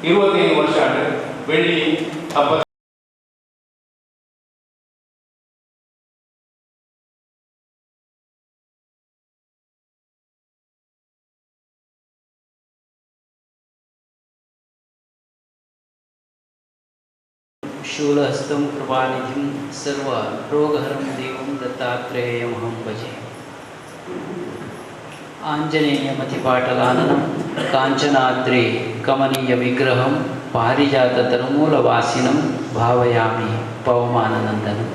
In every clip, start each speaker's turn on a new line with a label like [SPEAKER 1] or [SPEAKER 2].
[SPEAKER 1] 25 ವರ್ಷ ಬೆಳ್ಳಿ ಹಬ್ಬ
[SPEAKER 2] शूलहस्तं कृपानिधिं सर्वरोगहरं देवं दत्तात्रेयमहं भजे। आञ्जनेयमतिपाटलाननं काञ्चनाद्रे कमनीयविग्रहं पारिजाततरुमूलवासिनं भावयामि पवमाननन्दनं।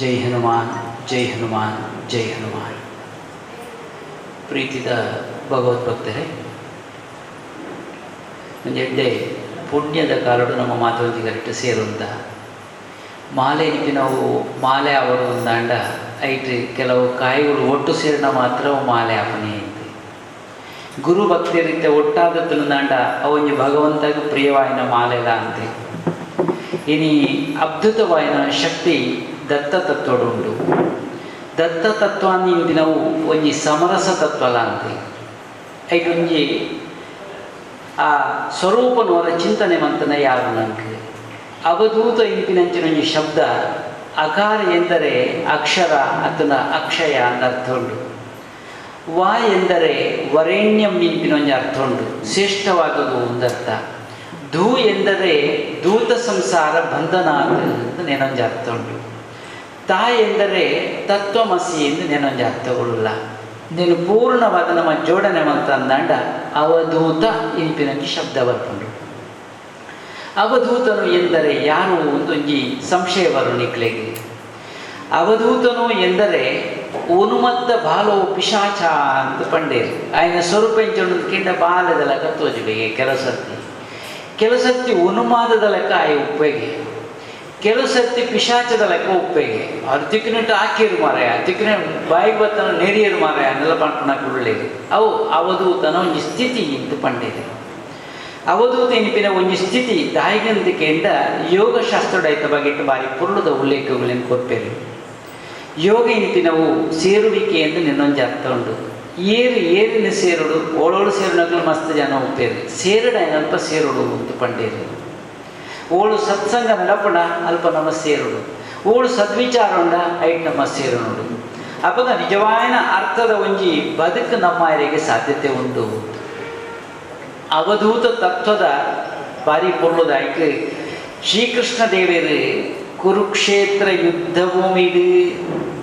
[SPEAKER 2] जय हनुमान जय हनुमान जय हनुमान। ಪ್ರೀತಿದ ಭಗವದ್ಭಕ್ತರೇ, ಒಂದೆಡ್ಡೆ ಪುಣ್ಯದ ಕಾಲಡು ನಮ್ಮ ಮಾತೊಂದಿಗೆ ಕರೆಕ್ಟ್ ಸೇರುಂದ ಮಾಲೆ ಇಟ್ಟು ನಾವು ಮಾಲೆ ಅವರು ಒಂದಾಂಡ ಐಟ್ ಕೆಲವು ಕಾಯಿಗಳು ಒಟ್ಟು ಸೇರಿನ ಮಾತ್ರ ಅವು ಮಾಲೆ ಆಪನೆ ಐತೆ. ಗುರು ಭಕ್ತಿ ರೀತಿಯ ಒಟ್ಟಾದತ್ತಂದಾಂಡ ಅವೊಂದು ಭಗವಂತಗೆ ಪ್ರಿಯವಾಯಿನ ಮಾಲೆಲ ಅಂತೆ. ಇನಿ ಅದ್ಭುತವಾಯಿನ ಶಕ್ತಿ ದತ್ತ ತತ್ವಡುಂಡು. ದತ್ತ ತತ್ವಾన్ని ನಾವು ಒಂಜಿ ಸಮರಸ ತತ್ವಲ ಅಂತೆ. ಐಟೊಂಜಿ ಆ ಸ್ವರೂಪನವರ ಚಿಂತನೆ ಮಂತನ ಯಾರು ನಂಗೆ ಅವಧೂತ ಇಂಪಿನಂಚಿನೊಂಜಿ ಶಬ್ದ ಅಕಾರ ಎಂದರೆ ಅಕ್ಷರ ಅಥವಾ ಅಕ್ಷಯ ಅಂತ ಅರ್ಥ ಉಂಟು. ವಾ ಎಂದರೆ ವರೇಣ್ಯಂ ಇಂಪಿನೊಂಜಿ ಅರ್ಥ ಉಂಟು, ಶ್ರೇಷ್ಠವಾದದು ಒಂದರ್ಥ. ಧೂ ಎಂದರೆ ದೂತ ಸಂಸಾರ ಬಂಧನ ಅಂತ ನೆನೊಂಜಿ ಅರ್ಥ ಉಂಟು. ತಾ ಎಂದರೆ ತತ್ವಮಸಿ ಎಂದು ನೆನೊಂಜಿ ಅರ್ಥಗಳಿಲ್ಲ. ನೀನು ಪೂರ್ಣವಾದ ನಮ್ಮ ಜೋಡಣೆ ಅಂತ ಅಂದಾಂಡ ಅವಧೂತ ಇಂಪಿನಂಜಿ ಶಬ್ದ ಬರ್ಕೊಂಡು. ಅವಧೂತನು ಎಂದರೆ ಯಾರು ಒಂದೊಂಜಿ ಸಂಶಯ ಬರು ನಿಕ್ಲೆಗೆ. ಅವಧೂತನು ಎಂದರೆ ಉನುಮದ್ದ ಬಾಲೋ ಪಿಶಾಚ ಅಂತ ಪಂಡೇರು. ఆయన ಸ್ವರೂಪಂಚ ಕಿಂಡ ಬಾಲದ ಲೆಕ್ಕ ತೋಜಬೇಕು. ಕೆಲವು ಸರ್ತಿ ಉನುಮಾದದ ಲೆಕ್ಕ ಆಯ ಉಪ್ಪೆಗೆ, ಕೆಲವು ಸರ್ತಿ ಪಿಶಾಚದ ಲೆಕ್ಕ ಉಪ್ಪೆಗೆ. ಅವ್ರು ತಿಕ್ಕಿನಿಟ್ಟು ಹಾಕಿರು ಮಾರಾಯ, ತಿಕ್ಕಿನ ಬಾಯಿಗೆ ಬತ್ತನ ನೆರಿಯರು ಮಾರಾಯ ಅನ್ನೆಲ್ಲ ಪಂಪನಕ್ಕೆ ಉಳ್ಳೇಗೆ. ಅವು ಅವಧೂತನ ಒಂದು ಸ್ಥಿತಿ ಇಂತು ಪಂಡೇರು. ಅವಧೂತ ಎನಿಪಿನ ಒಂದು ಸ್ಥಿತಿ ದಾಯಿಗಂತಿಕೆಯಿಂದ ಯೋಗಶಾಸ್ತ್ರದ ಬಗೆಟ್ಟು ಬಾರಿ ಪುರುಳದ ಉಲ್ಲೇಖಗಳನ್ನು ಕೊಪ್ಪೇರು. ಯೋಗ ಎನಿಪಿನವು ಸೇರುವಿಕೆ ಎಂದು ನಿನ್ನೊಂದು ಅರ್ಥ ಉಂಟು. ಏರಿನ ಸೇರುಡು ಓಳೋಳು ಸೇರುನಗಳು ಮಸ್ತ್ ಜನ ಉಪ್ಪೇರು. ಸೇರುಡ ಏನಲ್ಪ ಸೇರುಡು ಅಂತ ಪಂಡೇರು. ಓಳು ಸತ್ಸಂಗ ನಡಪಣ ಅಲ್ಪ ನಮ್ಮ ಸೇರುಡು, ಓಳು ಸದ್ವಿಚಾರ ಉಂಡ ಐಟ್ ನಮ್ಮ ಸೇರುನುಡು. ಅಪ್ಪಗ ನಿಜವಾಯಿನ ಅರ್ಥದ ಒಂಜಿ ಬದುಕು ನಮ್ಮರಿಗೆ ಸಾಧ್ಯತೆ ಉಂಟು. ಅವಧೂತ ತತ್ವದ ಬಾರಿ ಪೊರ್ಲುದಾಯ್ಕೆ ಶ್ರೀಕೃಷ್ಣ ದೇವರು ಕುರುಕ್ಷೇತ್ರ ಯುದ್ಧ ಭೂಮಿಡು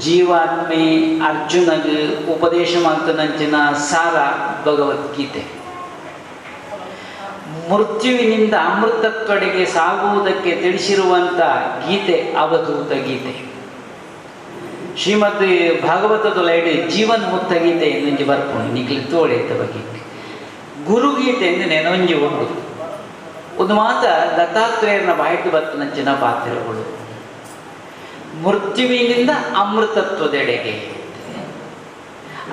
[SPEAKER 2] ಜೀವಾತ್ಮೆ ಅರ್ಜುನಗೆ ಉಪದೇಶ ಮಂತನಂಚಿನ ಸಾರ ಭಗವದ್ಗೀತೆ. ಮೃತ್ಯುವಿನಿಂದ ಅಮೃತತ್ವಡೆಗೆ ಸಾಗುವುದಕ್ಕೆ ತಿಳಿಸಿರುವಂಥ ಗೀತೆ ಅವಧೂತ ಗೀತೆ. ಶ್ರೀಮದ್ ಭಾಗವತದ ಲೈಡ್ ಜೀವನ್ ಮುಕ್ತ ಗೀತೆ ಎನ್ನೊಂಜಿ ಬರ್ಪುಂಡು ನಿಕ್ಲಿ ತೋಳೆತ ಬಗ್ಗೆ. ಗುರುಗೀತೆ ಎಂದು ನೆನೊಂಜಿ ಉಂಡು. ಒಂದು ಮಾತ ದತ್ತಾತ್ರೇಯರನ ಬಾಯಿಗೆ ಬರ್ತನಂಚಿನ ಪಾತ್ರಗಳು. ಮೃತ್ಯುವಿನಿಂದ ಅಮೃತತ್ವದೆಡೆಗೆ,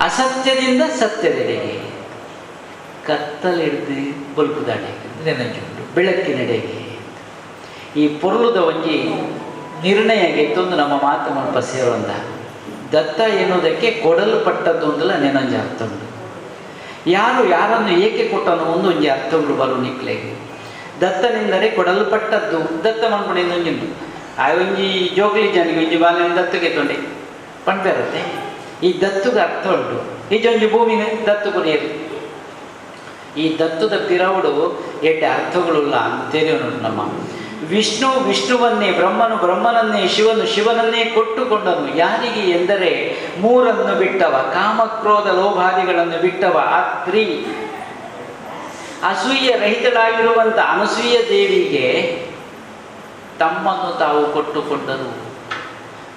[SPEAKER 2] ಅಸತ್ಯದಿಂದ ಸತ್ಯದೆಡೆಗೆ, ಕತ್ತಲಿಡ್ದು ಬಲ್ಪುದಡೆಗೆ ನೆನಂಜುಂಟು, ಬೆಳಕಿನೆಡೆಗೆ. ಈ ಪೊರ್ಲುದ ಒಂಜಿ ನಿರ್ಣಯಗೆ ತಂದು ನಮ್ಮ ಮಾತು ಮಲ್ಪ ಸೇರುವಂದ ದತ್ತ ಎನ್ನುವುದಕ್ಕೆ ಕೊಡಲ್ಪಟ್ಟದ್ದು ಒಂದಲ್ಲ ನೆನಂಜಿ ಅರ್ಥ ಉಂಟು. ಯಾರು ಯಾರನ್ನು ಏಕೆ ಕೊಟ್ಟನು ಒಂದೊಂಜಿ ಅರ್ಥ ಉಂಟು ಬರು ನಿಕ್ಲೆಗೆ. ದತ್ತನೆಂದರೆ ಕೊಡಲ್ಪಟ್ಟದ್ದು. ದತ್ತ ಮನ್ಪಣೆಯಿಂದ ಒಂಜುಂಟು ಆ ಒಂಜಿ ಜೋಗ್ಲಿ ಜನಿಗೆ ಒಂಜಿ ಬಾಲಿನ ದತ್ತಗೆ ತೊಂಡೆ ಪಂಪೇರತ್ತೆ. ಈ ದತ್ತುಗೆ ಅರ್ಥ ಉಂಟು. ಈಜೊಂಜಿ ಭೂಮಿನ ದತ್ತು ಕೊನೆಯರು. ಈ ದತ್ತದ ಪಿರವುಡು ಎಡ್ಡೆ ಅರ್ಥಗಳುಲ್ಲ ಅಂತ ತಿಳಿಯೋನು ನಮ್ಮ. ವಿಷ್ಣು ವಿಷ್ಣುವನ್ನೇ, ಬ್ರಹ್ಮನು ಬ್ರಹ್ಮನನ್ನೇ, ಶಿವನು ಶಿವನನ್ನೇ ಕೊಟ್ಟುಕೊಂಡನು. ಯಾರಿಗೆ ಎಂದರೆ ಮೂರನ್ನು ಬಿಟ್ಟವ, ಕಾಮಕ್ರೋಧ ಲೋಭಾದಿಗಳನ್ನು ಬಿಟ್ಟವ. ಆ ಸ್ತ್ರೀ ಅಸೂಯ ರಹಿತಳಾಗಿರುವಂಥ ಅನಸೂಯ ದೇವಿಗೆ ತಮ್ಮನ್ನು ತಾವು ಕೊಟ್ಟುಕೊಂಡರು.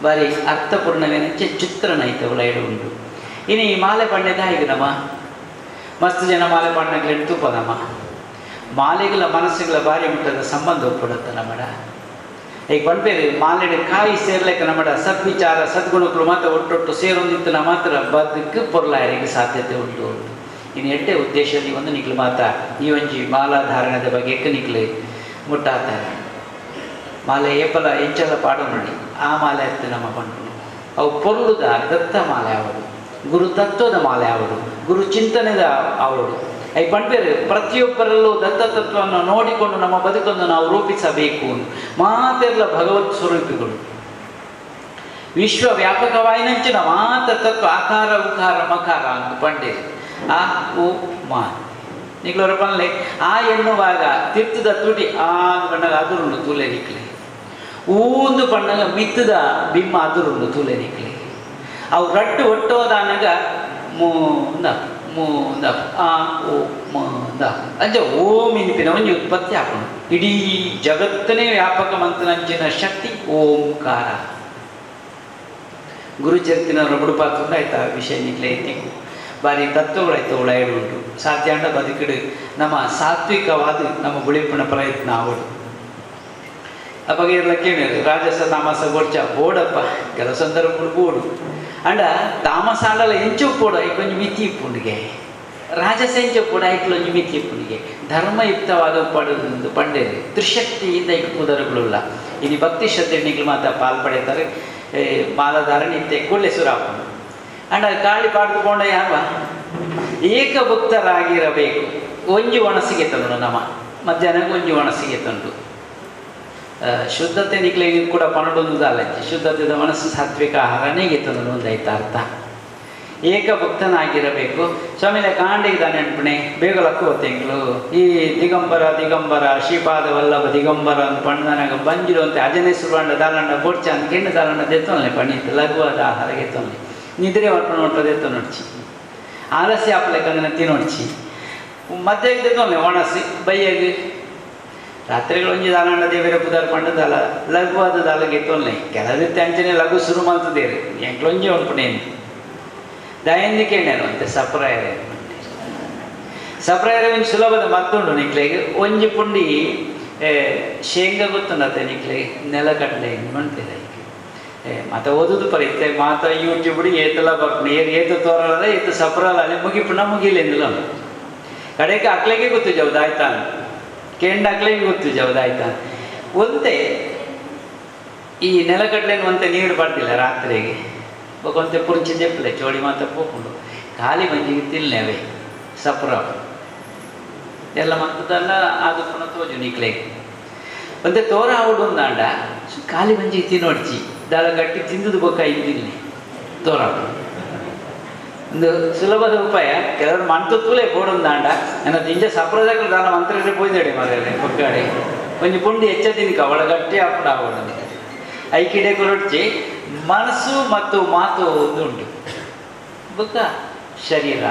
[SPEAKER 2] ಬಾರಿ ಅರ್ಥಪೂರ್ಣವೇನೆ ಚಿತ್ರಣ ಐತವಲ್ಲ ಇಡು ಉಂಟು. ಇನ್ನು ಈ ಮಾಲೆ ಪಣ್ಣೆದ ಈಗ ನಮ್ಮ ಮಸ್ತ್ ಜನ ಮಾಲೆ ಪಣ್ಣಗಳು ತೂಪದಮ್ಮ. ಮಾಲೆಗಳ ಮನಸ್ಸುಗಳ ಬಾರಿ ಮುಟ್ಟದ ಸಂಬಂಧ ಒಪ್ಪಡುತ್ತೆ ನಮ್ಮಡ. ಈಗ ಪಂಪೇರಿ ಮಾಲೆಡೆ ಕಾಯಿ ಸೇರ್ಲಿಕ್ಕೆ ನಮ್ಮಡ ಸದ್ವಿಚಾರ ಸದ್ಗುಣಗಳು ಮಾತ್ರ ಒಟ್ಟೊಟ್ಟು ಸೇರೊಂದಿತ್ತು ಮಾತ್ರ ಬದುಕು ಪೊರ್ಲಾಯರಿಗೆ ಸಾಧ್ಯತೆ ಉಂಟು. ಇನ್ನು ಎಡ್ಡೆ ಉದ್ದೇಶದಲ್ಲಿ ಒಂದು ನಿಕ್ಲು ಮಾತ್ರ ಈ ಒಂಜಿ ಮಾಲಾಧಾರಣದ ಬಗ್ಗೆ ನಿಕ್ಲು ಮುಟ್ಟಾತಾರೆ. ಮಾಲೆ ಏಪಲ ಎಂಚಲ ಪಾಡು ನೋಡಿ ಆ ಮಾಲೆ ಹತ್ತು ನಮ್ಮ ಪಂಡು ಅವು ಪೊರ್ಲುದ ದತ್ತ ಮಾಲೆ ಆವಡು, ಗುರು ತತ್ವದ ಮಾಲೆ ಆವಡು, ಗುರು ಚಿಂತನೆದ ಆವಡು. ಐ ಪಂಪೇರು ಪ್ರತಿಯೊಬ್ಬರಲ್ಲೂ ದತ್ತತತ್ವವನ್ನು ನೋಡಿಕೊಂಡು ನಮ್ಮ ಬದುಕನ್ನು ನಾವು ರೂಪಿಸಬೇಕು. ಮಾತೆಲ್ಲ ಭಗವತ್ ಸ್ವರೂಪಿಗಳು ವಿಶ್ವ ವ್ಯಾಪಕವಾಯಿನಂಚಿನ ಮಾತ ತತ್ವ ಆಕಾರ ಉಕಾರ ಮಕಾರ ಅಂತ ಪಂಡೇರು ಆ ಉ ಮಾ ನಿಗ್ಲರ ಪನ್ಲೆ ಆ ಎನ್ನುವಾಗ ತಿರ್ತದ ತುಟಿ ಆ ಪಂಡಗ ಅದುರುಂಡು ತೂಲೆ ನಿಕ್ಲೆ ಊಂದು ಪಂಡಗ ಮಿತ್ತದ ಬಿಮ್ಮ ಅದುರುಂಡು ತೂಲೆ ನಿಕ್ಲೆ ಅವು ರಟ್ಟು ಒಟ್ಟೋದಾನಾಗ ಮೂಂದ ಮೂಂದ ಆ ಓ ಮಂದ ಅಂಚ ಓಂ ಇನಿಪಿನ ಒಂಜಿ ಉತ್ಪತ್ತಿ ಹಾಕೊಂಡು ಇಡೀ ಜಗತ್ತನೇ ವ್ಯಾಪಕ ಮಂತ್ರನಂಚಿನ ಶಕ್ತಿ ಓಂಕಾರ. ಗುರುಚರಿತಿನ ರಬಡು ಪಾತ್ರ ಆಯ್ತಾ ವಿಷಯ ನಿಕ್ಲೆ ಎತ್ತಿಕು ಬಾರಿ ತತ್ವಗಳಾಯ್ತು ಉಳಾಯ್ಡು ಉಂಟು ಸಾಧ್ಯ ಅಂಡ ಬದುಕಿಡು ನಮ್ಮ ಸಾತ್ವಿಕವಾದ ನಮ್ಮ ಬುಳಿಪಿನ ಪ್ರಯತ್ನ ಅವಡು ಅವಾಗ ಎಲ್ಲ ಕೇಳಿದ್ರು ರಾಜಸ ತಾಮಸ ಗೋಡ್ಚ ಬೋಡಪ್ಪ ಕೆಲವು ಸಂದರ್ಭಗಳು ಬೋಡು ಅಂಡ ತಾಮಸ ಅಂಡಲ ಎಂಚು ಪೋಡ ಐಕೊಂಚು ಮಿತಿ ಇಪ್ಪುಂಡಿಗೆ ರಾಜಸ ಎಂಚು ಪೋಡ ಐಕ್ಲೊಂಜು ಮಿತಿ ಇಪ್ಪುಂಡಿಗೆ ಧರ್ಮಯುಕ್ತವಾದ ಪಡೆದು ಪಂಡೇರಿ ತ್ರಿಶಕ್ತಿಯಿಂದ ಐಕ್ ಕುದರಗಳುಲ್ಲ ಇನ್ನು ಭಕ್ತಿ ಶ್ರದ್ಧೆ ನಿಗ್ಲು ಮಾತ್ರ ಪಾಲ್ಪಡೇತಾರೆ ಮಾಲಧಾರಣೆ ಇತ್ತೆ ಕೊಳ್ಳೆ ಸುರಾಪುಂಡು ಅಂಡ ಕಾಳಿ ಪಾಡ್ದುಕೊಂಡ ಯಾವ ಏಕಭಕ್ತರಾಗಿರಬೇಕು. ಒಂಜಿ ಒಣಸಿಗೆ ತಂದು ನಮ್ಮ ಮಧ್ಯಾಹ್ನಕ್ಕೆ ಒಂಜಿ ಒಣಸಿಗೆ ತಂದು ಶುದ್ಧತೆ ನಿಕ್ಲೆ ಕೂಡ ಪನಡೊಂದುದಲ್ಲಜ್ಜಿ ಶುದ್ಧತೆದ ಮನಸ್ಸು ಸಾತ್ವಿಕ ಆಹಾರನೇ ತಂದು ಒಂದಾಯ್ತು ಅರ್ಥ. ಏಕಭಕ್ತನಾಗಿರಬೇಕು. ಸ್ವಾಮಿಲೆ ಕಾಂಡಿಗೆ ನೆನಪಣೆ ಬೇಗಲಕ್ಕು ಹೊತ್ತೆಂಗ್ಳು ಈ ದಿಗಂಬರ ದಿಗಂಬರ ಶ್ರೀಪಾದ ವಲ್ಲಭ ದಿಗಂಬರ ಅಂತ ಪಣ್ಣನಾಗ ಬಂಜಿರು ಅಂತ ಅಜನೇ ಸುರುವಂಡ ದಾಲಂಡ ಬೋಡ್ಚ ಅಂತ ಕೆಂಡು ದಾಲಂಡ ದೆತ್ತೊನ್ನೆ ಪಣಿತು ಲಘುವಾದ ಆಹಾರ ಗೆತ್ತೊನ್ನೆ ನಿದ್ರೆ ಹೊಟ್ಟು ನೋಡ್ತದೆ ಎತ್ತು ನೋಡ್ಚಿ ಆಲಸ್ಯ ಹಾಪ್ಲೆಕ್ಕಂದ್ರೆ ತಿನ್ನೋಡ್ಚಿ ಮಧ್ಯಾಹ್ನ ತೆತ್ತೊನ್ನೆ ಒಣಸಿ ಬೈಯಾಗಿ ರಾತ್ರಿಗಳು ಒಂಜಿ ದಾಲಂಡ ದೇವರ ಪುದಾರ್ ಪಂಡ ದಾಲ ಲಘುವಾದ ದಾಲ ಗೆತ್ತೊನ್ನೆ ಕೆಲವಿತ್ತೆ ಅಂಚನೆ ಲಘು ಶುರು ಮಾಡ್ತದೇರಿ ಎಂಕ್ಲೊಂಜಿ ಹೊಂಪಣೇನು ದಯಂದಿ ಕೇಳೇನು ಅಂತ ಸಪ್ರಾಯರೆ ಸಪ್ರಾಯರೆ ಒಂದು ಸುಲಭದ ಮತ್ತುಂಡು ನಿಕ್ಲೆಗೆ ಒಂಜಿ ಪುಂಡಿ ಶೇಂಗಾ ಗೊತ್ತುಂಡತ್ತೆ ನಿಕ್ಲೆಗೆ ನೆಲಗಡಲೆ ಮಾಡ್ತಿಲ್ಲ ಈಗ ಮತ್ತೆ ಓದುದು ಪರಿತೆ ಮಾತ ಯೂಟ್ಯೂಬ್ ಏತಲ್ಲ ಬರ್ಪುಣ ಏತು ತೋರಲ್ಲ ಏತು ಸಪ್ರಲ್ಲ ಮುಗಿಪುಣ ಮುಗಿಲೆಂದಿಲ್ಲ ಕಡೆಗೆ ಅಕ್ಲೆಗೆ ಗೊತ್ತು ಜವದಾಯ್ತಾನ ಕೆಂಡ ಅಕ್ಲೆಗೆ ಗೊತ್ತು ಜವದಾಯ್ತಾನ ಒಂದೇ ಈ ನೆಲಗಡಲೆನು ಅಂತ ನೀರು ಬರ್ತಿಲ್ಲ ರಾತ್ರಿಗೆ ಕೊಂತೆ ಪುಂಚಿ ಜಪ್ಪಲೆ ಚೋಳಿ ಮಾತ ಪೋಕೊಂಡು ಖಾಲಿ ಮಂಜಿಗೆ ತಿಲ್ನೇವೆ ಸಪ್ರ ಎಲ್ಲ ಮತ್ತದಲ್ಲ ಅದು ಪುನಃ ತೋಜು ನಿಕ್ಲೆಗೆ ಒಂದೇ ತೋರ ಅವಡುಂದಾಂಡ ಖಾಲಿ ಮಂಜಿಗೆ ತಿನ್ನೋಡ್ಚಿ ದಾಳ ಗಟ್ಟಿ ತಿಂದುದು ಬೊಕ್ಕ ಇದ್ದಿಲ್ಲ ತೋರ ಒಂದು ಸುಲಭದ ಉಪಾಯ ಕೆಲವರು ಮಂತುತ್ತಲೇ ಬೋಡೊಂದಾಂಡ ನನ್ನ ತಿಂಜ ಸಪ್ರದಾಗ ದಾಳ ಮಂತ್ರಿ ಪೋಯ್ದಾಡೆ ಮರೇ ಬೊಕ್ಕಾಡೆ ಕೊಂಚ ಪುಂಡಿ ಹೆಚ್ಚ ತಿನ್ಕ ಅವಳ ಗಟ್ಟಿ ಹಾಕೊಂಡು ಆಗೋಣ ಐಕಿಡೆ ಕೊರಡ್ಚಿ ಮನಸ್ಸು ಮತ್ತು ಮಾತು ಒಂದು ಉಂಟು ಬೊಕ್ಕ ಶರೀರ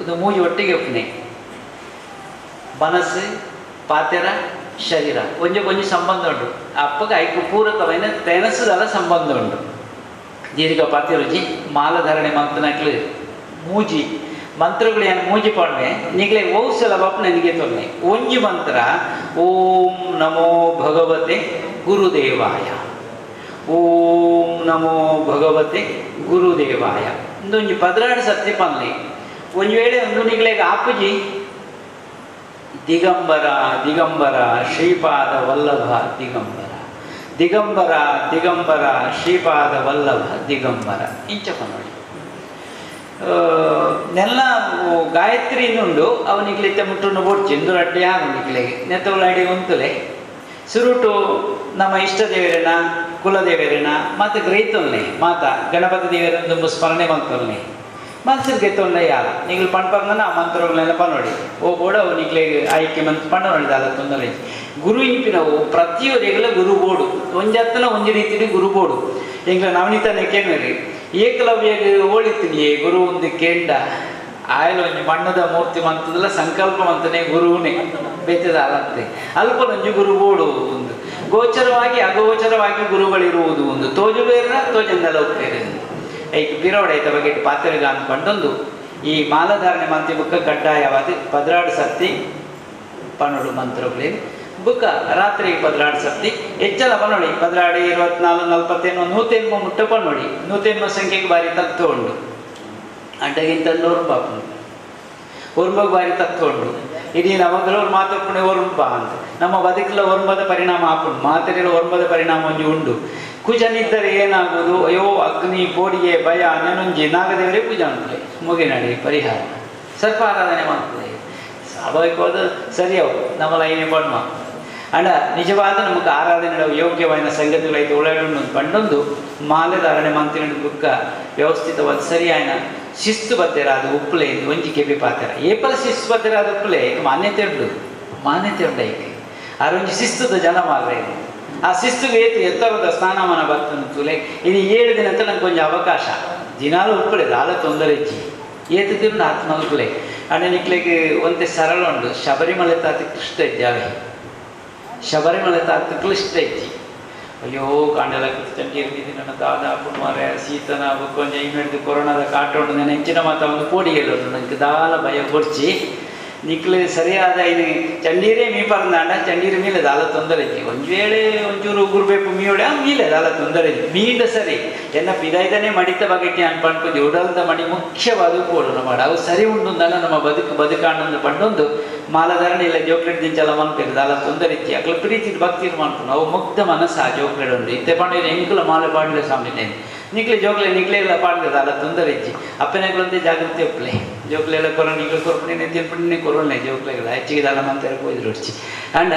[SPEAKER 2] ಇದು ಮೂಜಿ ಒಟ್ಟಿಗೆ ಒಪ್ಪನೆ ಮನಸ್ಸು ಪಾತೆರ ಶರೀರ ಒಂಜಿ ಸಂಬಂಧ ಉಂಟು ಅಪ್ಪಗೆ ಐಕು ಪೂರಕమైన ತೆನಸುದಲ ಸಂಬಂಧ ಉಂಟು ದೀರ್ಘ ಪಾತಿರುಜಿ ಮಾಲಧಾರಣೆ ಮಂತ್ರನಕ್ಲು ಮೂಜಿ ಮಂತ್ರಗಳು ಏನು ಮೂಜಿ ಪಡ್ನೆ ನಿಗ್ಲೆ ಓಸಲ ಬಪ್ಪ ನನಗೆ ತೊನ್ನೆ ಒಂಜಿ ಮಂತ್ರ ಓಂ ನಮೋ ಭಗವತೆ ಗುರುದೇವಾಯ ಓಂ ನಮೋ ಭಗವತೆ ಗುರುದೇವಾಯ ಒಂದೊಂಜಿ 16 ಸತಿ ಪನ್ಲೆ ಒಂದು ವೇಳೆ ಒಂದು ನಿಗ್ಲೆಗೆ ಆಪುಜಿ ದಿಗಂಬರ ದಿಗಂಬರ ಶ್ರೀಪಾದ ವಲ್ಲಭ ದಿಗಂಬರ ದಿಗಂಬರ ದಿಗಂಬರ ಶ್ರೀಪಾದ ವಲ್ಲಭ ದಿಗಂಬರ ಇಂಚಪ್ಪ ನೋಡಿ ನೆಲ್ಲ ಗಾಯತ್ರಿ ನುಂಡು ಅವನಿಗ್ಲಿತ್ತೆ ಮುಟ್ಟುಂಡು ಬೋಡ್ಚಿ ಇಂದು ಅಡ್ಡಿ ಯಾರು ನಿಗ್ಲೆಗೆ ನೆತ್ತವಳಾಡಿ ಒಂತುಲೆ ಸುರುಟು ನಮ್ಮ ಇಷ್ಟ ದೇವರನ್ನ ಕುಲದೇವರನ್ನ ಮತ್ತು ಗ್ರಹಿತೊಲ್ನೆ ಮಾತ ಗಣಪತಿ ದೇವರೊಂದು ಸ್ಮರಣೆ ಮಂತೊಲ್ನೆ ಮನಸ್ಸಿಗೆ ತೊಂದರೆ ಯಾರ ನೀವು ಪಣ್ಪಂಗನ ಆ ಮಂತ್ರಗಳನ್ನೆಲ್ಲ ಪನ್ನೋಡಿ ಓ ಬೋಡ ಅವು ನಿಗ್ಲೆಗೆ ಆಯ್ಕೆ ಮಂತ್ ಪಣ್ಣ ನೋಡಿದ ತೊಂದರೆ ಗುರು ಇಂಪಿನವು ಪ್ರತಿಯೊರಿಗೆಲ್ಲ ಗುರು ಬೋಡು ಒಂಜತ್ತನ ಒಂಜಿ ರೀತಿಯಲ್ಲಿ ಗುರು ಬೋಡು ಈಗ ನವನೀತನೇ ಕೇಳಿ ಏಕಲವ್ಯಗೆ ಓಳಿತೀನಿ ಗುರು ಒಂದು ಕೇಂಡ ಆಯಲು ಒಂಜಿ ಮಣ್ಣದ ಮೂರ್ತಿ ಮಂತದಲ್ಲ ಸಂಕಲ್ಪ ಮಂತನೇ ಗುರುವೇ ಬೆತ್ತದ ಅಲಂತೆ ಅಲ್ಪನೊಂಜಿ ಗುರು ಬೋಡು ಒಂದು ಗೋಚರವಾಗಿ ಅಗೋಚರವಾಗಿ ಗುರುಗಳಿರುವುದು ಒಂದು ತೋಜುಬೇರ ತೋಜಂದಲ ಹೋಗ್ತೇನೆ ಐಕ್ ಬಿರೋಡೈತ ಬಗ್ಗೆ ಪಾತ್ರೆಗ ಅಂದ್ಕೊಂಡೊಂದು ಈ ಮಾಲಧಾರಣೆ ಮಂತಿ ಬುಕ್ಕ ಕಡ್ಡಾಯವಾದ 16 ಸರ್ತಿ ಪನ್ನೊಡು ಮಂತ್ರಗಳೇನು ಬುಕ್ಕ ರಾತ್ರಿ 16 ಸರ್ತಿ ಹೆಚ್ಚಲ ಪನ್ನೊಡಿ 16 24 41 100 ಮುಟ್ಟ ಪನ್ನೊಡಿ 100 ಸಂಖ್ಯೆಗೆ ಬಾರಿ ತತ್ವ ಉಂಡು ಅಡ್ಡಗಿಂತ ಒರ್ಬಗೆ ಬಾರಿ ತತ್ವ ಉಂಡು ಇಡೀ ನವಗ್ರಹರು ಮಾತಪ್ಪಣೆ ಒರ್ಬ ಅಂತ ನಮ್ಮ ಬದುಕಲ ಒರ್ಬದ ಪರಿಣಾಮ ಹಾಕೊಂಡು ಮಾತೆರೆಲ್ಲ ಒರ್ಬದ ಪರಿಣಾಮ ಒಂಜಿ ಉಂಡು ಕುಜನಿದ್ದರೆ ಏನಾಗುವುದು ಅಯ್ಯೋ ಅಗ್ನಿ ಬೋಡಿಗೆ ಭಯ ನೆನೊಂಜಿ ನಾಗದೇವರೇ ಪೂಜೆ ಮಾಡ್ತದೆ ಮುಗಿನಡಿ ಪರಿಹಾರ ಸರ್ಪ ಆರಾಧನೆ ಮಾಡ್ತದೆ ಸ್ವಾಭಾವಿಕ ಹೋದ ಸರಿಯಾವು ನಮ್ಮ ಲೈನೇ ಬಣ್ಣ ಅಂಡ ನಿಜವಾದ ನಮಗೆ ಆರಾಧನೆ ಯೋಗ್ಯವಾದ ಸಂಗತಿಗಳೈತೆ ಉಳ್ಳಾಡು ಪಂಡೊಂದು ಮಾಲೆ ಧಾರಣೆ ಮಂತಿನ ಬುಕ್ಕ ವ್ಯವಸ್ಥಿತವಾದ ಸರಿಯಾದ ಶಿಸ್ತು ಬದ್ದೆರಾದ ಉಪ್ಪುಲೆ ಒಂಜಿ ಕೆಬಿ ಪಾತ್ರ ಏಪಲ ಶಿಸ್ತು ಬದ್ದೆರಾದ ಉಪ್ಪುಲೆ ಮಾನ್ಯತೆ ಉಂಡ ಈಗ ಆರೊಂಜಿ ಶಿಸ್ತುದ ಜನ ಮಾರ್ರೆ ಆ ಶಿಸ್ತುಗೆ ಏತು ಎತ್ತರದ ಸ್ನಾನಮಾನ ಬರ್ತನು ತುಲೆ ಇನ್ನು 7 ದಿನ ಅಂತ ನಂಗೆ ಕೊಂಚ ಅವಕಾಶ ದಿನಾಲು ಉಪ್ಪುಳೆ ದಾಲ ತೊಂದರೆ ಇಚ್ಚಿ ಏತು ತಿರು ನಾಲ್ಕು ಮಲ್ಕುಲೆ ಅಣ್ಣ ನಿಕ್ಲೆಗೆ ಒಂತೆ ಸರಳ ಉಂಡು ಶಬರಿಮಲೆ ತಾತ ಕೃಷ್ಣ ಇದ್ದಾವೆ ಶಬರಿಮಲೆ ತಾತ ಕ್ಲಿಷ್ಟ ಇಚ್ಚಿ ಅಯ್ಯೋ ಕಾಂಡೆಲ್ಲ ಚಂಡಿ ಇರ್ತಿದ್ದಿ ನನ್ನ ದಾದ ಪುಣ್ಮಾರೆ ಸೀತನ ಕೊಂಚ ಹಿಡಿದು ಕೊರೋನಾದ ಕಾಟ ಉಂಡು ನಾನು ಹೆಚ್ಚಿನ ಮಾತ ಒಂದು ಕೋಡಿ ಹೇಳೋದು ನನಗೆ ದಾಲ ಭಯ ಕೊಡ್ಚಿ ನಿಕ್ಲೆ ಸರಿಯಾದ ಇದು ಚಂಡೀರೇ ಮೀ ಪರಂದಾಂಡ ಚಂಡೀರ ಮೀಲೆ ದಾಲ ತೊಂದರೆ ಇಚ್ಚಿ ಒಂದು ವೇಳೆ ಒಂಚೂರು ಉಗುರ್ಬೇಕು ಮೀವಡೆ ಮೀಲೆ ದಾಲ ತೊಂದರೆ ಇಚ್ಚಿ ಮೀಂಡ ಸರಿ ಎನ್ನ ಪಿದಾಯ್ದನೇ ಮಡಿತ ಬಗೆಟ್ಟಿ ಅನ್ಪಂಡ್ಕೊಂಡು ಉಡಲ್ದ ಮಡಿ ಮುಖ್ಯವಾದ ಕೋಡು ಮಾಡ ಅವು ಸರಿ ಉಂಡು ನಮ್ಮ ಬದುಕಾಂಡು ಪಂಡೊಂದು ಮಾಲಧಾರಣೆ ಇಲ್ಲ ಜೋಕ್ಲೆಟ್ ದಿಂಚಲ್ಲ ಮನ್ಪೇರು ದಾಲ ತೊಂದರೆ ಇಚ್ಚಿ ಅಕ್ಲ ಪ್ರೀತಿ ಭಕ್ತಿ ಮಾಡ್ಕೊಂಡು ಅವು ಮುಗ್ಧ ಮನಸ್ಸು ಆ ಜೋಕ್ಲೆಟ್ ಉಂಡು ಇತ್ತೆ ಪಂಡ ಎಂಕುಲ ಮಾಲೆ ಪಾಡ್ಲೆ ಸ್ವಾಮಿನೇ ನಿಕ್ಲೆ ಜೋಕ್ಲೆ ನಿಕ್ಲೆ ಎಲ್ಲ ಪಾಡ್ಲೆ ದಾಲ ತೊಂದರೆ ಇಚ್ಚಿ ಅಪ್ಪನೆಗಳಂತೆ ಜಾಗೃತಿ ಒಪ್ಪಲೆ ಜೋಕ್ಲೆಲ್ಲ ಕೊರ ನಿಕ್ಲೆ ಕೊರ್ಪಣೆ ತಿರ್ಪಣೆ ಕೊರಲ್ನೆ ಜೋಕ್ಲೆಗಳ ಹೆಚ್ಚಿಗೆ ದಾಲ ಮಂತಾರೆ ಹೋಯ್ದ್ರು ಹೊಡ್ಚಿ ಅಂಡ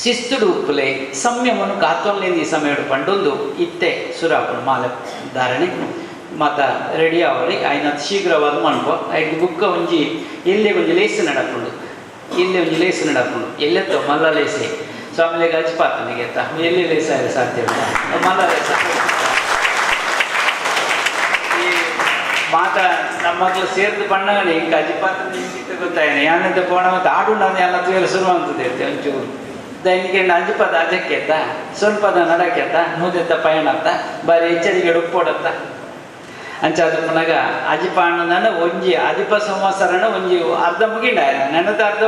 [SPEAKER 2] ಶಿಸ್ತುಡು ಉಪ್ಪಲೆ ಸಂಯಮನು ಕಾತೊಂದು ಈ ಸಮಯ ಪಂಡೊಂದು ಇತ್ತೆ ಸುರಾಪುಣ ಮಾಲೆ ಧಾರಣೆ ಮತ ರೆಡಿ ಆವಲಿ ಆಯ್ನ ಶೀಘ್ರವಾದ ಮನ್ಪೋ ಐದು ಬುಕ್ಕ ಒಂಜಿ ಎಲ್ಲೇ ಒಂಜಿ ಲೇಸು ನಡಪುಂಡು ಎಲ್ಲೆತ್ತೋ ಮಲ್ಲ ಲೇಸೆ ಸ್ವಾಮಿಲೆ ಗಜ್ಪಾತನಿಗೆ ಎತ್ತ ಎಲ್ಲಿ ಲೇಸ ಸಾಧ್ಯ ಮಲ್ಲ ಲೇಸ ಈ ಮಾತ ನಮ್ಮ ಮಕ್ಕಳು ಸೇರ್ದು ಬಣ್ಣಗಳಿ ಈಗ ಅಜಿಪಾತ ಗೊತ್ತಾಯನೆ ಯಾನಂತ ಪೋಣ ಮತ್ತು ಆಡು ನಾನು ಎಲ್ಲ ತೂಯಲು ಶುರುವಂತದ್ದು ಇರ್ತೇವೆ ಒಂಚೂರು ದೈನಿಗೆ ಅಜಿಪದ ಅಜಕ್ಕೆತ್ತ ಸ್ವಲ್ಪದ ನಡಕ್ಕೆತ್ತ ನೂದೆತ್ತ ಪಯಣ ಅಂತ ಬಾರಿ ಎಚ್ಚರಿಕೆ ಉಪ್ಪೋಡತ್ತ ಅಂಚಾದ ಪುನಗ ಅಜಿಪಾಂಡ ಒಂಜಿ ಅದಿಪ ಸಂವತ್ಸರನ ಒಂಜಿ ಅರ್ಧ ಮುಗಿಂಡ ನೆನದ ಅರ್ಧ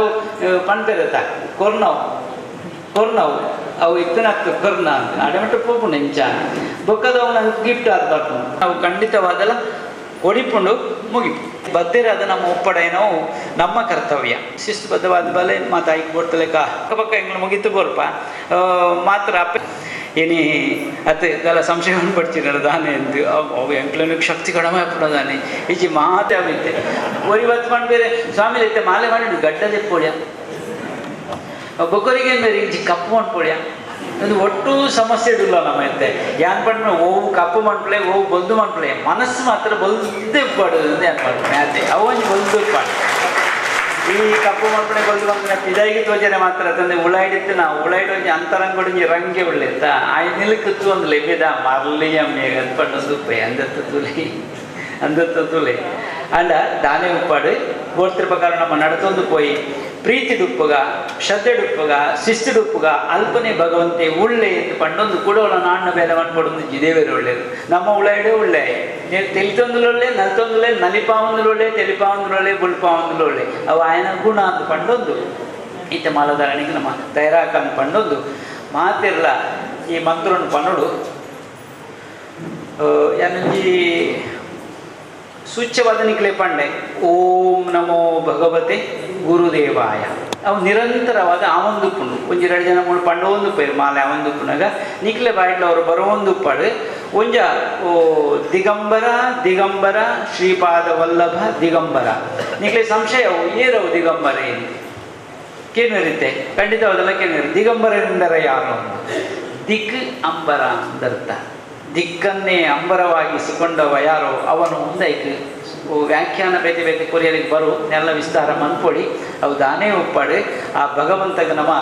[SPEAKER 2] ಪಣ್ಪೆರತ್ತ ಕೊರ್ನವು ಅವು ಇತ್ತನತ್ತು ಕೊರ್ನ ಅಂತ ಅಡೆಮಟ್ಟು ಪೋಪುಂಡು ಇಂಚ ಬೊಕ್ಕದವು ನನಗೆ ಗಿಫ್ಟ್ ಆದ ಬರ್ಪುಂಡು ಅವು ಖಂಡಿತವಾದಲ್ಲ ಒಡಿಪುಂಡು ಮುಗಿಪು ಬದ್ದಿರಾದ ನಮ್ಮ ಒಪ್ಪಡೆನೋ ನಮ್ಮ ಕರ್ತವ್ಯ ಶಿಸ್ತುಬದ್ಧವಾದ ಬಲೆ ಮಾತಾಗಿ ಕೊಡ್ತಲೆಕ್ಕ ಪಕ್ಕ ಎಂಗ್ಳು ಮುಗಿತು ಬೋಲ್ಪ ಮಾತ್ರ ಅಪ್ಪ ಏನಿ ಅತ್ತೆ ಇದೆಲ್ಲ ಸಂಶಯವನ್ನು ಪಡ್ತಿದ್ದಾರೆ ದಾನೆ ಎಂದು ಅವು ಎಂಕ್ಲನಿಗೆ ಶಕ್ತಿ ಕಡಿಮೆ ಹಾಕ್ಬಿಡೋದಾನೆ ಈಚಿ ಮಾತೆ ಆಗುತ್ತೆ ಒರಿ ಹೊತ್ಕೊಂಡು ಬೇರೆ ಸ್ವಾಮಿ ಐತೆ ಮಾಲೆ ಮಾಡಿ ಗಡ್ಡದೆ ಪೋಡ್ಯ ಬೊಕ್ಕರಿಗೆ ಬೇರೆ ಈಚಿ ಕಪ್ಪು ಮಾಡ್ಕೊಡ್ಯ ಅದು ಒಟ್ಟು ಸಮಸ್ಯೆ ಇಡಲ್ಲ ನಮ್ಮ ಐತೆ ಏನ್ ಪಡ್ನ ಓವು ಕಪ್ಪು ಮಾಡ್ಕೊಳೆ ಓವು ಬಲ್ದು ಮಾಡ್ಕೊಳೆ ಮನಸ್ಸು ಮಾತ್ರ ಬಲ್ದೇ ಪಾಡೋದು ಏನ್ ಮಾಡ್ಕೊಳೆ ಅದೇ ಅವೊಂದು ಬಲ್ದು ಪಾಡು ಈ ಕಪ್ಪು ಮಾಡ್ಕೊಳೆ ಬಲ್ದು ಮಾಡ್ಕೊಳೆ ಇದಾಗಿ ತೋಜನೆ ಮಾತ್ರ ತಂದೆ ಉಳಾಡಿತ್ತು ನಾವು ಉಳಾಡಿ ಅಂತರಂಗೊಡಿ ರಂಗೆ ಉಳ್ಳೆತ್ತ ಆ ನಿಲುಕತ್ತು ಒಂದು ಲೆಬ್ಬಿದ ಮರಳಿಯ ಮೇಘ ಪಣ್ಣೊಂದು ಉಪ್ಪೆ ಅಂದತ್ತು ತುಲೆ ಅಂಡ ದಾನೆ ಉಪ್ಪಾಡು ಗೋತ್ರ ಪ್ರಕಾರ ನಮ್ಮ ನಡತೊಂದು ಪೋಯಿ ಪ್ರೀತಿ ಡುಪ್ಪುಗ ಶ್ರದ್ಧೆ ಡುಪ್ಪುಗ ಶಿಸ್ತು ಡುಪ್ಪುಗ ಅಲ್ಪನೆ ಭಗವಂತೆ ಒಳ್ಳೆ ಎಂದು ಪಂಡೊಂದು ಕೂಡೋಳ ನಾಣ್ಣ ಬೇಲೆ ಮಾಡ್ಕೊಡೊಂದು ಜಿದೇವೇರು ಒಳ್ಳೆಯದು ನಮ್ಮ ಉಳ್ಳಾಡೆ ಒಳ್ಳೆ ತೆಲಿತೊಂದುಲೊಳ್ಳೆ ನಲ್ತೊಂದುಲೆ ನಲಿಪಾವಂದುಲೊಳ್ಳೆ ತೆಲಿಪಾವಂದುಲೊಳ್ಳೆ ಬುಲ್ಪಾವಂದುಲೊಳ್ಳೆ ಅವು ಆಯನ ಗುಣ ಅಂತ ಪಂಡೊಂದು ಈತ ಮಾಲಧಾರಣೆಗೆ ನಮ್ಮ ತಯಾರಾಕಂದು ಪಂಡೊಂದು ಮಾತಿರಲ ಈ ಮಂತ್ರವನ್ನು ಪನ್ನೋಡು ಏನಂಜಿ ಸ್ವಚ್ಛವಾದ ನಿಕ್ಲೆ ಪಂಡೆ ಓಂ ನಮೋ ಭಗವತೆ ಗುರುದೇವಾಯ ಅವು ನಿರಂತರವಾದ ಆವೊಂದು ಪುಂಡು ಒಂಜಿ 2 ಜನ ಮೂರು ಪಂಡೊಂದು ಪೇರು ಮಾಲೆ ಆವೊಂದು ಪುನಗ ನಿಕ್ಲೆ ಬಾಯಿಡ್ಲ ಅವರು ಬರೋಂದು ಪಡು ಒಂಜ ಓ ದಿಗಂಬರ ಶ್ರೀಪಾದ ವಲ್ಲಭ ದಿಗಂಬರ ನಿಕ್ಲೆ ಸಂಶಯವು ಏರವು ದಿಗಂಬರ ಏನು ಕೇಳಿರುತ್ತೆ ಖಂಡಿತವಾದಲ್ಲ ಕೇಳಿರಿ ದಿಗಂಬರರಿಂದರ ಯಾರು ದಿಕ್ ಅಂಬರ ಅಂದರ್ಥ ದಿಕ್ಕನ್ನೇ ಅಂಬರವಾಗಿಸಿಕೊಂಡವ ಯಾರೋ ಅವನು ಮುಂದೈಕು ವ್ಯಾಖ್ಯಾನ ಬೇತೆ ಕೊರಿಯರಿಗೆ ಬರು ನೆಲ್ಲ ವಿಸ್ತಾರ ಮನ್ಪೊಡಿ ಅವು ದಾನೇ ಉಪ್ಪಾಡು ಆ ಭಗವಂತಗೆ ನಮ್ಮ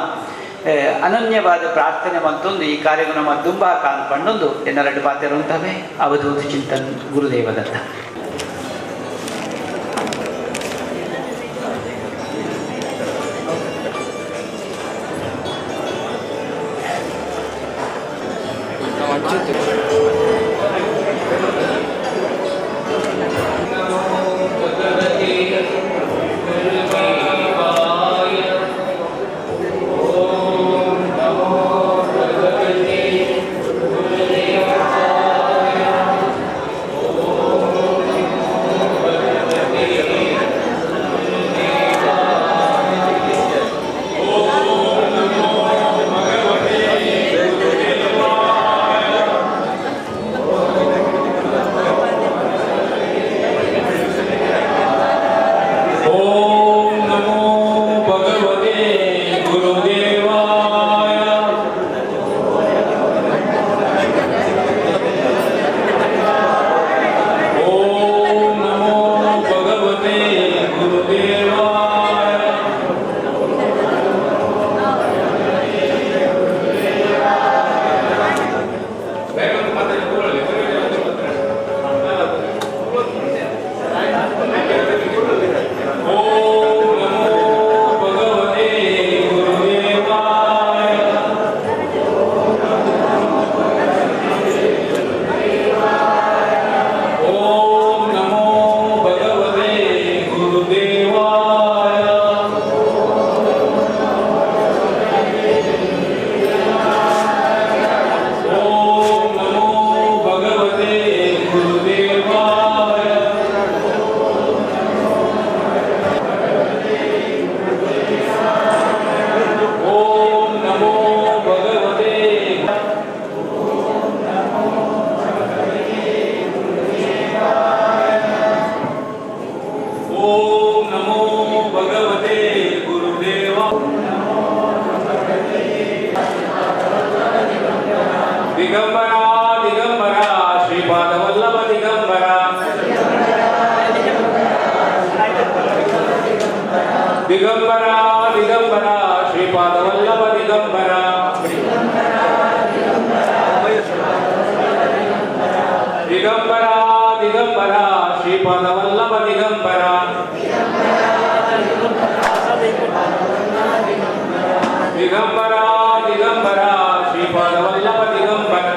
[SPEAKER 2] ಅನನ್ಯವಾದ ಪ್ರಾರ್ಥನೆ ಮತ್ತೊಂದು ಈ ಕಾರ್ಯವು ನಮ್ಮ ದುಂಬಾಕ ಅಂದ್ಕೊಂಡೊಂದು ಎನ್ನೆರಡು ಪಾತ್ರೆರು ಅಂತವೆ ಅವಧೂತ ಚಿಂತನ್ ಗುರುದೇವದತ್ತ
[SPEAKER 1] ದಿಗಂಬರ ಶ್ರೀಪಾದ ವಲ್ಲಭ ದಿಗಂಬರ ದಿಗಂಬರ ದಿಗಂಬರ ಶ್ರೀಪಾದ ವಲ್ಲಭ ದಿಗಂಬರ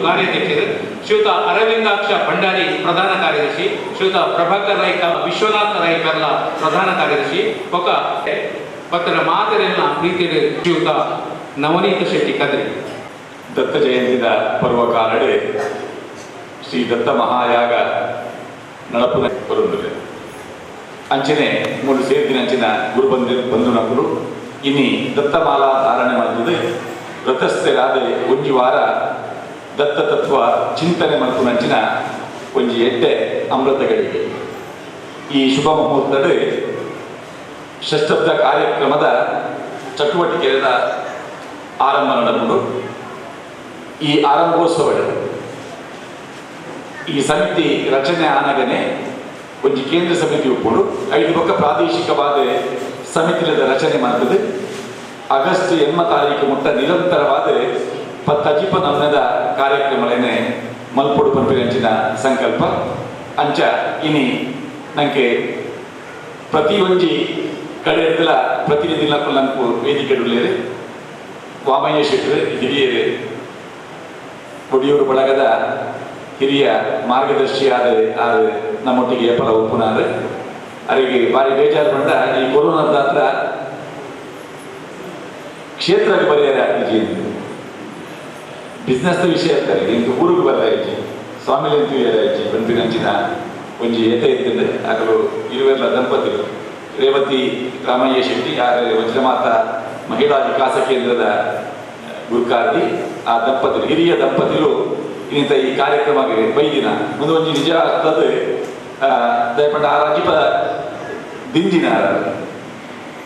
[SPEAKER 1] ಕಾರ್ಯಾಧ್ಯಕ್ಷರು ಶ್ರೀಯುತ ಅರವಿಂದಾಕ್ಷ ಭಂಡಾರಿ ಪ್ರಧಾನ ಕಾರ್ಯದರ್ಶಿ, ಶ್ರೀಯುತ ಪ್ರಭಾಕರ್ ರೈ ವಿಶ್ವನಾಥ ರೈ ಕರ್ಲ ಪ್ರಧಾನ ಕಾರ್ಯದರ್ಶಿ, ಒಕ್ಕ ಪತ್ರ ಮಾತರೆಲ್ಲ ಪ್ರೀತಿಯ ಶ್ರೀಯುತ ನವನೀತ ಶೆಟ್ಟಿ ಕದ್ರಿ.
[SPEAKER 3] ದತ್ತ ಜಯಂತಿದ ಪರ್ವ ಕಾಲಡೆ ಶ್ರೀ ದತ್ತ ಮಹಾಯಾಗ ನಡಪುನ ಬರುತ್ತದೆ ಅಂಚನೆ ಮೂರು ಸೇರ್ದಿನಂಚಿನ ಗುರು ಬಂಧು ನಕಲು ಇನ್ನಿ ದತ್ತಮಾಲಾ ಧಾರಣೆ ಮಾಡುತ್ತದೆ. ವ್ರತಸ್ಥರಾದ ಒಂಜಿ ವಾರ ದತ್ತ ತತ್ವ ಚಿಂತನೆ ಮಲ್ಪುನಂಚಿನ ಒಂಜಿ ಎಡ್ಡೆ ಅಮೃತಗಳಿಗೆ ಈ ಶುಭ ಮುಹೂರ್ತದ ಷಷ್ಠಬ್ದ ಕಾರ್ಯಕ್ರಮದ ಚಟುವಟಿಕೆಗಳ ಆರಂಭ ನಡೆದು ಈ ಆರಂಭೋತ್ಸವ ಈ ಸಮಿತಿ ರಚನೆ ಆನಗನೆ ಒಂಜಿ ಕೇಂದ್ರ ಸಮಿತಿ ಉಪ್ಪುಡು 5 ಪಕ್ಕ ಪ್ರಾದೇಶಿಕವಾದ ಸಮಿತಿಗಳ ರಚನೆ ಮಾಡ್ತದೆ. ಆಗಸ್ಟ್ 8 ತಾರೀಕು ಮುಟ್ಟ ನಿರಂತರವಾದ 10 ನಮ್ನದ ಕಾರ್ಯಕ್ರಮಗಳನ್ನೇ ಮಲ್ಪೊಡು ಪಂಪಿನಂಚಿನ ಸಂಕಲ್ಪ ಅಂಚ ಇನಿ ನಂಗೆ ಪ್ರತಿ ಒಂಜಿ ಕಡೆಯಲ್ಲ ಪ್ರತಿನಿಧಿಗಳು ನಂಗೆ ವೇದಿಕೆಡುಳ್ಳೇರು ವಾಮಯ್ಯ ಶೆಟ್ಟರು ಹಿರಿಯರು ಒಡಿಯೂರು ಬಳಗದ ಹಿರಿಯ ಮಾರ್ಗದರ್ಶಿಯಾದ ನಮ್ಮೊಟ್ಟಿಗೆ ಎಪ್ಪಲ ಒಪ್ಪುನಾರು ಅವರಿಗೆ ಭಾರಿ ಬೇಜಾರು ಬಂದ ಈ ಕೊರೋನಾದ ಹತ್ರ ಕ್ಷೇತ್ರಕ್ಕೆ ಬರೆಯಾರೆ ಆಗ್ತಿಜಿ ಬಿಸ್ನೆಸ್ ವಿಷಯ ಇರ್ತಾರೆ ಇಂದು ಊರಿಗೆ ಬರಲಾಯಿಜಿ ಸ್ವಾಮಿಲಿ ಅಂತ ಹೇಳಾಯಿಜಿ ಬಂಪಿನಂಚಿನ ಒಂಜಿ ಏತೆ ಇರ್ತದೆ ಆಗಲು ಇರುವೆಲ್ಲ ದಂಪತಿಗಳು ರೇವತಿ ರಾಮಯ್ಯ ಶೆಟ್ಟಿ ವಜ್ರಮಾತ ಮಹಿಳಾ ವಿಕಾಸ ಕೇಂದ್ರದ ಗುರುಕಾರ್ತಿ ಆ ದಂಪತಿಗಳು ಹಿರಿಯ ದಂಪತಿಗಳು ಇಂಥ ಈ ಕಾರ್ಯಕ್ರಮಕ್ಕೆ ಬೈದಿನ ಒಂದು ಒಂಜಿ ನಿಜ ಆಗ್ತದೆ ದಯಪಟ್ಟ ಆ ರಾಜೀಪ ದಿಂದಿನ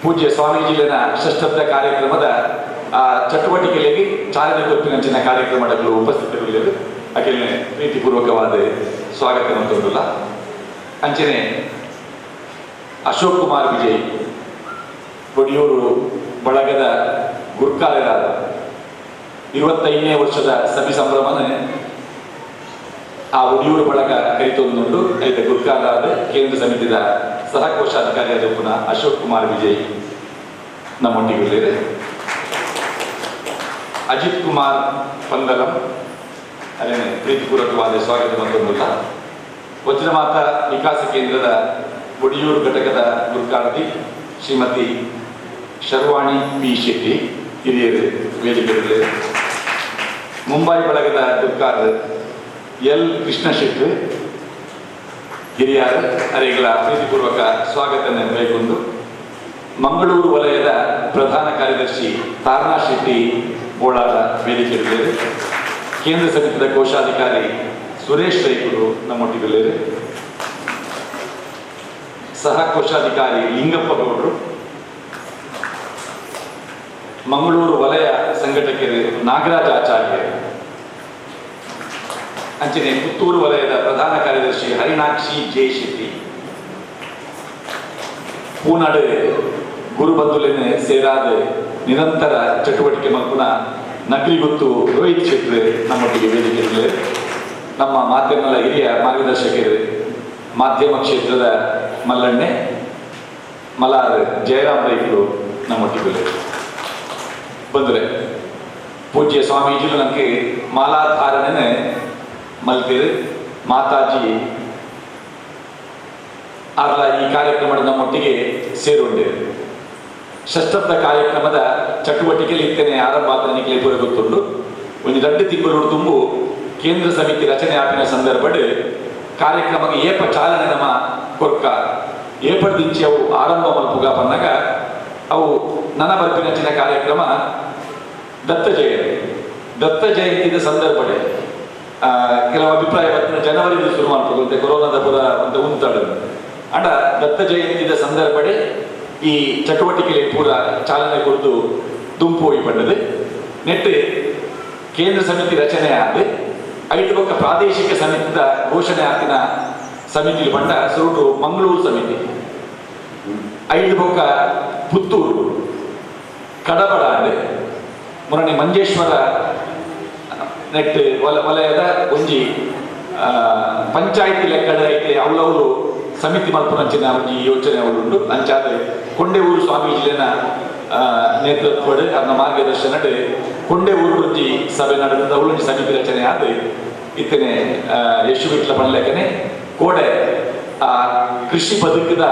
[SPEAKER 3] ಪೂಜ್ಯ ಸ್ವಾಮೀಜಿಲಿನ ಷಷ್ಠಬ್ದ ಕಾರ್ಯಕ್ರಮದ ಆ ಚಟುವಟಿಕೆಗಳಿಗೆ ಚಾಲನೆ ಕೊಪ್ಪಿನಂಚಿನ ಕಾರ್ಯಕ್ರಮಗಳು ಉಪಸ್ಥಿತರಿದ್ದರು ಅಕೆಲೆ ಪ್ರೀತಿಪೂರ್ವಕವಾದ ಸ್ವಾಗತ ಮಂತಲ್ಲ ಅಂಚನೆ ಅಶೋಕ್ ಕುಮಾರ್ ವಿಜಯ್ ಒಡಿಯೂರು ಬಳಗದ ಗುರ್ಕಾಲರಾದ 25ನೇ ವರ್ಷದ ಸಭಿ ಸಂಭ್ರಮನ ಆ ಒಡಿಯೂರು ಬಳಗ ಕೈತೊಂದುಂಡು ಐತ ಗುರ್ಕಾರಾದ ಕೇಂದ್ರ ಸಮಿತಿದ ಸಹ ಕೋಶಾಧಿಕಾರಿಯಾದ ಪುನಃ ಅಶೋಕ್ ಕುಮಾರ್ ವಿಜಯ್ ನಮ್ಮೊಟ್ಟಿಗೆ ಅಜಿತ್ ಕುಮಾರ್ ಪಂದಲಂ ಅದೇನೆ ಪ್ರೀತಿಪೂರ್ವಕವಾದ ಸ್ವಾಗತ ಬಂದೊಂದಿಲ್ಲ. ವಜ್ರಮಾತ ವಿಕಾಸ ಕೇಂದ್ರದ ಒಡಿಯೂರು ಘಟಕದ ಗುರುಕಾರ್ತಿ ಶ್ರೀಮತಿ ಶರ್ವಾಣಿ ಪಿ ಶೆಟ್ಟಿ ಹಿರಿಯರು ವೇದಿಕೆಯಲ್ಲಿ, ಮುಂಬೈ ಬಳಗದ ಗುರುಕಾರ್ ಎಲ್ ಕೃಷ್ಣ ಶೆಟ್ಟಿ ಹಿರಿಯರು ಅರೆಗಳ ಪ್ರೀತಿಪೂರ್ವಕ ಸ್ವಾಗತ ನಿರ್ವಹಿಸಿಕೊಂಡು, ಮಂಗಳೂರು ವಲಯದ ಪ್ರಧಾನ ಕಾರ್ಯದರ್ಶಿ ತಾರಣಾ ಶೆಟ್ಟಿ ಬೋಳಾರ ವೇದಿಕೆಯಲ್ಲಿ, ಕೇಂದ್ರ ಸಮಿತಿಯ ಕೋಶಾಧಿಕಾರಿ ಸುರೇಶ್ ರೈಕರು ನಮ್ಮೊಟ್ಟಿಗೆ, ಸಹ ಕೋಶಾಧಿಕಾರಿ ಲಿಂಗಪ್ಪ ಗೌಡರು, ಮಂಗಳೂರು ವಲಯ ಸಂಘಟಕರು ನಾಗರಾಜ ಆಚಾರ್ಯ, ಅಂಚನೆ ಪುತ್ತೂರು ವಲಯದ ಪ್ರಧಾನ ಕಾರ್ಯದರ್ಶಿ ಹರಿನಾಕ್ಷಿ ಜೆ ಶೆಟ್ಟಿ, ಪೂನಾಡು ಗುರುಬಂಧುಲಿನ ಸೇರಾದ ನಿರಂತರ ಚಟುವಟಿಕೆ ಮಲ್ಪುನ ನಗರಿಗುತ್ತು ರೋಹಿತ್ ಶೆಟ್ಟಿ ನಮ್ಮೊಟ್ಟಿಗೆ ವೇದಿಕೆಯಲ್ಲಿ, ನಮ್ಮ ಮಾಧ್ಯಮದ ಹಿರಿಯ ಮಾರ್ಗದರ್ಶಕರು ಮಾಧ್ಯಮ ಕ್ಷೇತ್ರದ ಮಲ್ಲಣ್ಣೆ ಮಲಾರ್ ಜಯರಾಮ್ ರೈಕರು ನಮ್ಮೊಟ್ಟಿಗೆ ಬಂದರೆ, ಪೂಜ್ಯ ಸ್ವಾಮೀಜಿಲು ನನಗೆ ಮಾಲಾಧಾರಣೆ ಮಲ್ತಿರು ಮಾತಾಜಿ ಅರ್ಲ ಈ ಕಾರ್ಯಕ್ರಮದ ನಮ್ಮೊಟ್ಟಿಗೆ ಸೇರುಂಡೇರು. ಷಷ್ಠಬ್ದ ಕಾರ್ಯಕ್ರಮದ ಚಟುವಟಿಕೆಯಲ್ಲಿ ಇತ್ತೇನೆ ಆರಂಭ ಆತನಿಗೆ ಪೂರ ಗೊತ್ತುಂಡು. ಒಂದು 2 ತಿಂಗಳು ತುಂಬು ಕೇಂದ್ರ ಸಮಿತಿ ರಚನೆ ಆಪಿನ ಸಂದರ್ಭಡ್ ಕಾರ್ಯಕ್ರಮಕ್ಕೆ ಏಪ ಚಾಲನೆ ನಮ್ಮ ಕೊರ್ಕ ಏಪಡ್ದಿಂಚಿ ಅವು ಆರಂಭ ಮಲ್ಪುಗ ಬಂದಾಗ ಅವು ನನ್ನ ಬರ್ಪಿನಂಚಿನ ಕಾರ್ಯಕ್ರಮ ದತ್ತ ಜಯಂತಿದ ಸಂದರ್ಭಡೆ ಕೆಲವು ಅಭಿಪ್ರಾಯ ಬರ್ತಿನ ಜನವರಿದ ಶುರು ಮಾಡ್ಬೇಕು ಕೊರೋನಾದ ಪುರ ಅಂತ ಉಂಟಾಡು ಅಂಡ ದತ್ತ ಜಯಂತಿದ ಸಂದರ್ಭಡೆ ಈ ಚಟುವಟಿಕೆಯಲ್ಲಿ ಪೂರ ಚಾಲನೆ ಕೊಡ್ದು ದುಂಪು ಹೋಗಿ ಬಂದದು. ನೆಟ್ಟು ಕೇಂದ್ರ ಸಮಿತಿ ರಚನೆ ಆದ 5 ಪಕ್ಕ ಪ್ರಾದೇಶಿಕ ಸಮಿತಿದ ಘೋಷಣೆ ಆತಿನ ಸಮಿತಿ ಬಂಡ ಸುರುಟು ಮಂಗಳೂರು ಸಮಿತಿ, 5 ಪಕ್ಕ ಪುತ್ತೂರು, ಕಡಬಡಾಡು, ಮುರಣಿ ಮಂಜೇಶ್ವರ ನೆಟ್ ವಲಯದ ಒಂಜಿ ಪಂಚಾಯತಿ ಲೆಕ್ಕದ ಐತೆ ಅವಳವರು ಸಮಿತಿ ಮಲ್ಪನಂಚಿನ ಒಂಜಿ ಯೋಚನೆ ಅವಳುಂಡು. ಅಂಚಾದ ಕೊಂಡೆಊರು ಸ್ವಾಮೀಜಿನ ನೇತೃತ್ವಡ್ ಅದನ್ನ ಮಾರ್ಗದರ್ಶನ ಕೊಂಡೆಊರು ಒಂಜಿ ಸಭೆ ನಡೆದ ಅವಳೊಂಜಿ ಸಮಿತಿ ರಚನೆ ಆದ ಇತ್ತನೆ ಯಶುಬಿಟ್ಲ ಪಣಲೆಕ್ಕನೆ ಕೋಡೆ ಆ ಕೃಷಿ ಬದುಕದ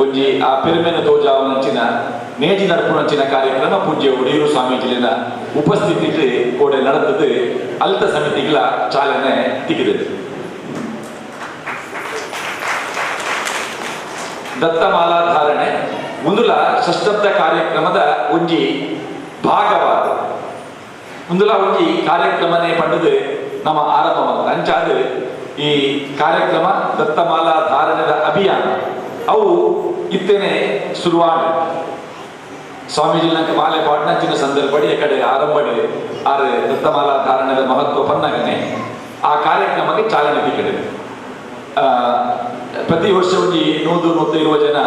[SPEAKER 3] ಒಂಜಿ ಆ ಪೆರುಮೆನ ತೋಜಾವನಂಚಿನ ನೇಜಿ ನಡಪುನಂಚಿನ ಕಾರ್ಯಕ್ರಮ ಪೂಜ್ಯ ಒಡಿಯೂರು ಸ್ವಾಮೀಜಿನ ಉಪಸ್ಥಿತಿ ಕೋಡೆ ನಡೆದದ್ದು ಅಲ್ತ ಸಮಿತಿಗಳ ಚಾಲನೆ ತೆಗೆದದ್ದು. ದತ್ತಮಾಲಾಧಾರಣೆ ಮುಂದುಲ ಷಷ್ಠಬ್ದ ಕಾರ್ಯಕ್ರಮದ ಒಂಜಿ ಭಾಗವಾದ ಮುಂದುಲ ಒಂಜಿ ಕಾರ್ಯಕ್ರಮನೇ ಪಂಡದು ನಮ್ಮ ಆರಂಭ ಅಂಚಾದ ಈ ಕಾರ್ಯಕ್ರಮ ದತ್ತಮಾಲಾಧಾರಣದ ಅಭಿಯಾನ ಅವು ಇತ್ತೇನೆ ಶುರುವಾದ ಸ್ವಾಮೀಜಿ ಮಾಲೆ ಪಾಟ್ನಂಚಿನ ಸಂದರ್ಭಡಿ ಕಡೆ ಆರಂಭಡೆ ಆರು ದತ್ತಮಾಲಾಧಾರಣದ ಮಹತ್ವ ಪನ್ನಗನೆ ಆ ಕಾರ್ಯಕ್ರಮಕ್ಕೆ ಚಾಲನೆ ಸಿಕ್ಕಿದೆ. ಪ್ರತಿ ವರ್ಷ ಒಂಜಿ 100-120 ಜನ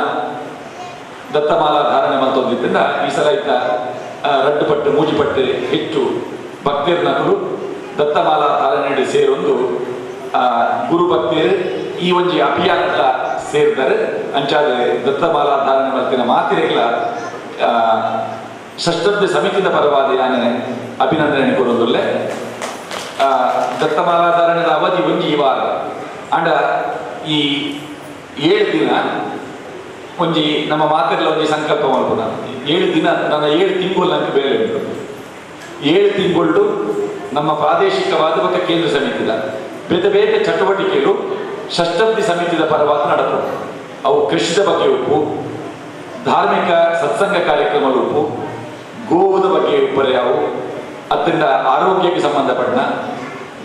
[SPEAKER 3] ದತ್ತಮಾಲಾಧಾರಣೆ ಮಂತೊಂದಿದ್ದರಿಂದ ಈ ಸಲ ಇದ್ದ 2 ಪಟ್ಟು 3 ಪಟ್ಟು ಹೆಚ್ಚು ಭಕ್ತರು ದತ್ತಮಾಲಾಧಾರಣೆ ಸೇರೊಂದು ಗುರು ಭಕ್ತರು ಈ ಒಂಜಿ ಅಭಿಯಾನದ ಸೇರಿದರೆ ಅಂಚಾದ ದತ್ತಮಾಲಾಧಾರಣೆ ಮಲ್ತಿನ ಮಾತಿರೆಗಳ ಷಷ್ಠಬ್ದ ಸಮಿತಿದ ಪರವಾದ ಯಾನೆ ಅಭಿನಂದನೆ ಕೊಡೋದಿಲ್ಲ. ದತ್ತಮಾಲಾಧಾರಣದ ಅವಧಿ ಒಂಜಿ ವಾರ ಅಂಡ ಈ 7 ದಿನ ಒಂಜಿ ನಮ್ಮ ಮಾತೆಲ್ಲ ಒಂಜಿ ಸಂಕಲ್ಪ ಮಾಡ್ಬೋದ 7 ದಿನ ನನ್ನ 7 ತಿಂಗಳು ನನಗೆ ಬೇರೆ ಉಂಟು. 7 ತಿಂಗಳು ನಮ್ಮ ಪ್ರಾದೇಶಿಕವಾದ ಮತ್ತು ಕೇಂದ್ರ ಸಮಿತಿದ ಬೇರೆ ಬೇರೆ ಚಟುವಟಿಕೆಗಳು ಷಷ್ಠಬ್ದಿ ಸಮಿತಿದ ಪರವಾದ ನಡೆದು ಅವು ಕೃಷಿದ ಬಗ್ಗೆ ಉಪ್ಪು, ಧಾರ್ಮಿಕ ಸತ್ಸಂಗ ಕಾರ್ಯಕ್ರಮ ಉಪ್ಪು, ಗೋವುದ ಬಗ್ಗೆ ಉಪ್ಪರೆಯಾವು, ಅದರಿಂದ ಆರೋಗ್ಯಕ್ಕೆ ಸಂಬಂಧಪಟ್ಟ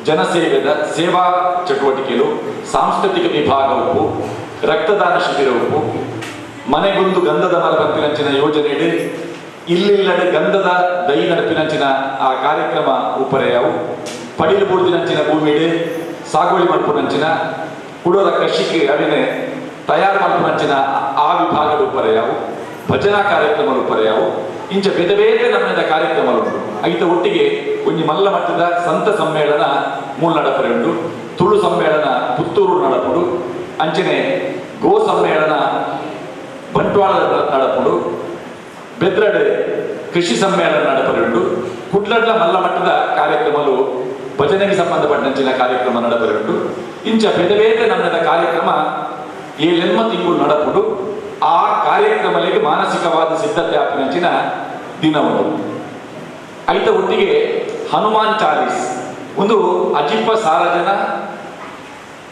[SPEAKER 3] ಜನಸೇವೆದ ಸೇವಾ ಚಟುವಟಿಕೆಗಳು, ಸಾಂಸ್ಕೃತಿಕ ವಿಭಾಗ ಉಪ್ಪು, ರಕ್ತದಾನ ಶಿಬಿರ ಉಪ್ಪು, ಮನೆಗೊಂದು ಗಂಧದ ಮರ ಬಂಪಿನಂಚಿನ ಯೋಜನೆ ಇಲ್ಲಿಲ್ಲಡೆ ಗಂಧದ ದೈ ನಡಪಿನಂಚಿನ ಆ ಕಾರ್ಯಕ್ರಮ ಉಪ್ಪರೆಯಾವು, ಪಡಿಲು ಬೂರ್ದಿನಂಚಿನ ಭೂಮಿಡೆ ಸಾಗುವಳಿ ಮಲ್ಪುನಂಚಿನ ಕುಡೋದ ಕೃಷಿಗೆ ಅವಿನೆ ತಯಾರು ಮಲ್ಪುನಂಚಿನ ಆ ವಿಭಾಗದ ಉಪ್ಪರೆಯಾವು, ಭಜನಾ ಕಾರ್ಯಕ್ರಮ ಉಪ್ಪರೆಯಾವು ಇಂಚ ಬೇತೆ ಬೇತೆ ನಮ್ಮದ ಕಾರ್ಯಕ್ರಮಗಳು ಐತ ಒಟ್ಟಿಗೆ ಒಂಜಿ ಮಲ್ಲ ಮಟ್ಟದ ಸಂತ ಸಮ್ಮೇಳನ ಮೂಲ ನಡಪರೆ ಉಂಟು, ತುಳು ಸಮ್ಮೇಳನ ಪುತ್ತೂರು ನಡಪುಡು, ಅಂಚನೆ ಗೋ ಸಮ್ಮೇಳನ ಬಂಟ್ವಾಳ ನಡಪುಡು, ಬೆದ್ರಡ್ ಕೃಷಿ ಸಮ್ಮೇಳನ ನಡಪರೆ ಉಂಟು, ಕುಡ್ಲಡ್ಲ ಮಲ್ಲ ಮಟ್ಟದ ಕಾರ್ಯಕ್ರಮಗಳು ಭಜನೆಗೆ ಸಂಬಂಧಪಟ್ಟಂಚಿನ ಕಾರ್ಯಕ್ರಮ ನಡಪರೆ ಉಂಟು. ಇಂಚ ಬೇತೆ ಬೇತೆ ನಮ್ಮದ ಕಾರ್ಯಕ್ರಮ ಏಳೆನ್ಮ ತಿಂಗಳು ನಡಪುಡು. ಆ ಕಾರ್ಯಕ್ರಮಗಳಿಗೆ ಮಾನಸಿಕವಾದ ಸಿದ್ಧತೆ ಆಪಿನಂಚಿನ ದಿನ ಉಂಟು. ಐತ ಒಟ್ಟಿಗೆ ಹನುಮಾನ್ ಚಾಲೀಸ್ ಒಂದು ಅಜಿಪ್ಪ ಸಾರಜನ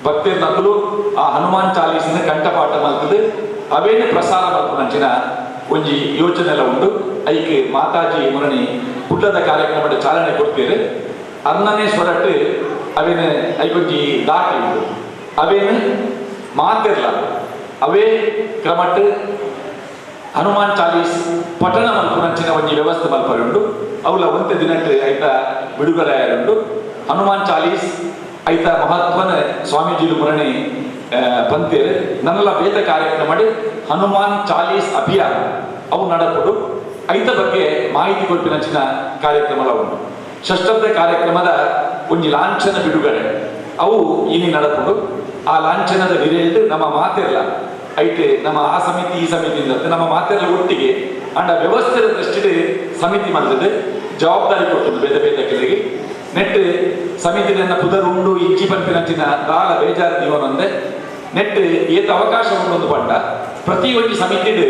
[SPEAKER 3] ಭಕ್ತಿಯ ನಕಲು ಆ ಹನುಮಾನ್ ಚಾಲೀಸಿನ ಕಂಠಪಾಠ ಮಲ್ತದೆ ಅವೇನು ಪ್ರಸಾರ ಮಲ್ಪನಂಚಿನ ಒಂಜಿ ಯೋಚನೆ ಎಲ್ಲ ಉಂಟು. ಐಕೆ ಮಾತಾಜಿ ಮುರಣಿ ಕುಡ್ಲದ ಕಾರ್ಯಕ್ರಮದ ಚಾಲನೆ ಕೊಡ್ತೀರಿ. ಅನ್ನನೇ ಸ್ವರಟ್ಟು ಅವೇನು ಐಕೊಂಜಿ ದಾಟಿ ಉಂಟು, ಅವೇನು ಮಾತಿರ್ಲ ಅವೇ ಕ್ರಮಟ್ಟು ಹನುಮಾನ್ ಚಾಲೀಸ್ ಪಠಣ ಮಲ್ಪನಂಚಿನ ಒಂಜಿ ವ್ಯವಸ್ಥೆ ಮಲ್ಪರೆ ಉಂಟು. ಅವಳ ಒಂತೆ ದಿನಕ್ಕೆ ಐತ ಬಿಡುಗಡೆ ಉಂಟು. ಹನುಮಾನ್ ಚಾಲೀಸ್ ಐತ ಮಹತ್ವನ ಸ್ವಾಮೀಜಿಲು ಮುರಣಿ ಪಂತೇರು ನನ್ನೆಲ್ಲ ಬೇತ ಕಾರ್ಯಕ್ರಮ ಹನುಮಾನ್ ಚಾಲೀಸ್ ಅಭಿಯಾನ ಅವು ನಡಪುಡು. ಐತ ಬಗ್ಗೆ ಮಾಹಿತಿ ಕೊಡ್ಪಿನಂಚಿನ ಕಾರ್ಯಕ್ರಮ ಉಂಟು. ಷಷ್ಠಬ್ದ ಕಾರ್ಯಕ್ರಮದ ಒಂಜಿ ಲಾಂಛನ ಬಿಡುಗಡೆ ಅವು ಇನಿ ನಡಪುಡು. ಆ ಲಾಂಛನದ ವಿರೇಂದು ನಮ್ಮ ಮಾತೆಲ್ಲ ಐತೆ ನಮ್ಮ ಆ ಸಮಿತಿ ಈ ಸಮಿತಿಯಿಂದ ನಮ್ಮ ಮಾತೆಲ್ಲ ಒಟ್ಟಿಗೆ ಅಂಡ ವ್ಯವಸ್ಥೆಯ ದೃಷ್ಟಿಗೆ ಸಮಿತಿ ಮಂದದ ಜವಾಬ್ದಾರಿ ಕೊಟ್ಟದ್ದು ಬೇರೆ ಬೇರೆ ಕೆಲರಿಗೆ ನೆಟ್ ಸಮಿತಿನ ಪುದರ್ ಉಂಡು ಇಜ್ಜಿ ಪಂಪಿನಂಚಿನ ದಾಳ ಬೇಜಾರು ದೀವನೊಂದೆ ನೆಟ್ ಏತ ಅವಕಾಶ ಉಂಡೊಂದು ಪಂಡ ಪ್ರತಿ ಒಂಜಿ ಸಮಿತಿಡ್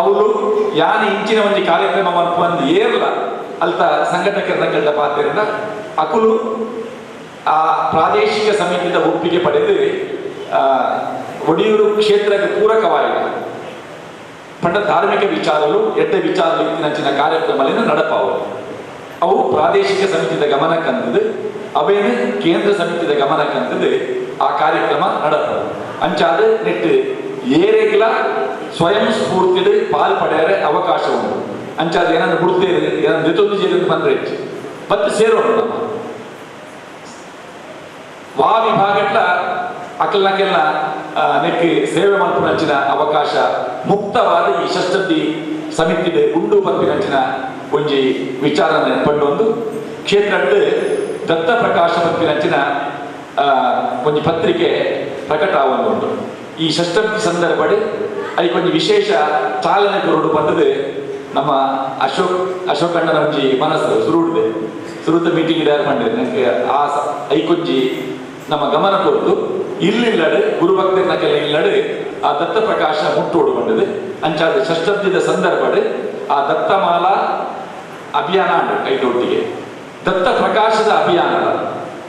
[SPEAKER 3] ಅವರು ಯಾನ ಇಂಚಿನ ಒಂಜಿ ಕಾರ್ಯಕ್ರಮ ಮಲ್ಪಂದು ಏರ್ಲ ಅಲ್ತ ಸಂಘಟಕರ ಪಾತ್ರೆಯಿಂದ ಅಕುಲು ಆ ಪ್ರಾದೇಶಿಕ ಸಮಿತಿಯ ಒಪ್ಪಿಗೆ ಪಡೆದು ಒಡಿಯೂರು ಕ್ಷೇತ್ರಕ್ಕೆ ಪೂರಕವಾಗಿ ಪಂಡ ಧಾರ್ಮಿಕ ವಿಚಾರಗಳು ಎಡ್ಡ ವಿಚಾರಗಳು ಇತ್ತಿನಂಚಿನ ಕಾರ್ಯಕ್ರಮಗಳನ್ನು ನಡಪಾವು. ಅವು ಪ್ರಾದೇಶಿಕ ಸಮಿತಿಯ ಗಮನಕ್ಕಂತದ್ದು ಅವೇನು ಕೇಂದ್ರ ಸಮಿತಿಯ ಗಮನಕ್ಕಂತದ್ದು ಆ ಕಾರ್ಯಕ್ರಮ ನಡಪಾವು. ಅಂಚಾದ ನೆಟ್ಟು ಏರೆಗ್ಲ ಸ್ವಯಂ ಸ್ಫೂರ್ತಿಡ್ ಪಾಲ್ ಪಡೆಯರೆ ಅವಕಾಶ ಉಂಟು. ಅಂಚಾದ ಏನಂದ್ರೆ ಬಿಡ್ತೇವೆ ಏನಂದ್ರೆ ಜೊತೊಂದು ಜೀರಿಗೆ ಬಂದ್ರೆ ಮತ್ತೆ ಸೇರೋಣ ನಮ್ಮ ವಾ ವಿಭಾಗಟ್ಲ ಅಕಲ್ನಕ್ಕೆಲ್ಲ ನೆಕ್ಕೆ ಸೇವೆ ಮಲ್ಪನಂಚಿನ ಅವಕಾಶ ಮುಕ್ತವಾದ ಈ ಷಷ್ಠಬ್ದಿ ಸಮಿತಿ ಉಂಡು ಪಂಪಿನಂಚಿನ ಒಂಜಿ ವಿಚಾರನೆ ಪಂಡೊಂದು ಕ್ಷೇತ್ರಡ್ ದತ್ತ ಪ್ರಕಾಶ ಪಂಪಿನಂಚಿನ ಒಂಜಿ ಪತ್ರಿಕೆ ಪ್ರಕಟ ಆವೊಂದುಂಟು. ಈ ಷಷ್ಠಬ್ದಿ ಸಂದರ್ಭಡ್ ಅದಕ್ಕೊಂದು ವಿಶೇಷ ಚಾಲನೆ ಕೊರಡು ಬಂದದ್ದು ನಮ್ಮ ಅಶೋಕ್ ಅಣ್ಣನ ಒಂಜಿ ಮನಸ್ಸು ಸುರುದ ಮೀಟಿಂಗ್ ಇಡಾರ ಪಂಡ್ರೆ ನನಗೆ ಆ ಐಕೊಂಜಿ ನಮ್ಮ ಗಮನ ಕೊರದು ಇಲ್ಲಿಲ್ಲಡು ಗುರುಭಕ್ತರನ್ನ ಕೆಲ ಇಲ್ಲಡು ಆ ದತ್ತ ಪ್ರಕಾಶ ಮುಟ್ಟೋಡು ಬಂದದು. ಅಂಚಾದ ಷಷ್ಠಬ್ದಿದ ಸಂದರ್ಭಡ್ ಆ ದತ್ತಮಾಲಾ ಅಭಿಯಾನ ಐದೊಟ್ಟಿಗೆ ದತ್ತ ಪ್ರಕಾಶದ ಅಭಿಯಾನ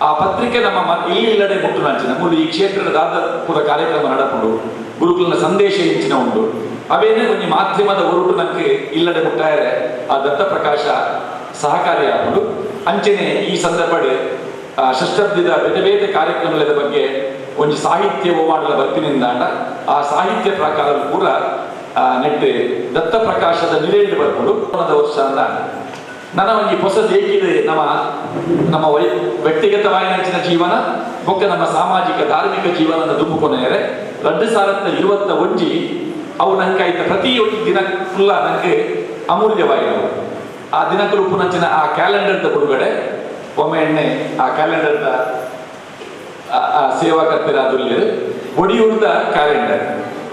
[SPEAKER 3] ಆ ಪತ್ರಿಕೆ ನಮ್ಮ ಇಲ್ಲಿಲ್ಲಡೆ ಮುಟ್ಟು ನಂಚಿನ ಮೂಲ ಈ ಕ್ಷೇತ್ರದ ದಾದಪುರ ಕಾರ್ಯಕ್ರಮ ನಡಪುಂಡು ಗುರುಕುಲನ ಸಂದೇಶ ಇಂಚಿನ ಉಂಟು ಅವೇನೇ ಒಂದು ಮಾಧ್ಯಮದ ಹೊರಟು ನಂಗೆ ಇಲ್ಲಡೆ ಮುಟ್ಟಾಯರೆ ಆ ದತ್ತ ಪ್ರಕಾಶ ಸಹಕಾರಿಯಾಗುವುದು. ಅಂಚನೆ ಈ ಸಂದರ್ಭ ಷಷ್ಠಬ್ದಿದ ಬೇರೆ ಬೇರೆ ಕಾರ್ಯಕ್ರಮದ ಬಗ್ಗೆ ಒಂದು ಸಾಹಿತ್ಯ ಮಾಡಲ ಬರ್ತಿನಿಂದ ಆ ಸಾಹಿತ್ಯ ಪ್ರಕಾರ ಕೂಡ ನೆಟ್ಟು ದತ್ತ ಪ್ರಕಾಶದ ನಿಲೆಯಲ್ಲಿ ಬರ್ಕೊಂಡು ವರ್ಷ ಅಂದ ನನ್ನ ಒಂದು ಹೊಸ ದೇಕಿದೆ ನಮ್ಮ ವ್ಯಕ್ತಿಗತವಾಯಿನ ಜೀವನ ಬೊಕ್ಕ ನಮ್ಮ ಸಾಮಾಜಿಕ ಧಾರ್ಮಿಕ ಜೀವನದ ದುಂಬುಕೊನೆಯರೆ 2021 ಅವು ನಂಗೆ ಆಯ್ತ ಪ್ರತಿ ಒಂದು ದಿನ ಫುಲ್ಲ ನಂಗೆ ಅಮೂಲ್ಯವಾಗಿರುವ ಆ ದಿನಕ್ಕೂ ಪುನಂಚಿನ ಆ ಕ್ಯಾಲೆಂಡರ್ದ ಬಿಡುಗಡೆ ಒಮ್ಮೆ ಎಣ್ಣೆ ಆ ಕ್ಯಾಲೆಂಡರ್ದ ಸೇವಾಕರ್ತರಾದಲ್ಲಿ ಒಡಿಯೂರ್ದ ಕ್ಯಾಲೆಂಡರ್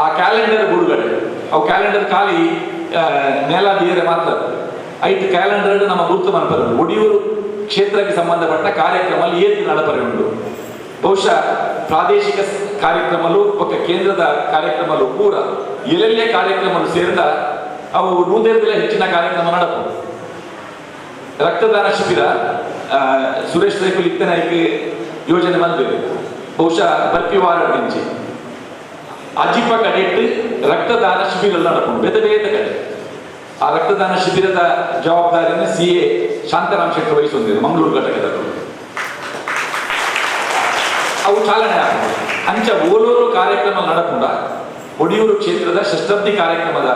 [SPEAKER 3] ಆ ಕ್ಯಾಲೆಂಡರ್ ಬಿಡುಗಡೆ ಅವು ಕ್ಯಾಲೆಂಡರ್ ಖಾಲಿ ನೆಲ ಬೇರೆ ಮಾತ್ರ ಐದು ಕ್ಯಾಲೆಂಡರ್ ನಮ್ಮ ಗುರುತು ಮನಪರ ಒಡಿಯೂರು ಕ್ಷೇತ್ರಕ್ಕೆ ಸಂಬಂಧಪಟ್ಟ ಕಾರ್ಯಕ್ರಮ ಏತು ನಡಪರೆ ಉಂಟು. ಬಹುಶಃ ಪ್ರಾದೇಶಿಕ ಕಾರ್ಯಕ್ರಮಗಳು ಒಕ್ಕ ಕೇಂದ್ರದ ಕಾರ್ಯಕ್ರಮಗಳು ಪೂರ ಎಲ್ಲೆಲ್ಲೇ ಕಾರ್ಯಕ್ರಮಗಳು ಸೇರಿದ ಅವು 100 ಹೆಚ್ಚಿನ ಕಾರ್ಯಕ್ರಮ ನಡಪು. ರಕ್ತದಾನ ಶಿಬಿರ ಸುರೇಶ್ ರೈಕುಲ್ ಇತ್ತನಾಯ್ಕೆ ಯೋಜನೆ ಬಂದಿದೆ. ಬಹುಶಃ ಬರ್ಪಿವಾರ ನಿಂಚೆ ಅಜಿಪ ಕಡೆಟ್ಟು ರಕ್ತದಾನ ಶಿಬಿರ ನಡಪು ಬೇರೆ ಬೇರೆ ಕಡೆ. ಆ ರಕ್ತದಾನ ಶಿಬಿರದ ಜವಾಬ್ದಾರಿಯನ್ನು CA ಶಾಂತರಾಮ್ ಶೆಟ್ಟಿ ವಹಿಸೊಂದಿದೆ ಮಂಗಳೂರು ಘಟಕದಲ್ಲಿ. ಅವು ಚಾಲನೆ ಆಗಿದೆ. ಅಂಚ ಓಲೋರು ಕಾರ್ಯಕ್ರಮ ನಡಪುಂಡ ಒಡಿಯೂರು ಕ್ಷೇತ್ರದ ಷಷ್ಠಬ್ದಿ ಕಾರ್ಯಕ್ರಮದ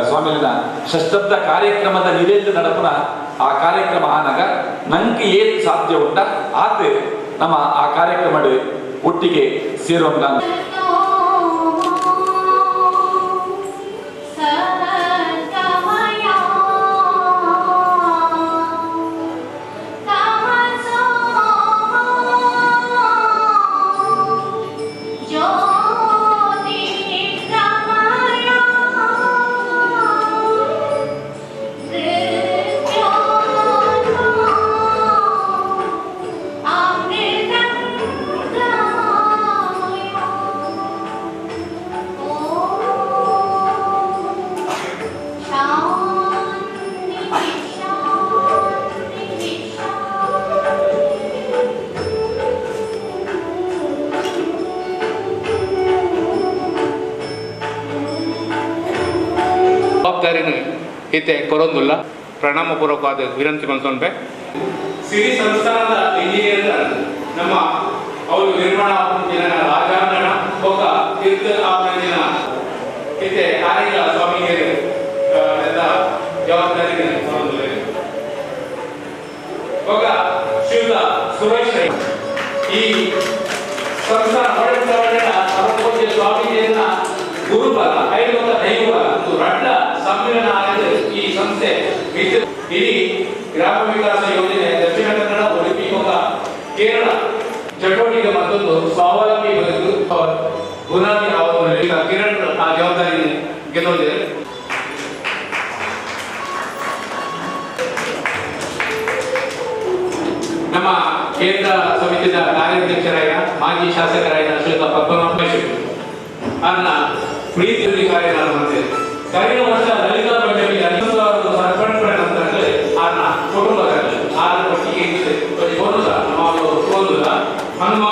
[SPEAKER 3] ಸ್ವಾಮಿಲಿನ ಷಷ್ಠಬ್ದ ಕಾರ್ಯಕ್ರಮದ ನಿರೇಂದ್ರ ನಡಪುನ ಆ ಕಾರ್ಯಕ್ರಮ ಆನಾಗ ನಂಗೆ ಏನು ಸಾಧ್ಯ ಉಂಟ ಆತ ನಮ್ಮ ಆ ಕಾರ್ಯಕ್ರಮ ಒಟ್ಟಿಗೆ ಸೇರುವಂತ
[SPEAKER 4] ಸರ್ವಮಯ
[SPEAKER 1] ಇತ್ತೆ ಕೊರೊಂದುಲ್ಲ ಪ್ರಣಾಮಪೂರ್ವಕವಾದ ವಿನಂತಿ ಮನ್ಸೊಂಡ್ರೆ ಸಿರಿ ಸಂಸ್ಥಾನದ ಇಂಜಿನಿಯರ್ ನಮ್ಮ ಅವರು ನಿರ್ಮಾಣ ರಾಜಾಂಗಣ ಒಕ್ಕ ತೀರ್ಥ ಆವರಣ ಇತ್ತೆ ಆನೆಗಳ ಸ್ವಾಮಿಯರು ಜವಾಬ್ದಾರಿ ಒಕ್ಕ ಶ್ರೀಯುತ ಸುರೇಶ್ ಈ ಸಂಸ್ಥಾನ ಸರ್ವಪೂಜ್ಯ ಸ್ವಾಮೀಜಿಯನ್ನ ಗುರುಬಲ ಐವತ್ತ ದೈವಬಲ ಒಂದು ರಡ್ಡ ಸಮ್ಮೇಳನ ಆಗಿದೆ ಈ ಸಂಸ್ಥೆ ಇಡೀ ಗ್ರಾಮ ವಿಕಾಸ ಯೋಜನೆ ದಕ್ಷಿಣ ಕನ್ನಡ ಉಡುಪಿ ಮತ್ತು ಕೇರಳ ಚಟುವಟಿಕೆ ಮತ್ತೊಂದು ಸ್ವಾವಲಂಬಿ ಬದುಕು ಬುನಾದಿ ಆವರಣದಲ್ಲಿ ಕಿರಣ್ ಆ ಜವಾಬ್ದಾರಿ ಗೆಲ್ಲುವುದಿದೆ. ನಮ್ಮ ಕೇಂದ್ರ ಸಮಿತಿಯ ಕಾರ್ಯಾಧ್ಯಕ್ಷರಾದ ಮಾಜಿ ಶಾಸಕರಾದ ಶ್ರೀಯುತ ಪದ್ಮನಾಭ ಅನ್ನ ಪ್ರೀತಿ ಕಾರ್ಯನಿರ್ವಹಿಸಿದೆ. ಕಳೆದ ವರ್ಷ ಲಲಿತಾ ಪಂಚಮಿ ಸರ್ಪಂಚ ನಂತರ ಆನ ಕುಟುಂಬದಲ್ಲಿ ಆನ ಪಟ್ಟಿಗೆ ಬೋನುದ ನಾವು ಬೋನುದ ಹನುಮ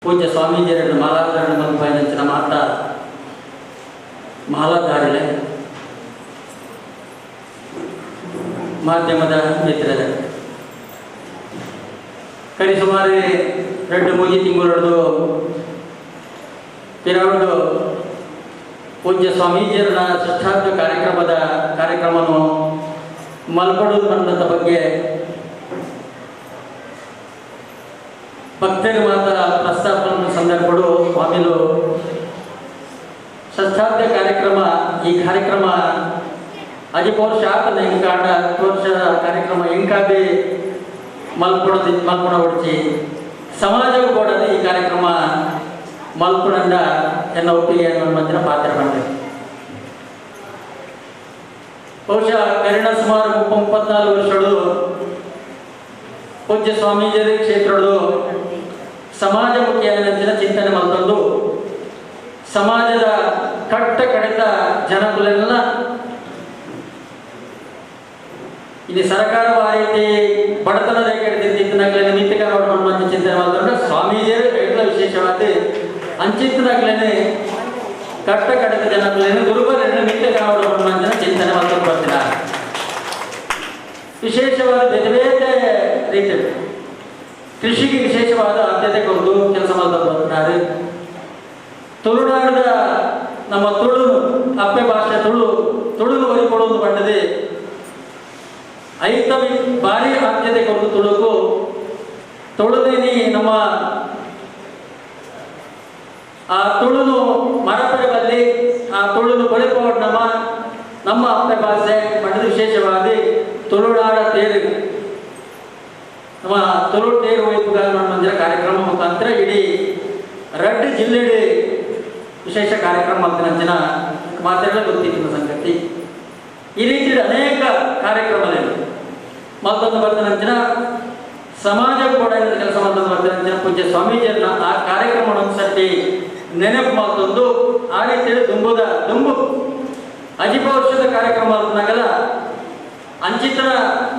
[SPEAKER 4] ಪೂಜ್ಯ ಸ್ವಾಮೀಜಿಯರನ್ನು ಮಾಲಾಧಾರಣ ಮಗುಪಾಯಿನ ಮಾತಾ ಮಾಲಾಧಾರಳೆ ಮಾಧ್ಯಮದ ಮಿತ್ರರ ಕಡಿ ಸುಮಾರು 2-3 ತಿಂಗಳು ಪಿರಾವಡು ಪೂಜ್ಯ ಸ್ವಾಮೀಜಿಯರ ಷಷ್ಠಾಬ್ದ ಕಾರ್ಯಕ್ರಮವನ್ನು ಮಲ್ಪಡುವುದು ಅನ್ನೋದ ಬಗ್ಗೆ ಭಕ್ತರ ಮಾತ ಪ್ರಸ್ತಾಪನ ಸಂದರ್ಭಗಳು ಸ್ವಾಮಿಗಳು ಷಷ್ಠಾಬ್ದ ಕಾರ್ಯಕ್ರಮ ಈ ಕಾರ್ಯಕ್ರಮ 10 ವರ್ಷ ಆತನ ಎಂಕಾಡ 10 ವರ್ಷದ ಕಾರ್ಯಕ್ರಮ ಎಂಕಾದೆ ಮಲ್ಪುಣ ಹೊಡಿಸಿ ಸಮಾಜವು ಕೂಡ ಈ ಕಾರ್ಯಕ್ರಮ ಮಲ್ಪುಣಂಡ ಎನ್ನ ಒಪ್ಪಿಗೆ ಮಧ್ಯೆ ಪಾತ್ರ ಮಾಡಿದೆ. ಬಹುಶಃ ಕರಿಣ ಸುಮಾರು 34 ವರ್ಷಗಳು ಪೂಜ್ಯ ಸ್ವಾಮೀಜಿಯರ ಕ್ಷೇತ್ರಗಳು ಸಮಾಜಮುಖಿಯಾದ ಚಿಂತನೆ ಮತ್ತೊಂದು ಸಮಾಜದ ಕಟ್ಟ ಕಡಿತ ಜನಗಳೆಲ್ಲ ಇಲ್ಲಿ ಸರ್ಕಾರ ರೀತಿ ಬಡತನ ರೇಖೆ ಹಿಡಿದಿದ್ದನಾಗಲೇ ಮಿತಿಕರವನ್ನು ಚಿಂತನೆ ಮಾಡಿದ್ರೆ ಸ್ವಾಮೀಜಿಯರು ಎಲ್ಲ ವಿಶೇಷವಾದ ಅಂಚಿತನಾಗಲೇ ಕಟ್ಟ ಕಡಿತ ಜನಗಳೇನು ದುರ್ಬಲರನ್ನು ಮಿತಿಕರವನ್ನು ಚಿಂತನೆ ಮಾಡ್ಕೊಂಡು ಬರ್ತಿದ್ದಾರೆ. ವಿಶೇಷವಾದ ಬೇರೆ ಬೇರೆ ರೀತಿ ಕೃಷಿಗೆ ವಿಶೇಷವಾದ ಆದ್ಯತೆ ಕೊಟ್ಟು ಕೆಲಸ ಮಾಡ್ತಾರೆ. ತುಳುನಾಡದ ನಮ್ಮ ತುಳು ಅಪ್ಪೆ ಭಾಷೆ ತುಳು ಒಲಿಕೊಳ್ಳುವುದು ಪಂಡದೆ ಐತವಿ ಭಾರಿ ಆದ್ಯತೆ ಕೊಟ್ಟು ತುಳುಕು ತುಳುದೇನಿ ನಮ್ಮ ಆ ತುಳುನು ಮರಪಡೆಬಲ್ಲಿ ಆ ತುಳುನು ಕೊಳಿಪೋಡ್ ನಮ್ಮ ಅಪ್ಪೆ ಭಾಷೆ ಪಂಡದ ವಿಶೇಷವಾದ ತುಳುನಾಡ ತೇರು ನಮ್ಮ ತುಳು ತೇರು ವೈಪುಗಾರ ಕಾರ್ಯಕ್ರಮ ಮುಖಾಂತರ ಇಡೀ ರಡ್ಡು ಜಿಲ್ಲೆಡೆ ವಿಶೇಷ ಕಾರ್ಯಕ್ರಮ ಅಂತಿನ ಮಾತ್ರ ಗೊತ್ತಿದ್ದ ಸಂಗತಿ. ಈ ರೀತಿ ಅನೇಕ ಕಾರ್ಯಕ್ರಮಗಳಿವೆ. ಮತ್ತೊಂದು ಬರ್ತನಂಚಿನ ಸಮಾಜ ಕೂಡ ಕೆಲಸ ಮತ್ತೊಂದು ಬರ್ತನಂಚಿನ ಪೂಜ್ಯ ಸ್ವಾಮೀಜಿಯನ್ನ ಆ ಕಾರ್ಯಕ್ರಮ ಒಂದ್ಸತಿ ನೆನಪು ಮತ್ತೊಂದು ಆ ರೀತಿ ದುಂಬು 10 ವರ್ಷದ ಕಾರ್ಯಕ್ರಮ ಅಂತಾಗಲ್ಲ ಅಂಚಿತನ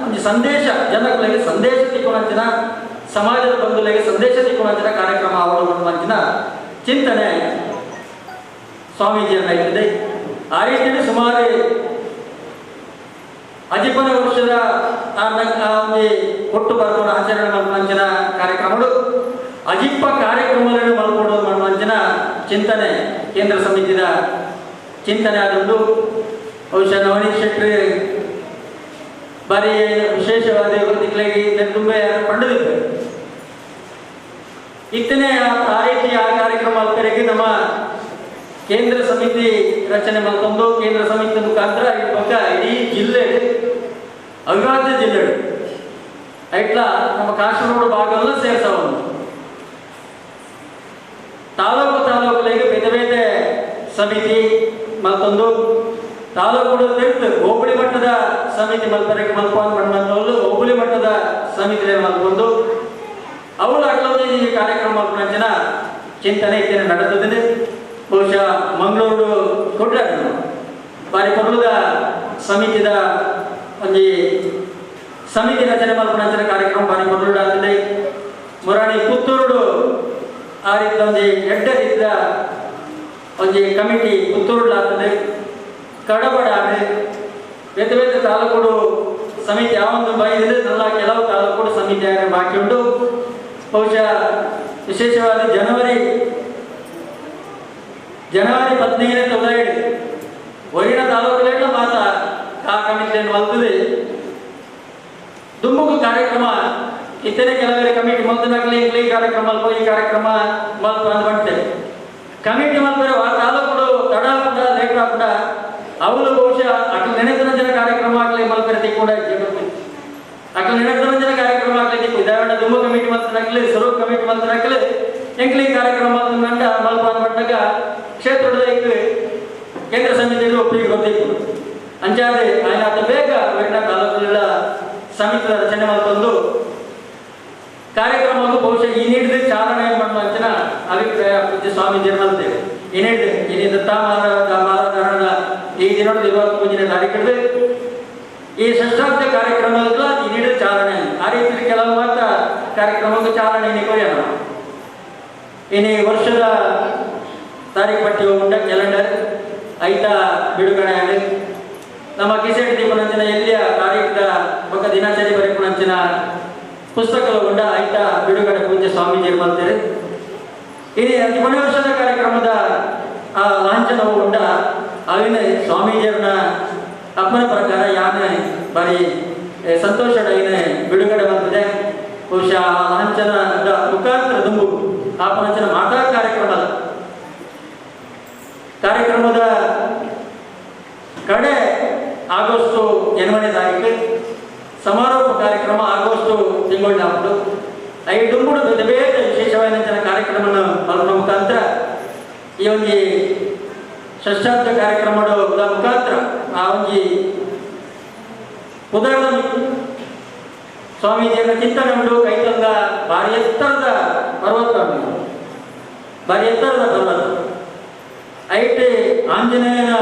[SPEAKER 4] ಒಂದು ಸಂದೇಶ ಜನಗಳಿಗೆ ಸಂದೇಶ ತಿಳ್ಕೊಂಡ ಸಮಾಜದ ಬಂಧುಗಳಿಗೆ ಸಂದೇಶ ತಿಳ್ಕೊಂಡ ಕಾರ್ಯಕ್ರಮ ಅವಲಂಬನ ಚಿಂತನೆ ಸ್ವಾಮೀಜಿಯನ್ನ ಇಟ್ಟಿದೆ. ಆ ರೀತಿಯಲ್ಲಿ ಸುಮಾರು 10 ವರ್ಷದ ಕೊಟ್ಟು ಬರ್ಕೊಂಡು ಆಚರಣೆ ಮಾಡುವಂಚಿನ ಕಾರ್ಯಕ್ರಮಗಳು 10 ಕಾರ್ಯಕ್ರಮಗಳನ್ನು ಮಲ್ಕೊಡೋದು ಮಾಡುವಂಚಿನ ಚಿಂತನೆ ಕೇಂದ್ರ ಸಮಿತಿಯ ಚಿಂತನೆ ಆದೊಂದು ಬಹುಶಃ ನವನೀತ್ ಶೆಟ್ಟಿ ಬಾರಿ ವಿಶೇಷವಾದ ತಿಂಗಳಿಗೆ ತುಂಬ ಪಂಡಿದಿದ್ದಾರೆ. ಇತ್ತನೇ ಆ ರೀತಿ ಆ ಕಾರ್ಯಕ್ರಮ ಕರೆಗೆ ನಮ್ಮ ಕೇಂದ್ರ ಸಮಿತಿ ರಚನೆ ಮಾಡ್ಕೊಂಡು ಕೇಂದ್ರ ಸಮಿತಿ ಮುಖಾಂತರ ಇವಾಗ ಇಡೀ ಜಿಲ್ಲೆ ಅವಿಭಾಜ್ಯ ಜಿಲ್ಲೆ ಐಟ್ಲ ನಮ್ಮ ಕಾಸರಗೋಡು ಭಾಗವನ್ನ ಸೇರ್ಸವನ್ನು ತಾಲೂಕುಗಳಿಗೆ ಬೇರೆ ಬೇರೆ ಸಮಿತಿ ಮತ್ತೊಂದು ತಾಲೂಕು ತೆಗೆದು ಹೋಬಳಿ ಮಟ್ಟದ ಸಮಿತಿ ಮಲ್ಪರಕ್ಕೆ ಮಲ್ಪಂದು ಹೋಬಳಿ ಮಟ್ಟದ ಸಮಿತಿ ಮಲ್ಕೊಂಡು ಅವಳು ಅಟ್ಲೊಂದು ಈ ಕಾರ್ಯಕ್ರಮ ಮಲ್ಪನ ಚಿಂತನೆ ಇದ್ದೇನೆ ನಡೆದಿದೆ. ಬಹುಶಃ ಮಂಗಳೂರು ಕೊಟ್ಟ ಬಾರಿ ಪರ್ವದ ಸಮಿತಿದ ಒಂದು ಸಮಿತಿ ರಚನೆ ಮಲ್ಪನ ಕಾರ್ಯಕ್ರಮ ಬಾರಿ ಪರ್ವಡ ಆಗ್ತದೆ. ಮುರಾಣಿ ಪುತ್ತೂರು ಆ ರೀತಿಯ ಒಂದು ಎಡ್ಡ ರೀತಿಯ ಒಂದು ಕಮಿಟಿ ಪುತ್ತೂರು ಆಗ್ತದೆ. ಕಡಬಡಾಡು ಬೇರೆ ಬೇರೆ ತಾಲೂಕು ಸಮಿತಿ ಯಾವೊಂದು ಬೈದಿದೆ ನನ್ನ ಕೆಲವು ತಾಲೂಕು ಸಮಿತಿಯನ್ನು ಬಾಕಿ ಉಂಟು. ಬಹುಶಃ ವಿಶೇಷವಾದ ಜನವರಿ 15ನೇ ತೊಂದರೆ ಹೊರಿನ ತಾಲೂಕುಗಳ ಮಾತ್ರ ಆ ಕಮಿಟಿಯನ್ನು ಮಲ್ತದೆ. ದುಮ್ಮುಗು ಕಾರ್ಯಕ್ರಮ ಇತರೆ ಕೆಲವೇ ಕಮಿಟಿ ಮಲ್ತನಾಗಲಿ ಈ ಕಾರ್ಯಕ್ರಮ ಮಲ್ಪ ಈ ಕಾರ್ಯಕ್ರಮ ಮಲ್ಪ ಅಂತ ಬಂತೆ ಕಮಿಟಿ ಮಲ್ಪರೆ ಆ ತಾಲೂಕು ತಡ ಕೂಡ ಲೇಟ್ ಕೂಡ ಅವಳು ಬಹುಶಃ ಅಟ್ಲ ನೆನೆತರಂಜನ ಕಾರ್ಯಕ್ರಮ ಆಗಲಿ ಮಲ್ಪರೆ ಕೂಡ ಅಟ್ಲ ನೆನೆತರಂಜನ ಕಾರ್ಯಕ್ರಮ ಆಗಲಿ ಉದಾಹರಣೆ ದುಮ್ಮು ಕಮಿಟಿ ಮಲ್ತನಾಗಲಿ ಸ್ವರೂಪ್ ಕಮಿಟಿ ಮಲ್ತನಾಗಲಿ ಎಂಕ್ಲಿ ಕಾರ್ಯಕ್ರಮ ಮಲ್ತಂಡ ಮಲ್ಪ ಅಂದಾಗ ಕ್ಷೇತ್ರದ ಕೇಂದ್ರ ಸಮಿತಿ ಒಪ್ಪಿಗೆ ಗೊತ್ತಿತ್ತು ಅಂಚಾದೆ ఆయన ಬೇಗ ಬೇರೆ ತಾಲೂಕುಗಳ ಸಮಿತಿ ರಚನೆ ಮಲ್ತೊಂದು ಕಾರ್ಯಕ್ರಮಕ್ಕೂ ಬಹುಶಃ ಈ ನೀಡಿದ ಚಾಲನೆ ಮಾಡುವಂಚಿನ ಅಭಿಪ್ರಾಯ ಪೂಜ್ಯ ಸ್ವಾಮೀಜಿ ಮಲ್ತೇವೆ ಈ ನೀಡಿದೆ ಈ ದತ್ತಾ ಮಾರಾಧಾರಣದ ಈ ದಿನ 25ನೇ ತಾರೀಕಿದೆ ಈ ಷಷ್ಠಾಬ್ದ ಕಾರ್ಯಕ್ರಮದ ಈ ನೀಡಿದ ಚಾಲನೆ ಆ ರೀತಿ ಕೆಲವು ಮಾತ್ರ ಕಾರ್ಯಕ್ರಮಕ್ಕೆ ಚಾಲನೆ ಕೊಯ್ಯೋಣ. ಇನ್ನು ವರ್ಷದ ತಾರೀಖು ಪಟ್ಟಿ ಉಂಟ ಕ್ಯಾಲೆಂಡರ್ ಐತ ಬಿಡುಗಡೆ ಆಗಿ ನಮ್ಮ ಕಿಸೆಟ್ ದೀಪನಂಚಿನ ಎಲ್ಲಿಯ ತಾರೀಖದ ఒక ದಿನಾಚರಿ ಬರೆಪುನಂಚಿನ ಪುಸ್ತಕಗಳು ಉಂಡ ಐತ ಬಿಡುಗಡೆ ಪೂಜ್ಯ ಸ್ವಾಮೀಜಿ ಮಾಡ್ತಾರೆ. ಇದು 10 ವರ್ಷದ ಕಾರ್ಯಕ್ರಮದ ಆ ಲಾಂಛನವು ಉಂಡ ಅವಿನ ಸ್ವಾಮೀಜಿಯವ್ರನ್ನ ಅಪ್ಪನ ಪ್ರಕಾರ ಯಾನೆ ಬಾರಿ ಸಂತೋಷದ ಬಿಡುಗಡೆ ಬಂದಿದೆ. ಬಹುಶಃ ಲಾಂಛನದ ಮುಖಾಂತರ ದುಂಬು ಆಪನಂಚಿನ ಮಾತಾ ಕಾರ್ಯಕ್ರಮದ ಕಡೆ ಆಗಸ್ಟ್ 8ನೇ ತಾರೀಕು ಸಮಾರೋಪ ಕಾರ್ಯಕ್ರಮ ಆಗಸ್ಟ್ ತಿಂಗಳ 5 ಬೇರೆ ಬೇರೆ ವಿಶೇಷವಾದ ಕಾರ್ಯಕ್ರಮ ಬರುವ ಮುಖಾಂತರ ಈ ಒಂದು ಷಷ್ಠಾಬ್ದ ಕಾರ್ಯಕ್ರಮದ ಮುಖಾಂತರ ಆ ಒಂದು ಉದಾಹರಣೆ ಸ್ವಾಮೀಜಿಯನ್ನ ಚಿಂತನೆ ಉಂಟು ಕೈತಂದ ಭಾರಿ ಎತ್ತರದ ಪರ್ವತ ಐಟೆ ಆಂಜನೇಯನ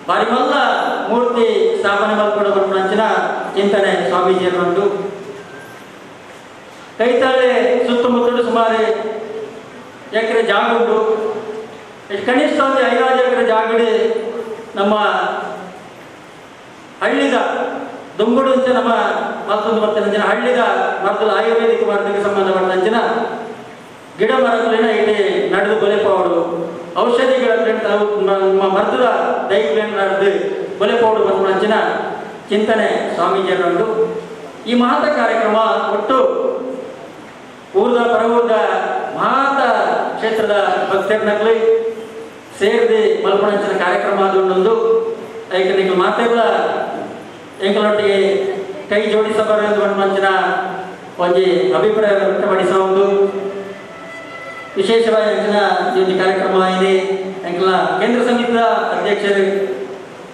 [SPEAKER 4] ಬಾರಿ ಮಲ್ಲ ಮೂರ್ತಿ ಸ್ಥಾಪನೆ ಮಾಡ್ಕೊಂಡು ಅಂಚಿನ ಚಿಂತನೆ ಸ್ವಾಮೀಜಿಯನ್ನುಂಟು. ಕೈತಾಳೆ ಸುತ್ತಮುತ್ತಲು ಸುಮಾರು ಎಕರೆ ಜಾಗ ಉಂಟು. ಕನಿಷ್ಠ ಒಂದು 5 ಎಕರೆ ಜಾಗಡಿ ನಮ್ಮ ಹಳ್ಳಿದ ದುಂಗುಡು ನಮ್ಮ ಮತ್ತೊಂದು ಬರ್ತಂಚಿನ ಹಳ್ಳಿದ ಮರದಲ್ಲಿ ಆಯುರ್ವೇದಿಕ ಮರದಿಗೆ ಸಂಬಂಧಪಟ್ಟಂಚಿನ ಗಿಡ ಮರಗಳಿನ ಇಟಿ ನಡೆದು ಬಲೆಪಾವಡು ಔಷಧಿಗಳ ಮರದ ದೈವಗಳನ್ನು ನಡೆದು ಬಲೆಪಾವಡು ಬಂದಂಚಿನ ಚಿಂತನೆ ಸ್ವಾಮೀಜಿಯರುಂಟು. ಈ ಮಹತ ಕಾರ್ಯಕ್ರಮ ಒಟ್ಟು ಊರ್ದ ಪರವೂರ್ದ ಮಹಾತ ಕ್ಷೇತ್ರದ ಭಕ್ತರನ್ನಗಲಿ ಸೇರಿದು ಮಲ್ಪಣಂಚಿನ ಕಾರ್ಯಕ್ರಮ ಅದೊಂದೊಂದು ಐಕೆ ನೀವು ಮಾತೆಲ್ಲ ಎಂಕಲೊಟ್ಟಿಗೆ ಕೈ ಜೋಡಿಸಬಾರದು ಅನ್ನುವಂಚಿನ ಒಂದು ಅಭಿಪ್ರಾಯ ವ್ಯಕ್ತಪಡಿಸುವ ಒಂದು ವಿಶೇಷವಾದ ಒಂದು ಕಾರ್ಯಕ್ರಮ ಇದೆ. ಎಂಕಲ ಕೇಂದ್ರ ಸಮಿತಿಯ ಅಧ್ಯಕ್ಷರು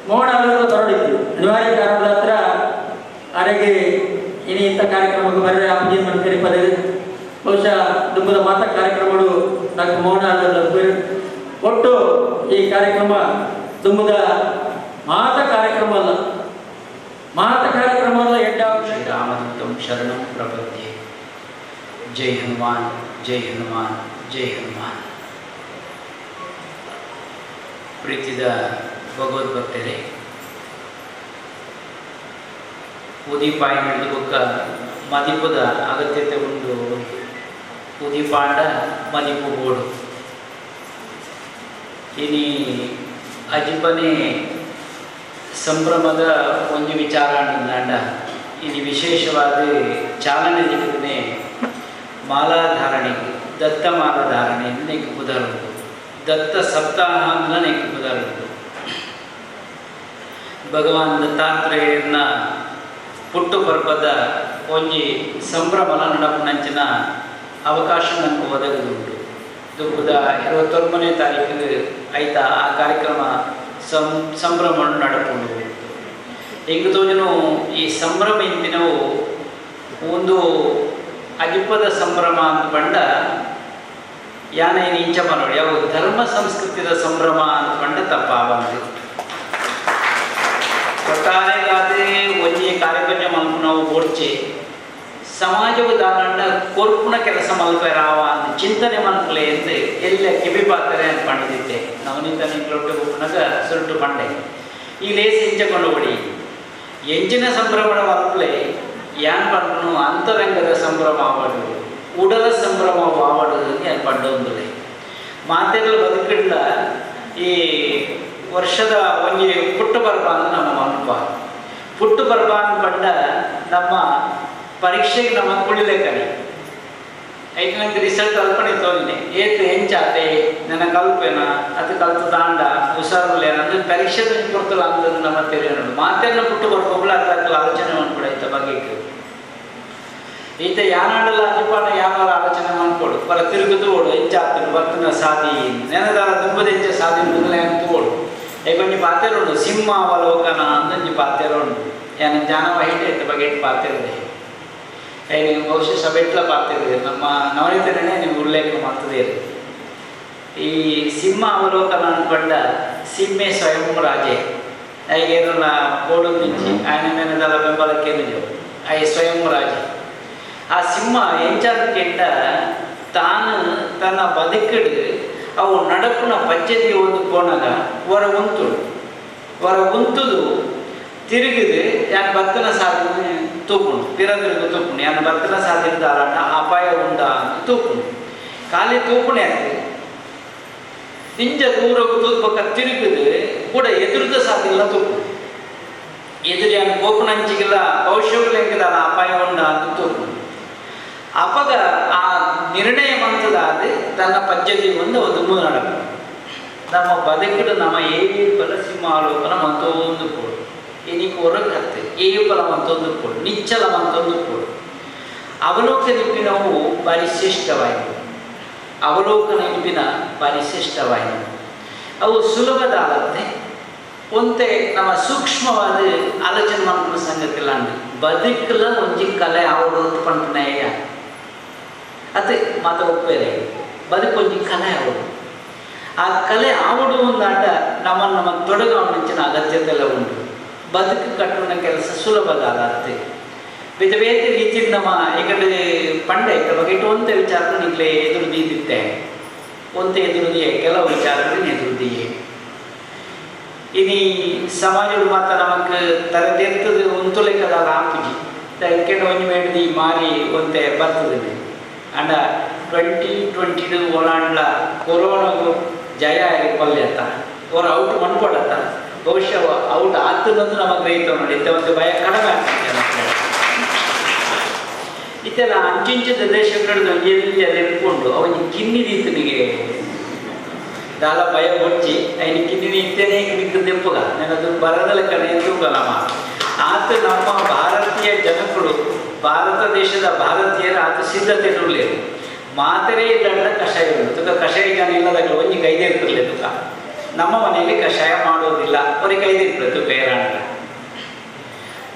[SPEAKER 4] ಮೋಹನ್ ಅವರ ಹೊರಡಿತ್ತು ಅನಿವಾರ್ಯ ಕಾರಣದ ಹತ್ರ ಅರೆಗೆ ಇನಿ ಇಂಥ ಕಾರ್ಯಕ್ರಮಕ್ಕೆ ಬರರೆ ಅಪ್ಪಜಿ ಮಂತ್ರಿ ಪದವಿ ಬಹುಶಃ ದುಂಬದ ಮಾತ ಕಾರ್ಯಕ್ರಮಗಳು ಡಾಕ್ಟರ್ ಮೋಹನ್ ಅವರ ಒಟ್ಟು ಈ ಕಾರ್ಯಕ್ರಮ ದುಂಬದ ಮಾತ ಕಾರ್ಯಕ್ರಮ ಅಲ್ಲ ಮಾತ ಕಾರ್ಯಕ್ರಮ ಅಲ್ಲ
[SPEAKER 2] ಶ್ರೀರಾಮದೂತಂ ಶರಣಂ ಪ್ರಪದ್ಯೆ. ಜೈ ಹನುಮಾನ್ ಜೈ ಹನುಮಾನ್ ಜೈ ಹನುಮಾನ್. ಪ್ರೀತಿದ ಭಗವದ್ಭಕ್ತರೇ, ಉದೀಪಾಯ ಹಿಡಿದು ಬುಕ್ಕ ಮದಿಪುದ ಅಗತ್ಯತೆ ಉಂಡು. ಉದೀಪಾಂಡ ಮದಿಪು ಬೋಡು ಇನಿ ಅಜಿಪನೆ ಸಂಭ್ರಮದ ಒಂದು ವಿಚಾರ ಅಂಡ ಇದು ವಿಶೇಷವಾದ ಚಾಲನೆ ನೀಡಿದರೆ ಮಾಲಾಧಾರಣೆ ದತ್ತ ಮಾಲಾಧಾರಣೆ ಇನ್ನೇಕೆ ಕುದರುಂಟು. ದತ್ತ ಸಪ್ತಾಹ ಅಂತ ನೆನಪುದಾರದು. ಭಗವಾನ್ ದತ್ತಾತ್ರೇಯನ ಪುಟ್ಟು ಪರ್ಪದ ಒಂಜಿ ಸಂಭ್ರಮಲ ನಡಪುನಂಚಿನ ಅವಕಾಶ ನನಗೆ ಒದಗಿದುಂಟು. ದುಬ್ಬದ 29ನೇ ತಾರೀಕಿಗೆ ಆಯ್ತಾ ಆ ಕಾರ್ಯಕ್ರಮ ಸಂಭ್ರಮವನ್ನು ನಡಪುಂಡು. ಹೆಂಗ ತೋಜನು ಈ ಸಂಭ್ರಮ ಇಂದಿನವು ಒಂದು ಅಜಿಪದ ಸಂಭ್ರಮ ಅಂತ ಬಂಡ ಯಾನೇನು ಇಂಚ ಮಾಡೋದು ಯಾವ ಧರ್ಮ ಸಂಸ್ಕೃತಿಯ ಸಂಭ್ರಮ ಅಂತ ಬಂಡ ತಪ್ಪಾವಂದು. ಒಟ್ಟಾರೆಗಾದ್ರೆ ಒಂಜಿ ಕಾರ್ಯಕ್ರಮ ಮಲ್ಪ ನಾವು ಓಡ್ಚೆ ಸಮಾಜವು ದಾರಂಡ ಕೊರ್ಪುನ ಕೆಲಸ ಮಲ್ಪರಾವ ಅಂತ ಚಿಂತನೆ ಮಲ್ಪಲೆ ಅಂತ ಎಲ್ಲ ಕಿಬಿಪಾತಾರೆ ಅಂತ ಪಂಡಿದ್ದೆ. ನವನಿಂದ ನಿಂಗಳೊಟ್ಟು ಹೋಗ್ನಾಗ ಸುರುಟು ಪಂಡೆ ಈ ಲೇಸಿ ಇಂಚಕೊಂಡು ಬಿಡಿ ಎಂಚಿನ ಸಂಭ್ರಮಣ ಮಲ್ಪಲೆ ಯಾನ್ ಪಂಡನು ಅಂತರಂಗದ ಸಂಭ್ರಮ ಆವಡು ಉಡಲ ಸಂಭ್ರಮ ಆವಡು ಅಂತ ಪಂಡೊಂದುಲೆ ಮಾತೆಗಳು ಬದುಕಿಲ್ಲ. ಈ ವರ್ಷದ ಒಂಜಿ ಪುಟ್ಟು ಬರ್ಬ ಅಂತ ನಮ್ಮ ಮನಪ ಪುಟ್ಟು ಬರ್ಬ ಅಂತ ಪಂಡ ನಮ್ಮ ಪರೀಕ್ಷೆಗೆ ನಮ್ಮ ಕುಳಿಲೇಕನೆ ಐದು ನಂಗೆ ರಿಸಲ್ಟ್ ಅಲ್ಪನೆ ತೋರಿನೆ ಏತು ಹೆಂಚಾತೆ ನನ್ನ ಕಲ್ಪೆನ ಅದು ಕಲ್ತು ತಾಂಡ ಹುಷಾರುಲೇನ ಅಂದ್ರೆ ಪರೀಕ್ಷೆ ಕೊಡ್ತಲ್ಲ ಅಂತದ್ದು ನಮ್ಮ ತೆರೆ ನೋಡು ಮಾತೆಲ್ಲ ಪುಟ್ಟು ಬರ್ಬೋಗ್ಲ ಅದಕ್ಕೆ ಆಲೋಚನೆ ಮಾಡ್ಕೊಡ ಈತ ಬಗ್ಗೆ ಈತ ಯಾನಾಡಲ್ಲ ಅಜಿಪಾಡ ಯಾವಾರ ಆಲೋಚನೆ ಮಾಡ್ಕೊಡು ಬರ ತಿರುಗುದು ಓಡು ಹೆಂಚಾತನು ಬರ್ತನ ಸಾಧಿ ನೆನದಾರ ದುಂಬದ ಹೆಂಚ ಸಾಧಿ ಮುಗಲೆ ಅಂತ ಓಡು ಕೊಂಚ ಪಾತ್ರೆರುಂಡು ಸಿಂಹ ಅವಲೋಕನ ಅಂದೊಂಜಿ ಪಾತ್ರೆರುಂಡು ಯಾನ ಜಾನವ ಹಿಟ್ಟೆ ಈತ ಬಗ್ಗೆ ಪಾತ್ರೆದೆ ನೀವು ಬಹುಶಃ ಸಭೆಟ್ಲ ಪಾರ್ತಿದ್ದೀರಿ ನಮ್ಮ ನವನಿತನೇ ನೀವು ಉಲ್ಲೇಖ ಮಾಡ್ತದೆ. ಈ ಸಿಂಹ ಅವಲೋಕನ ಅನ್ಕೊಂಡ ಸಿಂಹೆ ಸ್ವಯಂ ರಾಜೆ ಐಗೇನಲ್ಲ ಕೋಡು ಮಿಂಚಿ ఆయన ಮೇನದಲ್ಲ ಬೆಂಬಲಕ್ಕೇನಿದೆ ಐ ಸ್ವಯಂ ರಾಜೆ. ಆ ಸಿಂಹ ಎಂಚಾದಕ್ಕೆಂಡ ತಾನು ತನ್ನ ಬದುಕಿಡು ಅವು ನಡಪುನ ಪಂಚದಿ ಒಂದು ಕೋಣಗ ಹೊರ ಉಂತುದು ತಿರುಗಿದು ಯಾನ್ ಭಕ್ತನ ಸಾಧನೆ ತೂಪುಂಡು ಪಿರದಿರುಗು ತೂಪುಂಡು ಯಾನ್ ಭಕ್ತನ ಸಾಧಿಸಿದ ಅಪಾಯ ಉಂಡ ಅಂತ ತೂಪುಂಡು ಖಾಲಿ ತೂಪುಣೆ ಆಗ್ತದೆ ಇಂಜ ದೂರಕ್ಕೆ ತೂಪಕ್ಕ ತಿರುಗಿದು ಕೂಡ ಎದುರದ ಸಾಧಿಲ್ಲ ತೂಪುಂಡು ಎದುರು ಯಾನ್ ಕೋಪುನಂಚಿಗಿಲ್ಲ ಕೌಶಲ್ಯಂಗಿಲ್ಲ ಅಪಾಯ ಉಂಡ ಅಂತ ತೂಪುಂಡು ಅಪಗ ಆ ನಿರ್ಣಯ ಮಂತದಾದ ತನ್ನ ಪದ್ಯದಿ ಒಂದು ಮೂರು ನಮ್ಮ ಬದುಕಿಡು ನಮ್ಮ ಏವಿ ಬಲ ಸಿಂಹಾಲೋಕನ ಮಂತೊಂದು ಕೊಡು എനിക്ക് ഉറക്കത്ത് ഏപ്പലമൊന്നും ಕೊಡು ನಿಚ್ಚಲಮಂತೊಂದು ಕೊಡು ಅವಲೋಕನಿಪಿನವು ಪರಿಶಿಷ್ಟವಾಯಿತು ಅವಲೋಕನಿಪಿನ ಪರಿಶಿಷ್ಟವಾಯಿತು ಅವು ಸುಲಭದಾಲತ್ತೆ ಒಂತೆ ನಮ್ಮ ಸೂಕ್ಷ್ಮವಾದ ಆಲೋಚನೆ ಮಾಡ್ಕೊಳ್ಳೋ ಸಂಗತಿಲ್ಲ ಅಂದು ಬದುಕಲ ಒಂಜಿ ಕಲೆ ಆವಡು ಪಂಪನೆಯ ಅದು ಮಾತ ಒಪ್ಪೇರೆ ಬದುಕೊಂಜಿ ಕಲೆ ಆವಡು ಆ ಕಲೆ ಆವಡು ಅಂದಾಟ ನಮ್ಮ ತೊಡಗವನಿಂಚಿನ ಅಗತ್ಯತೆ ಎಲ್ಲ ಉಂಟು. ಬದುಕು ಕಟ್ಟುವ ಕೆಲಸ ಸುಲಭದಾಗತ್ತೆ ಬೇರೆ ಬೇರೆ ರೀತಿ ನಮ್ಮ ಈಗಡೆ ಪಂಡೆ ಬಗ್ಗೆ ಒಂದೇ ವಿಚಾರ ನಿಗ್ಲೆ ಎದುರುದಿದ್ದೆ ಒಂದೇ ಎದುರುದಿಯೇ ಕೆಲವು ವಿಚಾರಗಳು ಎದುರುದಿಯೇ ಇನಿ ಸಮಾಜದ ಮಾತ್ರ ನಮಗೆ ತರದೆತ್ತದು ಒಂತುಲೆಕ್ಕದ ಆಪುಜಿ ಕೆಡ ಒಂಜಿ ಮೇಡ್ದಿ ಮಾರಿ ಒಂತೆ ಬರ್ತದೆ ಅಂಡ 2022 ಒಳಾಂಡ್ಲ ಕೊರೋನಾಗೂ ಜಯ ಕೊಲ್ಲೆತ್ತ ಅವ್ರು ಔಟ್ ಮಾಡ್ಕೊಡತ್ತ ಬಹುಶಃ ಔಟ್ ಆಗ್ತದಂದು ನಮಗೆ ರೈತ ನೋಡಿ ಇಂಥ ಒಂದು ಭಯ ಕಡಿಮೆ ಆಗ್ತದೆ. ಇತ್ತೆಲ್ಲ ಅಂಚಿಂಚದ ದೇಶಗಳು ಎಲ್ಲಿ ಅದು ಇಟ್ಕೊಂಡು ಅವನಿಗೆ ಕಿನ್ನಿ ರೀತಿನಿಗೆ ದಾಲ ಭಯ ಹೊಚ್ಚಿ ಅವನಿಗೆ ಕಿನ್ನಿ ಇತ್ತೇನೆ ಬಿದ್ದು ದೆಪ್ಪಗ ನನ್ನದು ಬರದಲ್ಲ ಕಡೆ ತೂಗಲಮ್ಮ ಆತ ನಮ್ಮ ಭಾರತೀಯ ಜನಗಳು ಭಾರತ ದೇಶದ ಭಾರತೀಯರ ಆತ ಸಿದ್ಧತೆ ಇರಲಿಲ್ಲ ಮಾತರೇ ಇಲ್ಲಂಡ ಕಷಾಯ ತುಕ ಕಷಾಯ ಜನ ಇಲ್ಲದಾಗ ಒಂಜಿ ಕೈದೇ ಇರ್ತಿರ್ಲಿ ತುಕ ನಮ್ಮ ಮನೆಯಲ್ಲಿ ಕಷಾಯ ಮಾಡೋದಿಲ್ಲ ಅವ್ರಿಗೆ ಕೈದಿರ್ತದೆ ಬೇರಾಂಡ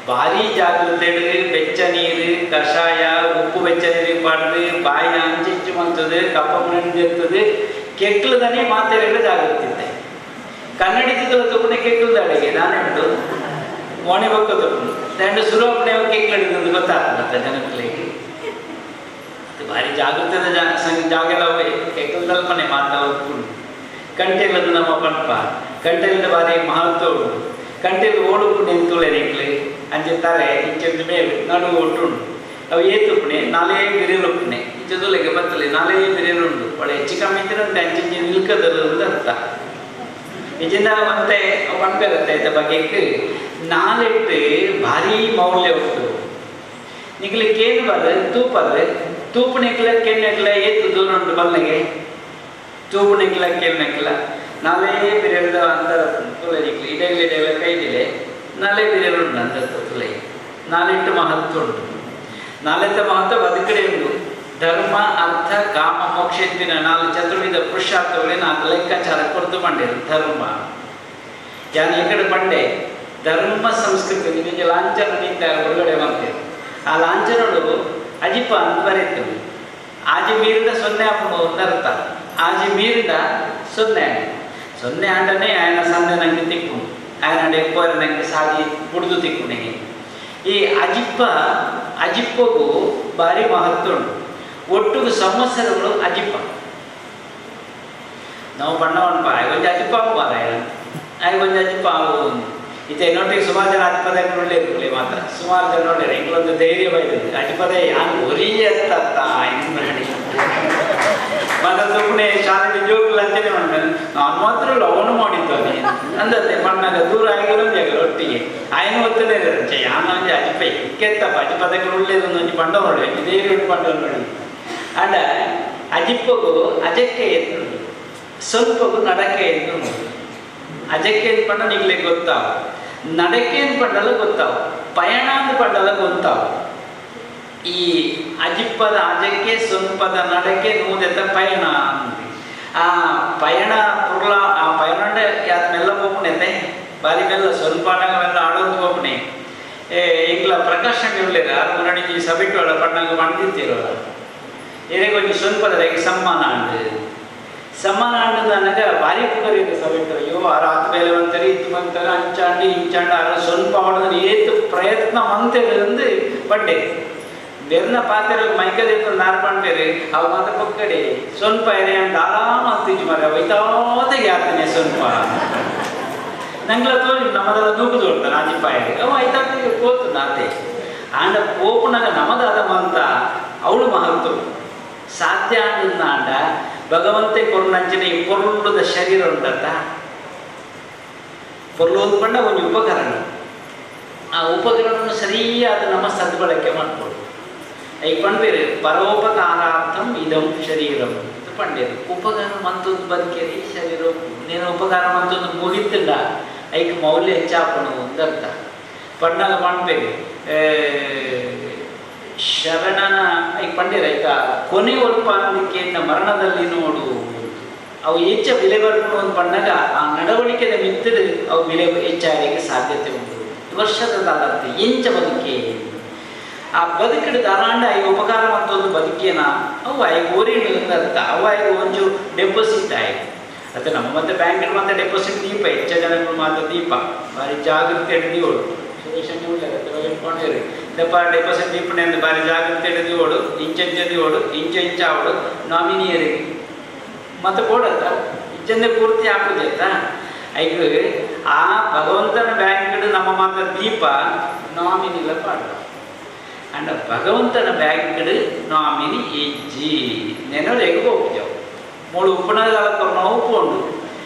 [SPEAKER 2] ಭಾರಿ ಜಾಗೃತೆ ಬೆಚ್ಚ ನೀರು ಕಷಾಯ ಉಪ್ಪು ಬೆಚ್ಚ ನೀರು ಪಡೆದು ಬಾಯಿ ಅಂಚಿಂಚು ಮಂತದೆ ಕಪ್ಪ ನೆನೆದಿರ್ತದೆ ಕೆಕ್ಕಲದನೇ ಮಾತೆರೆಲ್ಲ ಜಾಗೃತಿದ್ದೆ ಕನ್ನಡಿತದ ತಗೊಂಡೆ ಕೆಕ್ಕಲದ ಅಡಿಗೆ ನಾನು ಹೇಳು ಮೋಣೆ ಬಕ್ಕ ತಗೊಂಡು ದಂಡ ಸುರಪಣೆ ಕೆಕ್ಕಲಿದ್ದು ಗೊತ್ತಾಗ್ತದೆ ಜನಗಳಿಗೆ ಭಾರಿ ಜಾಗೃತದ ಜಾಗದವೇ ಕೆಕ್ಕಲ್ದಲ್ಪನೆ ಮಾತಾಡ್ಕೊಂಡು ಕಂಟೆಲ್ಲದು ನಮ್ಮ ಪಂಪ ಕಂಟೆಲ್ಲದ ಬಾರಿ ಮಹತ್ವ ಉಂಟು ಕಂಟೆಲ್ ಓಡುಪುಣೆ ಎಂತುಳೆ ನಿಕ್ಲೆ ಅಂಚೆ ತಲೆ ಇಂಚದ ಮೇಲೆ ನಡುವು ಒಟ್ಟುಂಡು ಅವು ಏತುಪುಣೆ ನಾಲೇ ಬಿರಿಯಲುಪ್ಪುಣೆ ಇಂಚದುಲೆಗೆ ಬತ್ತಲೆ ನಾಲೇ ಬಿರಿಯಲುಂಡು ಒಳ್ಳೆ ಹೆಚ್ಚು ಕಮ್ಮಿ ಇದ್ದಂತೆ ಅಂಚೆ ನಿಲ್ಕದಲ್ಲ ಅರ್ಥ ನಿಜನ ಮತ್ತೆ ಪಂಪೆರುತ್ತೆ ಇದ್ದ ಬಗ್ಗೆ ನಾಲೆಟ್ಟು ಭಾರಿ ಮೌಲ್ಯ ಉಂಟು ನಿಗ್ಲಿ ಕೇನು ಬರ ತೂಪದ ತೂಪುನೆಗ್ಲ ಕೆನ್ನೆಗ್ಲ ಏತು ದೂರ ಉಂಟು ಬಲ್ಲೆಗೆ ತೂಬು ನೆಕ್ಲ ಕೇಳಿ ನೆಕ್ಲ ನಾಳೆ ಬಿರಿಯಲ್ದ ಅಂತರ ತುಲೆ ನಿಕ್ಲಿ ಇಡೆಲ್ಲ ಕೈದಿಲೆ ನಾಳೆ ಬಿರಿಯಲ್ ಉಂಟು ಅಂತರ ತುಲೆ ನಾಳೆಟ್ಟು ಮಹತ್ವ ಉಂಟು ನಾಳೆತ್ತ ಮಹತ್ವ ಬದುಕಡೆ ಉಂಟು ಧರ್ಮ ಅರ್ಥ ಕಾಮ ಮೋಕ್ಷ ಎತ್ತಿನ 4 ಚತುರ್ವಿಧ ಪುರುಷಾರ್ಥಗಳೇ 4 ಲೆಕ್ಕಾಚಾರ ಕೊರತು ಬಂಡೇರು ಧರ್ಮ ಯಾನು ಈ ಕಡೆ ಬಂಡೆ ಧರ್ಮ ಸಂಸ್ಕೃತಿ ನಿಮಗೆ ಲಾಂಛನ ನಿಂತ ಹೊರಗಡೆ ಬಂತೇವೆ ಆ ಲಾಂಛನಗಳು ಅಜಿಪ ಅಂತ ಬರೀತು ಆಜಿ ಮೀರಿದ 0 ಹಾಕೊಂಡು ಅರ್ಥ ಆಜಿ ಮೀರಿದ 0 ಆಂಡನೆ ఆయన ಸಂದೆ ನಂಗೆ ತಿಕ್ಕೊಂಡು ఆయన ಎಪ್ಪರ ನಂಗೆ ಸಾಗಿ ಕುಡಿದು ತಿಕ್ಕೊಂಡೆ ಈ ಅಜಿಪ್ಪಗೂ ಭಾರಿ ಮಹತ್ವ ಉಂಟು ಒಟ್ಟಿಗೆ ಸಂವತ್ಸರಗಳು ಅಜಿಪ್ಪ ನಾವು ಬಣ್ಣವನ್ನ ಕೊಂಚ ಅಜಿಪ್ಪ ಕೊಂಚ ಅಜಿಪ್ಪ ಇತ್ತೆ ನೋಟಿಗೆ ಸುಮಾರು ಜನ ಅಜಿಪದ ನೋಡಲಿರ್ಲಿ ಮಾತ್ರ ಸುಮಾರು ಜನ ನೋಡಿರಿ ಇಂಗ್ಲೊಂದು ಧೈರ್ಯ ಬೈದು ಅಜಿಪದ ಯಾರು ಒರಿಯ ಮಾಡಿ ಮತ್ತೆ ಸುಮ್ಮನೆ ಶಾಲೆಗೆ ಜೋಗುಲು ಅಂತಾನೆ ಮಾಡ್ತಾನೆ ನಾನು ಮಾತ್ರ ಅವನು ಮಾಡಿದ್ದಾನೆ ಅಂದತ್ತೆ ಮಣ್ಣಾಗ ದೂರ ಆಗಿರೋದು ಜಾಗ ಒಟ್ಟಿಗೆ ಆಯ್ನ ಒತ್ತನೇ ಇರುತ್ತೆ ಯಾನ ಅಜಿಪೈ ಕೆತ್ತಪ್ಪ ಅಜಿಪದಕ್ಕೆ ಒಳ್ಳೇದು ಒಂದು ಬಂಡ ನೋಡಿ ಧೈರ್ಯ ಬಂಡ ನೋಡಿ ಅಂಡ ಅಜಿಪ್ಪಗೂ ಅಜಕ್ಕೆ ಎದ್ದು ಸ್ವಲ್ಪಗೂ ನಡಕೆ ಎದ್ದು ಅಜಕ್ಕೆ ಅಂತ ಪಂಡ ನಿಗ್ಲೆ ಗೊತ್ತಾವು ನಡಕೆ ಅಂತ ಪಂಡಲ್ಲ ಗೊತ್ತಾವು ಪಯಣ ಅಂತ ಪಂಡಲ್ಲ ಗೊತ್ತಾವು ಈ ಅಜಿಪ್ಪದ ಅಜಕ್ಕೆ ಸ್ವಲ್ಪದ ನಡಕೆ ನೂದೆತ್ತ ಪಯಣ ಆ ಪಯಣ ಪುರ್ಲ ಆ ಪಯಣ ಯಾತ್ ಮೆಲ್ಲ ಹೋಗ್ನೆ ಬಾರಿ ಮೆಲ್ಲ ಸ್ವಲ್ಪ ಮೆಲ್ಲ ಆಡೋದು ಹೋಗ್ನೆ ಈಗಲ ಪ್ರಕಾಶನ ಇರಲಿಲ್ಲ ಅದು ನಡಿಗೆ ಸಭೆಗಳ ಪಣ್ಣಂಗ ಮಾಡ್ತಿರ್ತಿರೋಲ್ಲ ಏನೇ ಕೊಂಚ ಸ್ವಲ್ಪದಕ್ಕೆ ಸಮ್ಮಾನ ಅನ್ನೋದನ್ನಾಗ ಭಾರಿ ಪುಗರಿಗೆ ಸಭೆಗಳು ಅಯ್ಯೋ ಆರು ಹತ್ತು ಬೇಲೆ ಅಂತಾರೆ ಇದು ಅಂತಾರೆ ಅಂಚಾಂಡಿ ಇಂಚಾಂಡ ಅಲ್ಲ ಸ್ವಲ್ಪ ಮಾಡೋದು ಏತು ಪ್ರಯತ್ನ ಮಂತೇಳಿ ಪಡ್ಡೆ ಬೆರ್ನ ಪಾತ್ರೆ ಮೈಕಲಿಟ್ಟು ನಾರ್ಕೊಂಡೇರಿ ಅವು ಮಾತ್ರ ಪಕ್ಕಡೆ ಸ್ವಲ್ಪ ಏನೇ ಅಂತ ಆರಾಮ ಅಂತೀಜು ಮರ ಒಯ್ತಾದ ಯಾತನೆ ಸ್ವಲ್ಪ ನಂಗ್ಲ ತೋರಿ ನಮ್ಮದೆಲ್ಲ ದೂಕದು ಕೊಡ್ತಾನೆ ಆಜಿಪಾಯಿಗೆ ಅವ ಐತಾಗ ಕೋತು ನಾತೆ ಆಂಡ ಪೋಪುನಾಗ ನಮ್ಮದಾದ ಮಂತ ಅವಳು ಮಹತ್ವ ಸಾಧ್ಯ ಅಂಡ ಭಗವಂತೆ ಕೊರ್ನಂಚಿನ ಈ ಪೊರ್ಲುದ ಶರೀರ ಉಂಟತ್ತ ಪೊರ್ಲೋದು ಪಂಡ ಒಂದು ಉಪಕರಣ ಆ ಉಪಕರಣವನ್ನು ಸರಿಯಾದ ನಮ್ಮ ಸದ್ಬಳಕೆ ಮಾಡ್ಕೊಳ್ಳು ಈಗ ಪಂಡೇರಿ ಪರೋಪಕಾರಾರ್ಥಂ ಇದಂ ಶರೀರಂ ಪಂಡೇರಿ ಉಪಕಾರ ಮಂತೊಂದು ಬದುಕೇರಿ ಶರೀರ ನೀನು ಉಪಕಾರ ಮಂತೊಂದು ಮುಗಿತಿಲ್ಲ ಐಕ ಮೌಲ್ಯ ಹೆಚ್ಚಾಪಣು ಅಂದರ್ಥ ಪಂಡಾಗ ಮಾಡ್ಬೇಕು ಶರಣನ ಈಗ ಪಂಡೇರ ಈಗ ಕೊನೆ ಒಲ್ಪಾನಕ್ಕೆ ಮರಣದಲ್ಲಿ ನೋಡು ಅವು ಹೆಚ್ಚ ಬೆಲೆ ಬರ್ಕೊಂಡು ಅಂತ ಪಂಡಾಗ ಆ ನಡವಳಿಕೆದ ಮಿತ್ತಿದ ಅವು ಬೆಲೆ ಹೆಚ್ಚಾಗಲಿಕ್ಕೆ ಸಾಧ್ಯತೆ ಉಂಟು ವರ್ಷದಲ್ಲತ್ತೆ ಎಂಚ ಬದುಕೆ ಆ ಬದುಕಿಡ ದಾರಾಂಡ ಈ ಉಪಕಾರ ಮತ್ತೊಂದು ಬದುಕೇನ ಅವು ಐದು ಓರಿನ ಅರ್ಥ ಅವು ಐದು ಒಂಚು ಡೆಪಾಸಿಟ್ ಆಯ್ತು ಅದು ನಮ್ಮ ಮತ್ತೆ ಬ್ಯಾಂಕಿನ ಮತ್ತೆ ಡೆಪಾಸಿಟ್ ದೀಪ ಹೆಚ್ಚ ಜನಗಳು ಮಾತ್ರ ದೀಪ ಭಾರಿ ಜಾಗೃತಿ ಹಿಡಿದೀವಳು ಇಟ್ಕೊಂಡಿರಿ ದಪ್ಪ ಡೆಪಾಸಿಟ್ ದೀಪಣೆ ಅಂತ ಭಾರಿ ಜಾಗೃತಿ ಹಿಡಿದೀವಳು ಇಂಚೆಂಚದಿವಳು ಇಂಚಾವಳು ನಾಮಿನಿಯರಿಗೆ ಮತ್ತೆ ಕೊಡತ್ತ ಇಂಚಂದೆ ಪೂರ್ತಿ ಹಾಕುದೈತಾ ಐದು ಆ ಭಗವಂತನ ಬ್ಯಾಂಕ್ ನಮ್ಮ ಮಾತ್ರ ದೀಪ ನಾಮಿನಿಲ್ಲ ಪಾಡ ಅಂಡ್ ಭಗವಂತನ ಬ್ಯಾಂಕ್ ನಾಮಿನಿ ಇಜ್ಜಿ ನೆನಲೆಗೆ ಹೋಗ್ತೇವೆ ಮೂಳು ಉಪ್ಪಣಗಾಲಕ್ಕೆ ನಾವು ಉಪ್ಪುಂಡು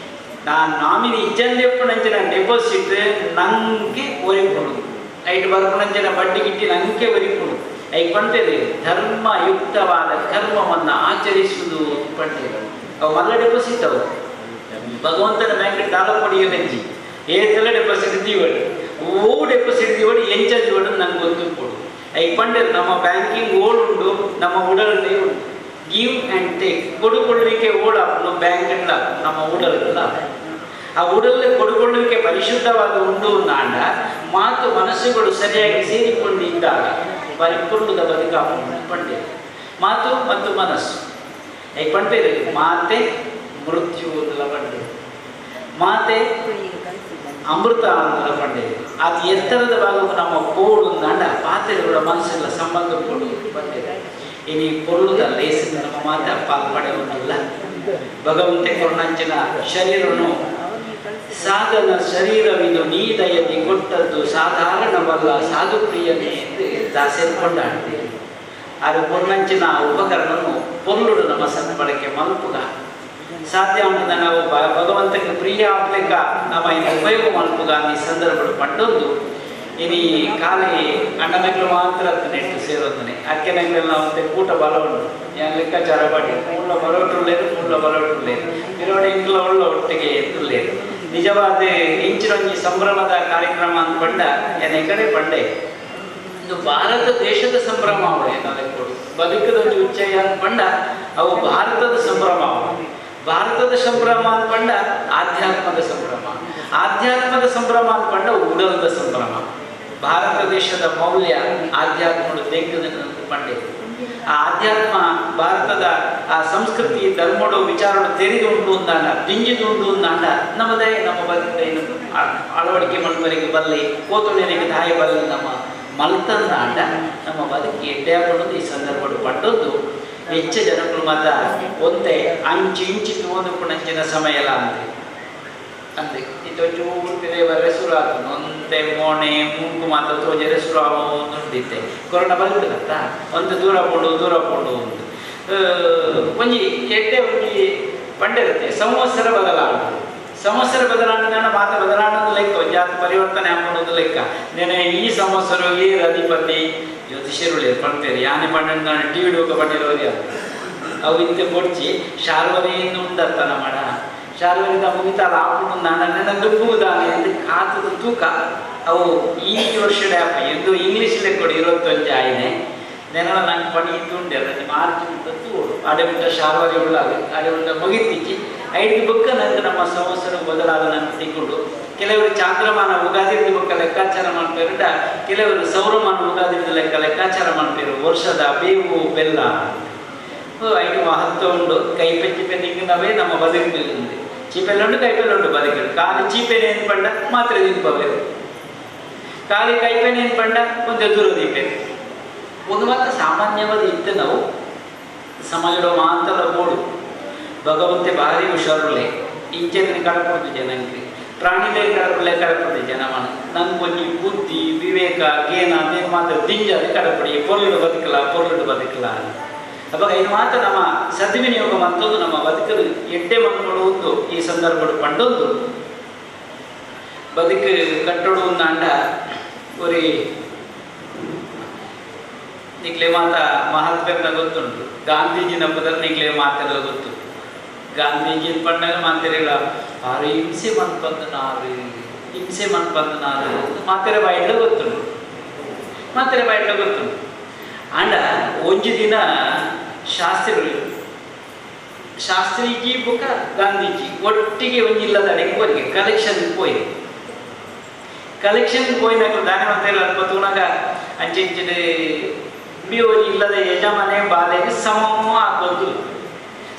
[SPEAKER 2] ನಾನು ನಾಮಿನಿ ಇಜ್ಜಲ್ಲಿ ಉಪ್ಪಣಂಚಿನ ಡೆಪಾಸಿಟ್ ನಂಗೆ ಒರಿಕೊಂಡು ಐಟ್ ಬರ್ಕೊಂಡಂಚಿನ ಬಡ್ಡಿ ಗಿಟ್ಟಿ ನಂಗೆ ಒರಿಕೊಂಡು ಐಕ್ ಪಂಟೇರಿ ಧರ್ಮಯುಕ್ತವಾದ ಕರ್ಮವನ್ನು ಆಚರಿಸುವುದು ಪಂಟೇರು ಅವು ಮಲ್ಲ ಡೆಪಾಸಿಟ್ ಅವು ಭಗವಂತನ ಬ್ಯಾಂಕ್ ಡಾಲ ಕೊಡಿಯೋ ನೆಂಜಿ ಏತೆಲ್ಲ ಡೆಪಾಸಿಟ್ ದೀವಡು ಓ ಡೆಪಾಸಿಟ್ ದೀವಡು ಎಂಚ ದೀವಡು ನಂಗೆ ಗೊತ್ತು ಕೊಡು ಐಕ್ ಪಂಡೇರು ನಮ್ಮ ಬ್ಯಾಂಕಿಂಗ್ ಓಡ್ ಉಂಡು ನಮ್ಮ ಉಡಲಲ್ಲಿ ಉಂಟು ಗಿವ್ ಆ್ಯಂಡ್ ಟೇಕ್ ಕೊಡುಕೊಳ್ಳಲಿಕ್ಕೆ ಓಡಾಪನು ಬ್ಯಾಂಕ್ ಇಲ್ಲ ನಮ್ಮ ಉಡಲಿಲ್ಲ ಆ ಉಡಲಲ್ಲಿ ಕೊಡುಕೊಳ್ಳಲಿಕ್ಕೆ ಪರಿಶುದ್ಧವಾದ ಉಂಡು ನಾಂಡ ಮಾತು ಮನಸ್ಸುಗಳು ಸರಿಯಾಗಿ ಸೇರಿಕೊಂಡಿದ್ದಾಗ ಪರಿಪೂರ್ಣದ ಬದುಕಾಪನು ಪಂಡೇರು ಮಾತು ಮತ್ತು ಮನಸ್ಸು ಐಕ್ ಪಂಡೇರು ಮಾತೆ ಮೃತ್ಯು ಅನ್ನಲ್ಲ ಪಂಡೇರು ಮಾತೆ ಅಮೃತ ಅನ್ನಲ್ಲ ಪಂಡೇರು ಅದು ಎತ್ತರದ ಭಾಗವು ನಮ್ಮ ಕೋಡು ನಾಂಡ ಪಾತ್ರೆಗಳ ಮನಸ್ಸೆಲ್ಲ ಸಂಬಂಧ ಕೊಡು ಪಂಡೇರು ಇನಿ ಪೊರ್ಲುದ ಲೇಸಿನ ನಮ್ಮ ಮಾತ ಪಾಲ್ಪಡೆಯುವುದಿಲ್ಲ ಭಗವಂತೆ ಕೊರ್ನಂಚಿನ ಶರೀರನು ಸಾಧನ ಶರೀರವಿದು ನೀ ದಯದಿ ಕೊಟ್ಟದ್ದು ಸಾಧಾರಣವಲ್ಲ ಸಾಧು ಪ್ರಿಯನೇ ಎಂದು ದಾಸರು ಕೊಂಡಾಡ್ತೀವಿ ಅದು ಕೊರ್ನಂಚಿನ ಉಪಕರಣನು ಪೊರ್ಲುಡು ನಮ್ಮ ಸದ್ಬಳಕೆ ಮಲ್ಪುಗ ಸಾಧ್ಯ ಅನ್ನೋದ ನಾವು ಭಗವಂತಕ್ಕೆ ಪ್ರಿಯ ಆಗ್ಲಿಕ್ಕ ನಮ್ಮ ಇನ್ನು ಉಪಯೋಗ ಮಲ್ಪುಗ ಈ ಸಂದರ್ಭಗಳು ಪಟ್ಟೊಂದು ಇನಿ ಖಾಲಿ ಅಣ್ಣನಗಳು ಮಾತ್ರ ನೆಟ್ಟು ಸೇರೋದನೆ ಅಕ್ಕೆನಗಳೆಲ್ಲ ಮತ್ತೆ ಕೂಟ ಬಲ ಉಂಟು ಏನು ಲೆಕ್ಕಾಚಾರ ಮಾಡಿ ಮೂಲ ಬಲವಟ್ಟುಳ್ಳೇರು ಇರೋಡೆ ಇಂಗ್ಲ ಉಳ್ಳ ಒಟ್ಟಿಗೆ ಎತ್ತುಳ್ಳೇರು ನಿಜವಾದ ಇಂಚಿನೊಂಜಿ ಸಂಭ್ರಮದ ಕಾರ್ಯಕ್ರಮ ಅಂತ ಬಂಡ ಏನೇ ಕಡೆ ಬಂಡೆ ಇದು ಭಾರತ ದೇಶದ ಸಂಭ್ರಮ ಅವಳು ಏನಾದ್ರು ಬದುಕದೊಂದು ಉಚ್ಚಯ ಅಂತ ಬಂಡ ಅವು ಭಾರತದ ಸಂಭ್ರಮ ಭಾರತದ ಸಂಭ್ರಮ ಅಂತ ಬಂಡ ಆಧ್ಯಾತ್ಮದ ಸಂಭ್ರಮ ಅಂತ ಬಂಡ ಉಡಲದ ಸಂಭ್ರಮ ಭಾರತ ದೇಶದ ಮೌಲ್ಯ ಆಧ್ಯಾತ್ಮಗಳು ತೆಗೆದ ಬಂಡೆ ಆ ಆಧ್ಯಾತ್ಮ ಭಾರತದ ಆ ಸಂಸ್ಕೃತಿ ಧರ್ಮಗಳು ವಿಚಾರಗಳು ತೆರೆದು ಉಂಟು ಅಂದಾಂಡ ದಿಂಜಿದು ಉಂಟು ಅಂದಾಂಡ ನಮ್ಮದೇ ನಮ್ಮ ಬದುಕೇನು ಅಳವಡಿಕೆ ಮಣ್ಣವರೆಗೆ ಬರಲಿ ಕೋತುಣಿಗೆ ದಾಯ ಬರಲಿ ನಮ್ಮ ಮಲ್ತಂದಾಂಡ ನಮ್ಮ ಬದುಕಿ ಎಡ್ಡೆಯಾಕೊಳ್ಳೋದು ಈ ಸಂದರ್ಭಗಳು ಪಟ್ಟದ್ದು ಹೆಚ್ಚು ಜನಗಳು ಮಾತ್ರ ಒಂದೇ ಅಂಚು ಇಂಚಿ ತೋದುಕೊಂಡಂಚಿನ ಸಮಯ ಎಲ್ಲ ಅಂದೆ ಇದು ಚೂರು ರೆಸುರು ಆಗ್ತದೆ ಒಂದೇ ಮೋಣೆ ಮೂಗು ಮಾತ್ರ ತೋಜೆ ರೆಸುರು ನೋಡಿದ್ದೆ ಕೊರೋನಾ ಬಂದ್ಬಿಡುತ್ತ ಒಂದು ದೂರ ಪೋಡು ಒಂದು ಒಂಜಿ ಎಡ್ಡೆ ಒಂಜಿ ಪಂಡಿರುತ್ತೆ ಸಂವತ್ಸರ ಬದಲಾವಣೆ ಮಾತ ಬದಲಾವಣೆ ಲೆಕ್ಕ ಜಾತಿ ಪರಿವರ್ತನೆ ಹಾಕೊಳ್ಳೋದು ಲೆಕ್ಕ ನೇನೆ ಈ ಸಂವತ್ಸರ ಈ ಅಧಿಪತಿ ಜ್ಯೋತಿಷ್ಯರುಳು ಪಡ್ತೇರಿ ಯಾನೆ ಪಂಡ ಟಿವಿ ಹೋಗ ಪಂಡಿರೋದು ಅವು ಇಂತೆ ಕೊಡ್ಚಿ ಶಾರ್ವರಿಯಿಂದ ಉಂಡತ್ತನ ಮಾಡ ಶಾರ್ವರಿದ ಮುಗಿತಾರ ಹಾಕೊಂಡು ನನ್ನ ದುಬ್ಬುವುದಾನೆ ಅಂತ ಕಾತದ ತೂಕ ಅವು ಈ ವರ್ಷದ ಎಂದು ಇಂಗ್ಲೀಷಲ್ಲೇ ಕೊಡಿ 21 ಆಯ್ನೆ ನೆನಳ ನಂಗೆ ಪಣಿ ಇದ್ದುಂಡೆ ಅದನ್ನು ಮಾರ್ಚ್ ತೂಡು ಅಡೆ ಉಂಟ ಶಾರ್ವರಿ ಉಳ್ಳಾಗ ಅಡೆ ಉಂಟ ಮುಗಿತಿಚ್ಚಿ 5 ಬುಕ್ಕ ನಂಗೆ ನಮ್ಮ ಸಂವತ್ಸರ ಬದಲಾದ ನಂಗೆ ತಿಳ್ಕೊಂಡು ಕೆಲವರು ಚಾಂದ್ರಮಾನ ಉಗಾದಿದ ಬುಕ್ಕ ಲೆಕ್ಕಾಚಾರ ಮಾಡ್ಬೇಡ ಕೆಲವರು ಸೌರಮಾನ ಉಗಾದಿದ ಲೆಕ್ಕಾಚಾರ ಮಾಡ್ಬೇರು ವರ್ಷದ ಬೇವು ಬೆಲ್ಲ 5 ಮಹತ್ವ ಉಂಡು ಕೈ ಪೆಚ್ಚಿ ಪೆನ್ನಿಂಗನವೇ ನಮ್ಮ ಬದುಕಿನಲ್ಲಿ ಚೀಪೆಲ್ಲುಂಡು ಕೈಪೆಲ್ಲುಂಡು ಬದುಕಲು ಕಾಲಿ ಚೀಪೆನೆ ಏನು ಪಂಡ ಮಾತ್ರ ದಿನಪವೇರು ಕಾಲಿ ಕೈಪೆನೆ ಏನು ಪಂಡ ಒಂದು ದೂರ ದೀಪೇರು ಒಂದು ಮಾತ್ರ ಸಾಮಾನ್ಯವಾದ ಇತ್ತು ನಾವು ಸಮಾಜದ ಮಾತ್ರ ಬೋಡು ಭಗವಂತೆ ಭಾರಿ ಹುಷಾರುಲೆ ಇಂಚೆದ್ರೆ ಕಳಪಡ್ದು ಜನಕ್ಕೆ ಪ್ರಾಣಿಲೇ ಕಳಪಡ್ದು ಜನಮನ ನಂಗೊಂದು ಬುದ್ಧಿ ವಿವೇಕ ಜ್ಞಾನ ನೀನು ಮಾತ್ರ ದಿಂಜಾದ ಕಳಪಡಿ ಪೊರ್ಲು ಬದುಕಲ ಅವಾಗ ಇದು ಮಾತ್ರ ನಮ್ಮ ಸದ್ವಿನಿಯೋಗ ಮಂತದ್ದು ನಮ್ಮ ಬದುಕಲು ಎಡ್ಡೆ ಮಕ್ಕಳು ಒಂದು ಈ ಸಂದರ್ಭಗಳು ಪಂಡೊಂದು ಬದುಕು ಕಟ್ಟೋಡು ಅಂಡ ಒರಿ ನಿಕ್ಲೆ ಮಾತ ಮಹಾತ್ಮೆಲ್ಲ ಗೊತ್ತುಂಟು ಗಾಂಧೀಜಿನ ಹಬ್ಬದಲ್ಲಿ ನಿಕ್ಲೆ ಮಾತೆಲ್ಲ ಗೊತ್ತು ಗಾಂಧೀಜಿ ಪಂಡಾಗ ಮಾತೆಲ್ಲ ಆರು ಹಿಂಸೆ ಮನ್ಪಂದನಾರು ಮಾತೆರೆ ಬಾಯಿಡ್ಲ ಗೊತ್ತುಂಟು ಅಂಡ ಒಂಜಿ ದಿನ ಶಾಸ್ತ್ರೀಜಿ ಬುಕ್ಕ ಗಾಂಧೀಜಿ ಒಟ್ಟಿಗೆ ಒಂಜಿಲ್ಲದ ಅಡಿಗೆ ಕಲೆಕ್ಷನ್ ಪೋಯಿನಾಗ ದಾನ ಮಾಡ್ತಾಯಿಲ್ಲ ಅಲ್ಪ ತೂನಾಗ ಅಂಚೆ ಬಿಯೋಜಿ ಇಲ್ಲದ ಯಜಮಾನೆ ಬಾಲೆಗೆ ಸಮ ಹಾಕೋದು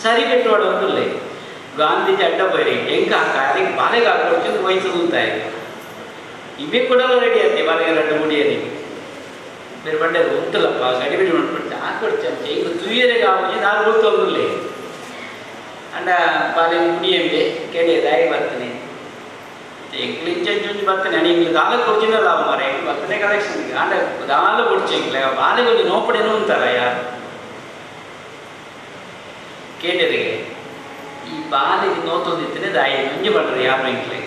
[SPEAKER 2] ಸರಿ ಕಟ್ಟುವಾಡ ಒಂದುಲ್ಲೇ ಗಾಂಧೀಜಿ ಅಡ್ಡ ಬೈರಿ ಹೆಂಗೆ ಅದಕ್ಕೆ ಬಾಲೆಗೆ ಹಾಕೊಡ್ತೀನಿ ವಹಿಸೋದು ಅಂತಾಯಿ ಇವೇ ಕೊಡಲು ರೆಡಿ ಆಯ್ತು ಬಾಲೆಗೆ ರಡ್ಡ ಮುಡಿಯರಿಗೆ ಬೇರೆ ಬಂಡೆ ಉಂಟಲ್ಲಪ್ಪ ಗಡಿಬಿಡಿ ಮಾಡ್ಬಿಟ್ಟು ಹಾಕೊಡ್ಚಂಚೆ ಈಗ ತುಯ್ಯರಿಗೆ ನಾನು ಗೊತ್ತೋದಿಲ್ಲ ಅಂಡ ಬಾಲೆ ಮುಡಿಯಂಬೆ ಕೆಡೆ ದಾಯಿ ಬರ್ತಾನೆ ಇಂಚು ಬರ್ತಾನೆ ಅಣ್ಣ ಇಂಗ್ಲಿಗೆ ದಾಲ ಕೊಡ್ತೀನಲ್ಲ ಅವ ಮರ ಬರ್ತಾನೆ ಕಲೆಕ್ಷನ್ಗೆ ಅಂಡ ದಾಲ ಕೊಡ್ಚೆ ಇಂಗ್ಲೆ ಬಾಲೆ ಒಂದು ನೋಪಡೇನು ಅಂತಾರ ಯಾರು ಕೇಟರಿಗೆ ಈ ಬಾಲೆಗೆ ನೋತೊಂದಿತ್ತನೆ ದಾಯಿ ಮುಂಜೆ ಬಡ್ರಿ ಯಾರು ಇಂಗ್ಲೆ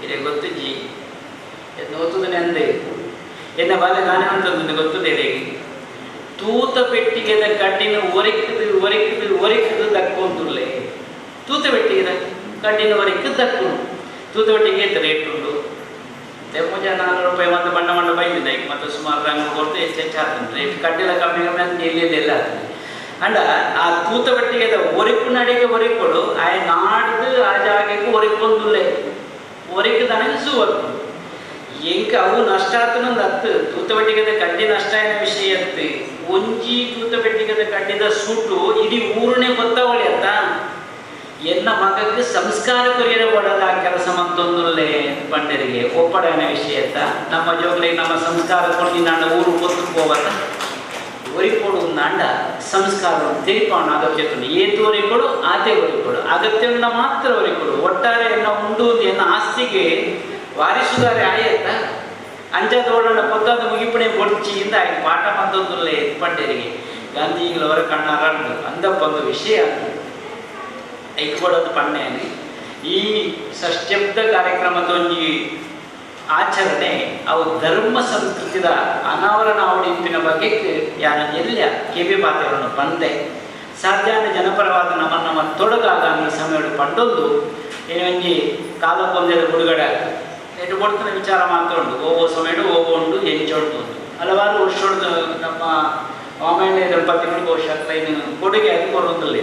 [SPEAKER 2] ಇದೇ ಗೊತ್ತು ಜಿ ನೋತುದನೆ ಅಂದೆ ಎನ್ನ ಬಾಲೆ ನಾನೇ ಅಂತಂದು ಗೊತ್ತದೆ ತೂತ ಪೆಟ್ಟಿಗೆದ ಕಡ್ಡಿನ ಒರಿಕ್ಕದು ದಕ್ಕೊಂದುಲ್ಲೇ ತೂತ ಪೆಟ್ಟಿಗೆದ ಕಡ್ಡಿನ ಒರಿಕ್ಕದು ದಕ್ಕು ತೂತ ಪೆಟ್ಟಿಗೆ ರೇಟ್ ಉಂಟು ತೆಮ್ಮುಜ 400 ರೂಪಾಯಿ ಮತ್ತು ಬಣ್ಣ ಬೈದಿದ್ದ ಈಗ ಮತ್ತು ಸುಮಾರು ರಂಗ ಕೊಡ್ತು ಹೆಚ್ಚು ಆಗ್ತದೆ ರೇಟ್ ಕಡ್ಡಿಲ್ಲ ಕಮ್ಮಿ ಅಂತ ಎಲ್ಲೆಲ್ಲ ಆಗ್ತದೆ ಅಂಡ ಆ ತೂತ ಪೆಟ್ಟಿಗೆದ ಒರಿಕು ನಡಿಗೆ ಒರಿಕೊಡು ಆ ನಾಡ್ದು ಆ ಜಾಗಕ್ಕೆ ಒರಿಕೊಂದುಲ್ಲೇ ಒರಿಕದನಿಗೆ ಸುವತ್ತು ಎಂಕ ಅವು ನಷ್ಟ ಆತನೊಂದು ಹತ್ತು ತೂತ ಪೆಟ್ಟಿಗೆದ ಕಡ್ಡಿ ನಷ್ಟ ಏನ ವಿಷಯ ಅತ್ತು ಒಂಜಿ ತೂತ ಪೆಟ್ಟಿಗೆದ ಕಡ್ಡಿದ ಸುಟ್ಟು ಇಡೀ ಊರನ್ನೇ ಗೊತ್ತಾವಳಿ ಅತ್ತ ಎನ್ನ ಮಗಕ್ಕೆ ಸಂಸ್ಕಾರ ಕೊರಿಯರ ಬಡದ ಕೆಲಸ ಮತ್ತೊಂದುಲ್ಲೇ ಪಂಡರಿಗೆ ಒಪ್ಪಡನ ವಿಷಯ ಅತ್ತ ನಮ್ಮ ಜೋಗ್ಲಿ ನಮ್ಮ ಸಂಸ್ಕಾರ ಕೊಡಿ ನಾಡ ಊರು ಗೊತ್ತು ಹೋಗತ್ತ ಒರಿಕೊಡು ನಾಂಡ ಸಂಸ್ಕಾರ ತಿಳ್ಕೊಂಡು ಅಗತ್ಯ ಏತು ಒರಿಕೊಡು ಆತೆ ಒರಿಕೊಡು ಅಗತ್ಯವನ್ನು ಮಾತ್ರ ಒರಿಕೊಡು ಒಟ್ಟಾರೆ ಉಂಡು ಎನ್ನ ಆಸ್ತಿಗೆ ವಾರಿಸುದಾರೆ ಆಯತ್ತ ಅಂಜದೋಳನ ಪೊತ್ತಾದ ಮುಗಿಪಣೆ ಬೊಡ್ಚಿಯಿಂದ ಆಯ್ತು ಪಾಠ ಮಂದೊಂದುಲ್ಲೇ ಪಂಡರಿಗೆ ಗಾಂಧೀಜಿಗಳವರ ಕಣ್ಣಾರಂಡು ಅಂದಪ್ಪೊಂದು ವಿಷಯ ಐಕ್ಕೊಡೋದು ಪಣ್ಣೇನೆ ಈ ಸಶ್ಯಬ್ದ ಕಾರ್ಯಕ್ರಮದೊಂಜಿ ಆಚರಣೆ ಅವು ಧರ್ಮ ಸಂಸ್ಕೃತಿದ ಅನಾವರಣ ಅವಡಿಂಪಿನ ಬಗ್ಗೆ ಯಾನ ಎಲ್ಲ ಕಿವಿ ಪಾತೆಗಳನ್ನು ಬಂದೆ ಸಾಧ್ಯಾನ ಜನಪರವಾದ ನಮ್ಮ ತೊಡಗಾಗ ಈ ಸಮಯಗಳು ಪಂಡೊಂದು ಏನೊಂಜಿ ಕಾಲಕ್ಕೊಂದೆದ ಬಿಡುಗಡೆ ಎಟ್ಟು ಕೊಡ್ತಾನೆ ವಿಚಾರ ಮಾತಾಡು ಓವೋ ಸಮಯಡು ಓವೋ ಉಂಡು ಎಂಚೊಂಡು ಹಲವಾರು ವರ್ಷದ ನಮ್ಮ ಆಮೇಲೆ ದಂಪತಿಗಳಿಗೆ ವರ್ಷ ಇನ್ನು ಕೊಡುಗೆ ಅದು ಕೊಡೋದಿಲ್ಲ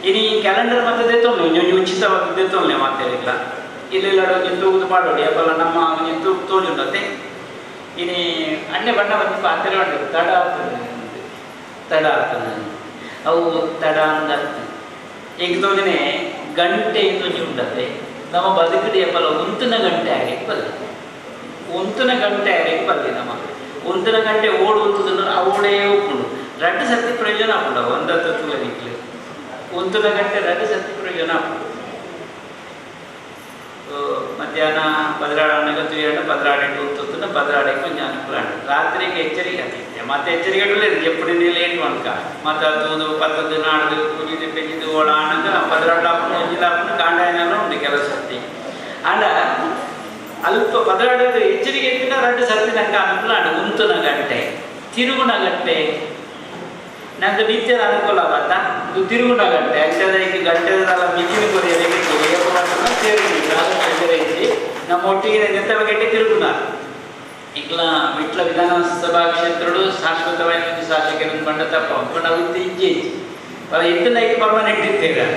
[SPEAKER 2] ಇನ್ನು ಈ ಕ್ಯಾಲೆಂಡರ್ ಮತ್ತೆ ತೊಂದ್ರೆ ಉಚಿತವಾಗಿ ತೊಂದ್ರೆ ಮಾತಾಡಿಲ್ಲ ಇಲ್ಲ ತೂಗುದು ಮಾಡೋಡಿ ಅಪ್ಪಲ್ಲ ನಮ್ಮ ತೋಜುಂಡತೆ ಇನ್ನು ಅಣ್ಣೆ ಬಣ್ಣ ಬಂದು ಪಾತ್ರೆ ಮಾಡಿದ್ರು ತಡ ಆಗ್ತದೆ ಅವು ತಡ ಅಂದ ಈಗ ತೋಜನೆ ಗಂಟೆ ಇಂದು ಉಂಡತೆ ನಮ್ಮ ಬದುಕಡಿ ಅಪ್ಪಲ್ಲ ಒಂತಿನ ಗಂಟೆ ಆಗಕ್ಕೆ ಬಲ್ಲ ಒಂತಿನ ಗಂಟೆ ಆಗಕ್ಕೆ ಬಲ್ಲಿ ನಮ್ಮ ಒಂದಿನ ಗಂಟೆ ಓಡುವಂಥದ್ದನ್ನು ಅವಳೇ ಒಪ್ಪುಂಡು ಎರಡು ಸರ್ತಿ ಪ್ರಯೋಜನ ಆಪುಂಡ ಒಂದತ್ತು ತುಲನಿಕ್ಲೆ ಒಂದಿನ ಗಂಟೆ ಎರಡು ಸರ್ತಿ ಪ್ರಯೋಜನ ಆಪುಂಡು ಮಧ್ಯಾಹ್ನ ಪದರಾಡನಾಗ ತುಯ್ಯಾಡ ಪದರಾಡಿಟ್ಟು ಉತ್ತುತ್ತನ ಪದರಾಡಕ್ಕೆ ಕೊಂಚ ಅನುಕೂಲ ರಾತ್ರಿಗೆ ಎಚ್ಚರಿಕೆ ಆಗ್ತಿದ್ದೆ ಮತ್ತೆ ಎಚ್ಚರಿಕೆ ಇಡలేదు ಎప్పుడు ಲೇಟ್ ಮಾಡ್ಕ ಮತ್ತೆ ಅದು ಪತ್ತದ್ದು ನಾಡ್ದು ಪೂಜಿದು ಪೆಂಜಿದು ಓಡ ಆನಂದ ಪದರಾಡಾಪುಣ ಎಂಜಿಲಾಪುಣ ಕಾಂಡಾಯನ ಉಂಟು ಕೆಲಸ ಸರ್ತಿ ಆಂಡ ಅಲ್ಪ ಪದರಾಡೋದು ಎಚ್ಚರಿಕೆ ಇದ್ದಿನ ಎರಡು ಸರ್ತಿ ನಂಗೆ ಅನುಕೂಲ ಉಂತುನ ಗಂಟೆ ತಿರುಗುಣ ಗಂಟೆ ನಂದು ನಿತ್ಯದ ಅನುಕೂಲ ಆಗತ್ತ ಇದು ತಿರುಗುಣ ಗಂಟೆ ಅಂಚದ ಈಗ ಗಂಟೆದಲ್ಲ ಮಿತಿನ ಕೊರಿಯರಿಗೆ ಸೇರಿ ನಮ್ಮ ಒಟ್ಟಿಗೆ ನೆತ್ತವ ಗಂಟೆ ತಿರುಗುಣ ಈಗಲ ವಿಟ್ಲ ವಿಧಾನಸಭಾ ಕ್ಷೇತ್ರಗಳು ಶಾಶ್ವತವಾದ ಶಾಸಕರನ್ನು ಬಂಡ ತಪ್ಪ ನಾವು ಇಜ್ಜೆ వాళ్ళ ಎತ್ತನೈಕೆ ಪರ್ಮನೆಂಟ್ ಇರ್ತೇವೆ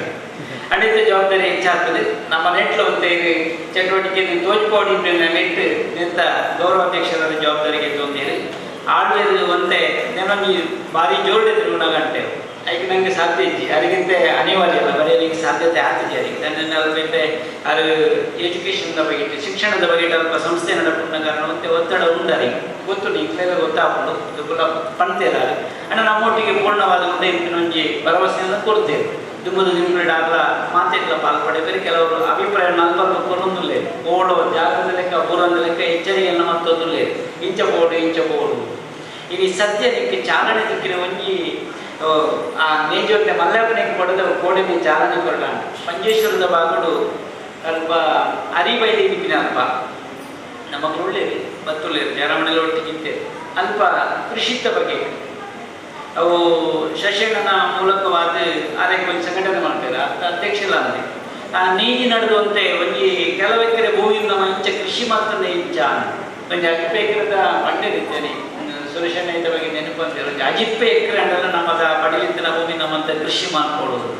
[SPEAKER 2] ಅಡಿತ ಜವಾಬ್ದಾರಿ ಹೆಚ್ಚಾಗ್ತದೆ ನಮ್ಮ ನೆಟ್ಲ ಒಂದು ಚಟುವಟಿಕೆಯನ್ನು ತೋಚ್ಕೋಡಿ ನೆಟ್ಟು ನಿಂತ ಗೌರವಾಧ್ಯಕ್ಷರ ಜವಾಬ್ದಾರಿಗೆ ತೊಂದೇರಿ ಆಳ್ವೇದು ಒಂದೇ ನೆನಮಿ ಭಾರಿ ಜೋಡಿದ್ರು ಗಂಟೆ ಅದಕ್ಕೆ ನನಗೆ ಸಾಧ್ಯ ಇದ್ದಿ ಅದಕ್ಕಿಂತ ಅನಿವಾರ್ಯ ಅಲ್ಲ ಬರೆಯಲಿಕ್ಕೆ ಸಾಧ್ಯತೆ ಆಗ್ತಿದೆ ಅದಕ್ಕೆ ನನ್ನಲ್ಲಿ ಮತ್ತೆ ಅದು ಎಜುಕೇಷನ್ದ ಬಗ್ಗೆ ಶಿಕ್ಷಣದ ಬಗ್ಗೆ ಅಲ್ಪ ಸಂಸ್ಥೆ ನಡಪುಣ್ಣ ಕಾರಣ ಮತ್ತೆ ಒತ್ತಡ ಉಂಟಾರಿ ಗೊತ್ತು ಈಗಲೆಲ್ಲ ಗೊತ್ತಾಗ್ಬಿಡು ದುಗುಲ ಪಣ್ತೇರ ಅಣ್ಣ ನಮ್ಮೊಟ್ಟಿಗೆ ಪೂರ್ಣವಾದ ಉಂಟೆ ಇಂಪಿನೊಂಜಿ ಭರವಸೆಯನ್ನು ಕೊಡ್ತೇವೆ ದುಂಬುದು ನಿಂಬುಡ ಆಗಲ ಮಾತೆಗಳ ಪಾಲ್ಪಡಿದರೆ ಕೆಲವರು ಅಭಿಪ್ರಾಯ ನಾಲ್ಕು ಕೊಡೊಂದಿಲ್ಲ ಓಡೋ ಜಾಗದ ಲೆಕ್ಕ ಊರಂದ ಲೆಕ್ಕ ಎಚ್ಚರಿಕೆಯನ್ನು ಮತ್ತೊಂದಿಲ್ಲ ಇಂಚಬೋಡು ಈಗ ಸದ್ಯ ದಿಕ್ಕಿ ಚಾಲನೆ ದಿಕ್ಕಿನ ಒಂಜಿ ಆ ನೇಜೊತ್ತೆ ಮಲ್ಲಪ್ಪನಿಗೆ ಕೊಡದ ಕೋಡಿನ ಚಾಲನೆ ಕೊಡಲ ಮಂಜೇಶ್ವರದ ಬಾಗುಡು ಅಲ್ಪ ಅರಿಬೈಲಿ ದಿಕ್ಕಿನ ಅಲ್ಪ ನಮ್ಮ ಒಳ್ಳೆಯದು ಬತ್ತುಳ್ಳೇರು ಜಾರಮಣೆಲ್ಲ ಒಟ್ಟಿಗಿಂತೆ ಅಲ್ಪ ಕೃಷಿತ ಬಗ್ಗೆ ಅವು ಶಶಣ್ಣನ ಮೂಲಕವಾದ ಆರೈಕೆ ಒಂದು ಸಂಘಟನೆ ಮಾಡ್ತಾರೆ ಅಧ್ಯಕ್ಷಲ್ಲ ಅಂದರೆ ಆ ನೀತಿ ನಡೆದುವಂತೆ ಒಂದು ಕೆಲವು ಎಕರೆ ಭೂಮಿಯಿಂದ ಮಂಚ ಕೃಷಿ ಮಾತ್ರ ಇಂಚ ಒಂದು ಅಜಿಪ್ಪೆ ಎಕರೆದ ಪಂಡೆ ಇರ್ತೇನೆ ಸುರೇಶಣ್ಣ ಇದ್ದ ಬಗ್ಗೆ ನೆನಪು ಅಂತಾರೆ ಒಂದು ಅಜಿಪ್ಪೆ ಎಕರೆ ಅಂಡಲ್ಲ ನಮ್ಮದ ಪಡೆಯಲಿತ್ತಿನ ಭೂಮಿ ನಮ್ಮಂತ ಕೃಷಿ ಮಾಡ್ಕೊಳ್ಳೋದು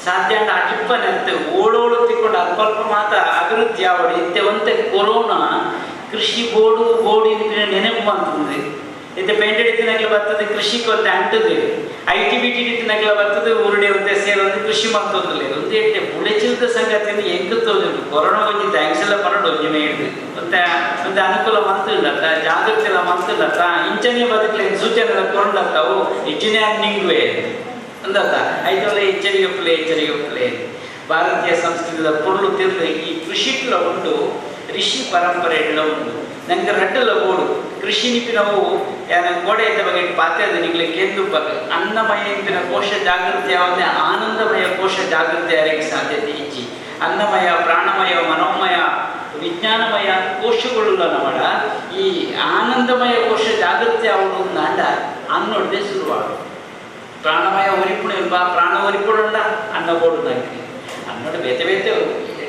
[SPEAKER 2] ಸಾಧ್ಯ ಅಂಡ ಅಜಿಪ್ಪನಂತೆ ಓಡೋಳು ತಿಕ್ಕೊಂಡು ಅಲ್ಪ ಮಾತ್ರ ಅಭಿವೃದ್ಧಿ ಆವಡಿ ಇತ್ತೆವಂತೆ ಕೊರೋನಾ ಕೃಷಿ ಬೋರ್ಡು ನೆನಪು ಮಾಡ್ತದೆ ಇತ್ತೆ ಪೇಂಟೆಡಿತ್ತಿನಾಗಲ ಬರ್ತದೆ ಕೃಷಿಗೆ ಒಂದು ಅಂಟದೆ ITBT ಇತ್ತಿನಾಗಲ ಬರ್ತದೆ ಊರುಡೆ ಒಂದು ಸೇರೊಂದು ಕೃಷಿ ಮಾಡ್ತೋದಿಲ್ಲ ಒಂದು ಎಟ್ಟೆ ಬುಳೆಚಿಲ್ದ ಸಂಗತಿಯನ್ನು ಹೆಂಗೆ ತೋಜುಂಟು ಕೊರೋನಾ ಒಂಜಿ ಥ್ಯಾಂಕ್ಸ್ ಎಲ್ಲ ಪರಡು ಒಂಜಿ ಮೇಯ್ದು ಮತ್ತೆ ಒಂದು ಅನುಕೂಲ ಮಂತುಂಡತ್ತ ಜಾಗೃತಿ ಎಲ್ಲ ಮಂತುಂಡತ್ತ ಇಂಚನೆ ಬದುಕಲಿ ಸೂಚನೆ ಕೊರೊಂಡತ್ತವು ಇಂಜಿನಿಯರಿಂಗ್ವೇ ಅಂದತ್ತ ಐದೊಳ್ಳೆ ಎಚ್ಚರಿಕೆ ಭಾರತೀಯ ಸಂಸ್ಕೃತಿಯ ಪೊರ್ಲು ತಿರ್ಲು ಈ ಕೃಷಿಕ್ಲ ಉಂಟು ಋಷಿ ಪರಂಪರೆಗಳ ಉಂಟು ನಂಗೆ ರಡ್ಡಲ ಬೋಡು ಕೃಷಿ ನಿಪಿನವು ಗೋಡೆ ಇದ್ದ ಬಗ್ಗೆ ಪಾತ್ರದ ನಿಗ್ಲೆ ಕೇಂದ್ರ ಬಗ್ಗೆ ಅನ್ನಮಯ ಇಂಪಿನ ಕೋಶ ಜಾಗೃತಿ ಯಾವುದೇ ಆನಂದಮಯ ಕೋಶ ಜಾಗೃತಿ ಯಾರಿಗೆ ಸಾಧ್ಯತೆ ಇಚ್ಚಿ ಅನ್ನಮಯ ಪ್ರಾಣಮಯ ಮನೋಮಯ ವಿಜ್ಞಾನಮಯ ಕೋಶಗಳುಳ್ಳ ನಮ್ಮಡ ಈ ಆನಂದಮಯ ಕೋಶ ಜಾಗೃತಿ ಅವಳು ನಾಂಡ ಅನ್ನೊಡ್ಡೆ ಶುರುವಾಗ ಪ್ರಾಣಮಯ ಒರಿಪುಣ ಇಲ್ವಾ ಪ್ರಾಣ ಒರಿಪುಡುಂಡ ಅನ್ನ ಬೋಡು ನಂಗೆ ಅನ್ನೋಡು ಬೇತೆ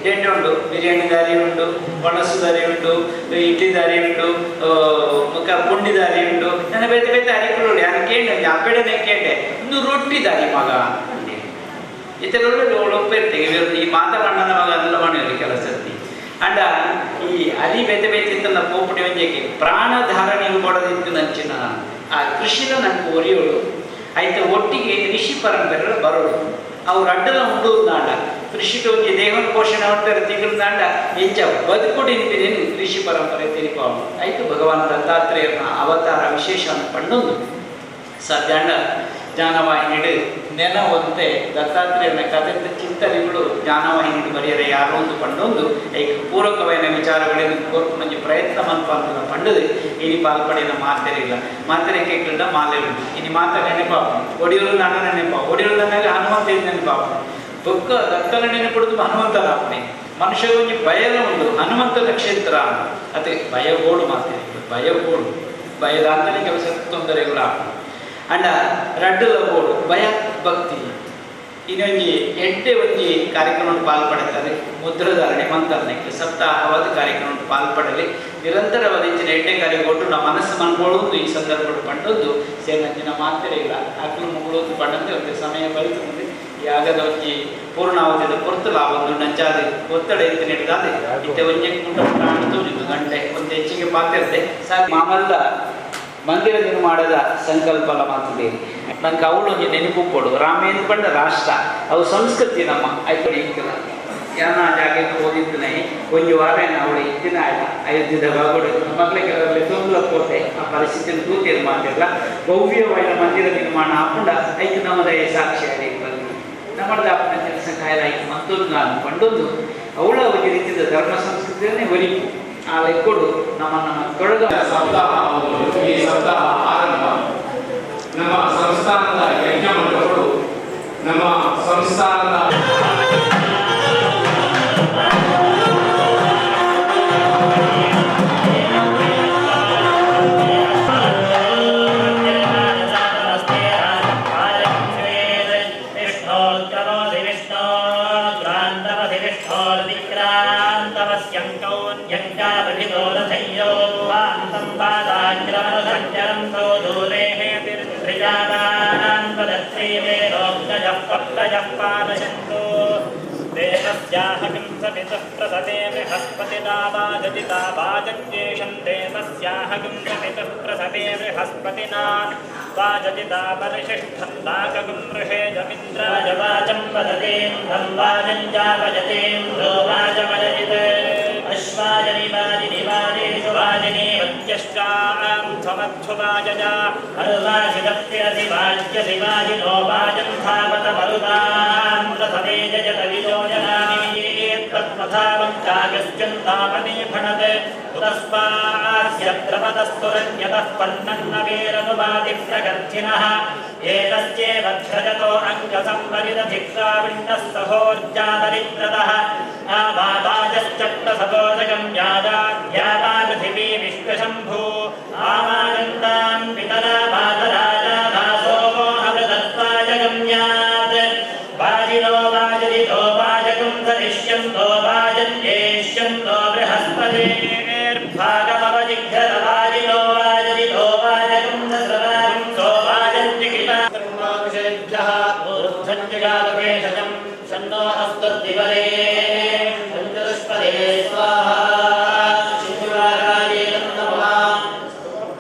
[SPEAKER 2] ಎಡ್ಡೆ ಉಂಟು ಬಿರಿಯಾನಿ ದಾರಿ ಉಂಟು ಒಣಸು ದಾರಿ ಉಂಟು ಇಡ್ಲಿ ದಾರಿ ಉಂಟು ಪುಂಡಿ ದಾರಿ ಉಂಟು ನನ್ನ ಬೇತೆ ಅರಿಗಳು ಯಾರು ಕೇಳಿ ಅಪ್ಪೆಡೆನೆ ಕೇಂಡೆ ಇನ್ನು ರೊಟ್ಟಿ ದಾರಿ ಮಗ ಇತರೊಳ್ಳೆ ಒಪ್ಪಿರ್ತೇವೆ ಈ ಮಾತಾಡಣ್ಣನ ಮಗ ಅದೆಲ್ಲ ಮಾಡಿರಲಿ ಕೆಲಸತ್ತಿ ಅಂಡ ಈ ಅರಿ ಬೇತೆ ಇತ್ತನ್ನ ಪೋಪುಡಿ ಒಂಜೆಗೆ ಪ್ರಾಣ ಧಾರಣೆಯನ್ನು ಕೊಡದಿತ್ತು ನಂಚಿನ ಆ ಕೃಷಿನ ನನಗೆ ಒರಿಯೋಳು ಆಯ್ತು ಒಟ್ಟಿಗೆ ಋಷಿ ಪರಂಪರೆ ಬರೋಳು ಅವ್ರು ಅಡ್ಡಲ ಉಂಡು ನಾಡ ಕೃಷಿಗೆ ಒಂದು ದೇವನ ಪೋಷಣೆ ಮಾಡ್ತಾರೆ ತಿಂಗಳು ನಾಡ ಹೆಚ್ಚ ಬದುಕುಡಿ ನಿಂತಿದ್ದೇನೆ ಕೃಷಿ ಪರಂಪರೆ ತಿರುಪಾವು ಆಯ್ತು ಭಗವಾನ್ ದತ್ತಾತ್ರೇಯನ ಅವತಾರ ವಿಶೇಷ ಪಂಡೊಂದು ಸದ್ಯಾಂಡ ಜ್ಞಾನವಾಹಿನಿಡು ನೆನವಂತೆ ದತ್ತಾತ್ರೇಯನ ಕಥೆ ಚಿಂತನೆಗಳು ಜ್ಞಾನವಾಹಿನಿಡು ಬರೆಯರೆ ಯಾರೋ ಒಂದು ಪಂಡೊಂದು ಐಕ್ ಪೂರಕವಾದ ವಿಚಾರಗಳನ್ನು ಕೋರ್ಕೊಂಡೊಂದು ಪ್ರಯತ್ನ ಮನ್ಪಂತ ಪಂಡದು ಇನಿ ಪಾಲ್ಪಡಿನ ಮಾತೆರಿಲ್ಲ ಮಾತೆರೆ ಕೇಳಿದ ಮಾಲೆ ಉಂಟು ಇನಿ ಮಾತ ನೆನಪಾಪು ಒಡಿಯೂರು ನನ್ನ ನೆನಪಾಪು ಒಡಿಯೂರು ನನಗೆ ಹನುಮಂತ ನೆನಪಾಪು ಬೊಕ್ಕ ದತ್ತನ ನೆನಪುಡುದು ಹನುಮಂತನ ಅಪ್ಪನೆ ಮನುಷ್ಯ ಒಂಜಿ ಭಯದ ಒಂದು ಹನುಮಂತನ ಕ್ಷೇತ್ರ ಅದೇ ಭಯಗೋಡು ಮಾತೇ ಭಯಗೋಡು ಭಯದ ಅಂತಲೇ ಕೆಲಸ ತೊಂದರೆಗಳು ಅಂಡ ರಡ್ಡುಲ ಬೋಡು ಭಯ ಭಕ್ತಿ ಇನ್ನೊಂಜಿ ಎಡ್ಡೆ ಒಂಜಿ ಕಾರ್ಯಕ್ರಮ ಪಾಲ್ಪಡುತ್ತಾರೆ ಮುದ್ರಧಾರಣೆ ಮಂತ್ರನಕ್ಕೆ ಸಪ್ತಾಹವಾದ ಕಾರ್ಯಕ್ರಮ ಪಾಲ್ಪಡಲಿ ನಿರಂತರವಾದ ಹೆಚ್ಚಿನ ಎಡ್ಡೆ ಕಾರ್ಯ ಕೊಟ್ಟು ನಾವು ಮನಸ್ಸು ಮನ್ಕೊಳ್ಳೋದು ಈ ಸಂದರ್ಭ ಪಂಡದ್ದು ಸೇನಂಚಿನ ಮಾತ್ರೆ ಇಲ್ಲ ಆಕಲು ಮುಗುಳೋದು ಪಂಡಂತೆ ಒಂದು ಸಮಯ ಬರುತ್ತದೆ ಯಾಗದ ಒಂಜಿ ಪೂರ್ಣಾವಧಿದ ಪೊರ್ತಲ ಆ ಒಂದು ನಂಚಾದ ಒತ್ತಡ ಎತ್ತಿ ನೀಡಿದಾದೆ ಇತ್ತೆ ಒಂಜೆ ಕುಂಟ ತೋರಿದ್ದು ಗಂಟೆ ಒಂದು ಹೆಚ್ಚಿಗೆ ಪಾತ್ರೆ ಸಾಕು ಮಾಮಲ್ಲ ಮಂದಿರ ನಿರ್ಮಾಣದ ಸಂಕಲ್ಪಲ ಮಾತುದೇವಿ ನಂಗೆ ಅವಳು ಒಂದು ನೆನಪು ಕೊಡು ರಾಮೇಂದ್ರ ಪಂಡ ರಾಷ್ಟ್ರ ಅವು ಸಂಸ್ಕೃತಿ ನಮ್ಮ ಆಯ್ತು ಇಕ್ಕಿಲ್ಲ ಯಾನ ಜಾಗಕ್ಕೆ ಹೋಗಿದ್ದೇನೆ ಒಂದು ವಾರ ಅವಳು ಇದ್ದಿನ ಆಯ್ತ ಅಯೋಧ್ಯದ ಬಾಗೋಡು ಮಕ್ಕಳಿಗೆ ತೊಂದರೆ ಕೋಟೆ ಆ ಪರಿಸ್ಥಿತಿಯನ್ನು ತೂತಿರು ಮಾತಿಲ್ಲ ಭವ್ಯವಾದ ಮಂದಿರ ನಿರ್ಮಾಣ ಹಾಕೊಂಡ ಐದು ನಮ್ಮದ ಸಾಕ್ಷಿ ಬಂದು ನಮ್ಮದ ಅಪ್ಪನ ಕೆಲಸ ಕಾಯಲಾಯಿತು ಮತ್ತೊಂದು ನಾನು ಕಂಡೊಂದು ಅವಳ ಒಂದು ರೀತಿಯ ಧರ್ಮ ಸಂಸ್ಕೃತಿಯನ್ನೇ ಒಲಿಪು ಆ ಲೆಕ್ಕೊಡು ನಮ್ಮ ತೊಳೆದ
[SPEAKER 1] ಸಪ್ತಾಹ ಈ ಸಪ್ತಾಹ ಆರಂಭ ನಮ್ಮ ಸಂಸ್ಥಾನದ ಯಜ್ಞ ಮಂಡಲಗಳು ನಮ್ಮ ಸಂಸ್ಥಾನದ
[SPEAKER 5] देवस्याहकं समितः प्रसते बृहस्पतिना वाजन्येषं देवस्याहकं समितः प्रसते बृहस्पतिना वाजजिता परिशिष्ठं दाकगुं ऋषेजमिन्द्राय वाचं वदतेन्द्रं वाजञ्जापजतेन्द्रो वाचमयजित् अश्वाजनिवाजिनिवाजेषु वाजिनीवत्यश्चां समर्थुवाजजा अर्वाजिदप्यसि वाज्यसि वाजिनो वाजं धावत मरुदां प्रथमे तत्पथावङ्कागस्यन्तापने भणत् उतस्मास्य द्रवतस्तुरन्यतः पन्नन्नवेरनुवादिप्रगर्थिनः एतस्येव ध्रजतो अङ्गसंवरिदधिक्राविण्णः सहोर्जादरिद्रतः आवावाजश्चट्टसपोदकं यादाद्यावा पृथिवी विश्वशम्भू आमागन्तां पितरा मातराजा दासो मोहवृतत्वाय गम्यात् वाजिनो वाजरितो वाजकं सरिष्यन्तो वाजन्येष्यन्तो बृहस्पतेर्भागमवजिघ्रत वाजिनो वाजरितो वाजकं सस्रवागुंसो वाजन्यकिलार्माविषेभ्यः ऊर्ध्वञ्जगालपेशजं शन्नो हस्तद्दिवरे पञ्चदुष्पदे स्वाहा शिवाराये नमः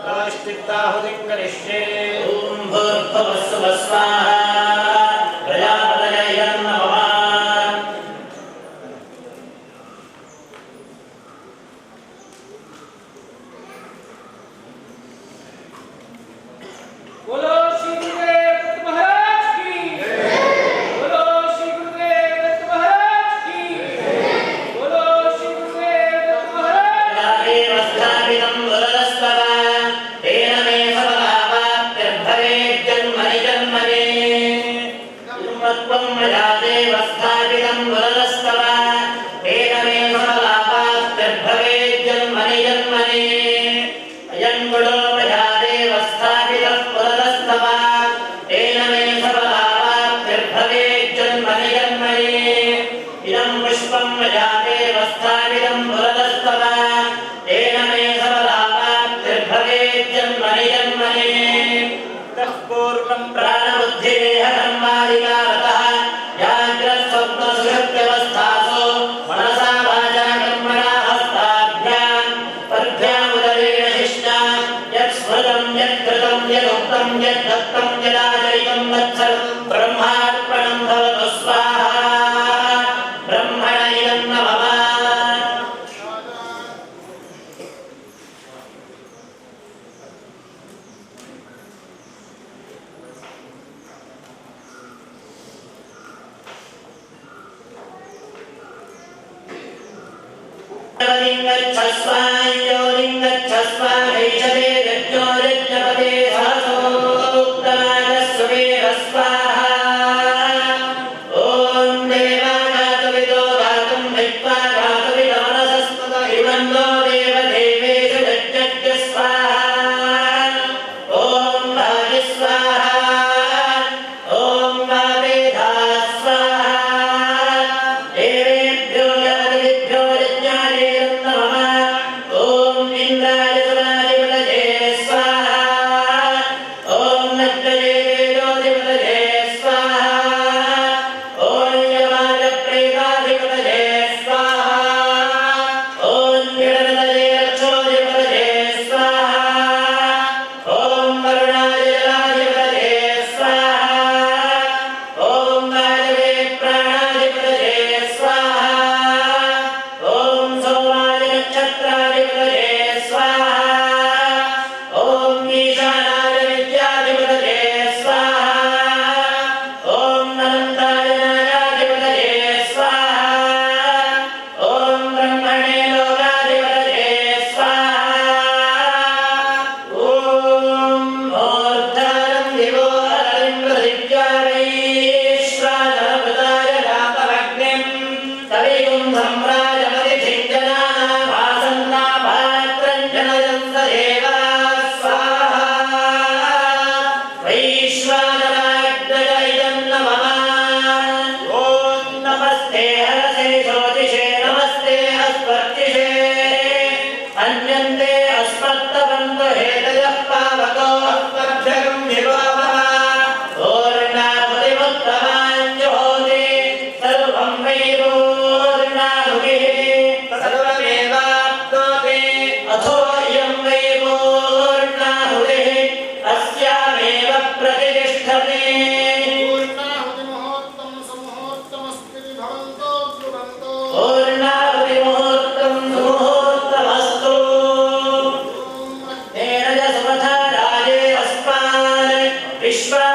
[SPEAKER 5] काष्टिक्ताहुतिं करिष्ये ॐ भूर्भुवस्सुवः स्वाहा प्रजापतये नमः
[SPEAKER 1] बोलो श्री गुरुदेव दत्त महाराज की बोलो श्री गुरुदेव दत्त महाराज की बोलो श्री गुरुदेव दत्त महाराज
[SPEAKER 5] देवस्थापितं वरदस्तव तेन मे फललाभाप्यर्भवेज्जन्मनि जन्मने त्वं मया देवस्थापितं वरदस्तव तेन मे फललाभाप्यर्भवेज्जन्मनि जन्मने अयं गुणो मया देवस्थापितः वरदस्तव तेन मे फललाभाप्यर्भवेज्जन्मनि जन्मने इदं पुष्पं मया देवस्थापितं वरदस्तव तेन मे फललाभाप्यर्भवेज्जन्मनि जन्मने तः पूर्वं प्राणबुद्धिदेहधर्मादिकारतः जाग्रत्स्वप्नसुषुप्त्यवस्थासु मनसा वाचा कर्मणा हस्ताभ्यां पद्भ्यामुदरेण शिष्टा यत् स्मृतं यत्कृतं यदुक्तं यद्दत्तं यदाचरितं तत्सर्वं ब्रह्मार्पणं भवतु स्वाहा ब्रह्मण इदं नमः लिङ्गच्छस्व हैषदे यज्ञोरज्ञपते सहसोक्तमानस्वमेव स्वाहा ॐ देवानातविदो धातुं विद्वा विश्वा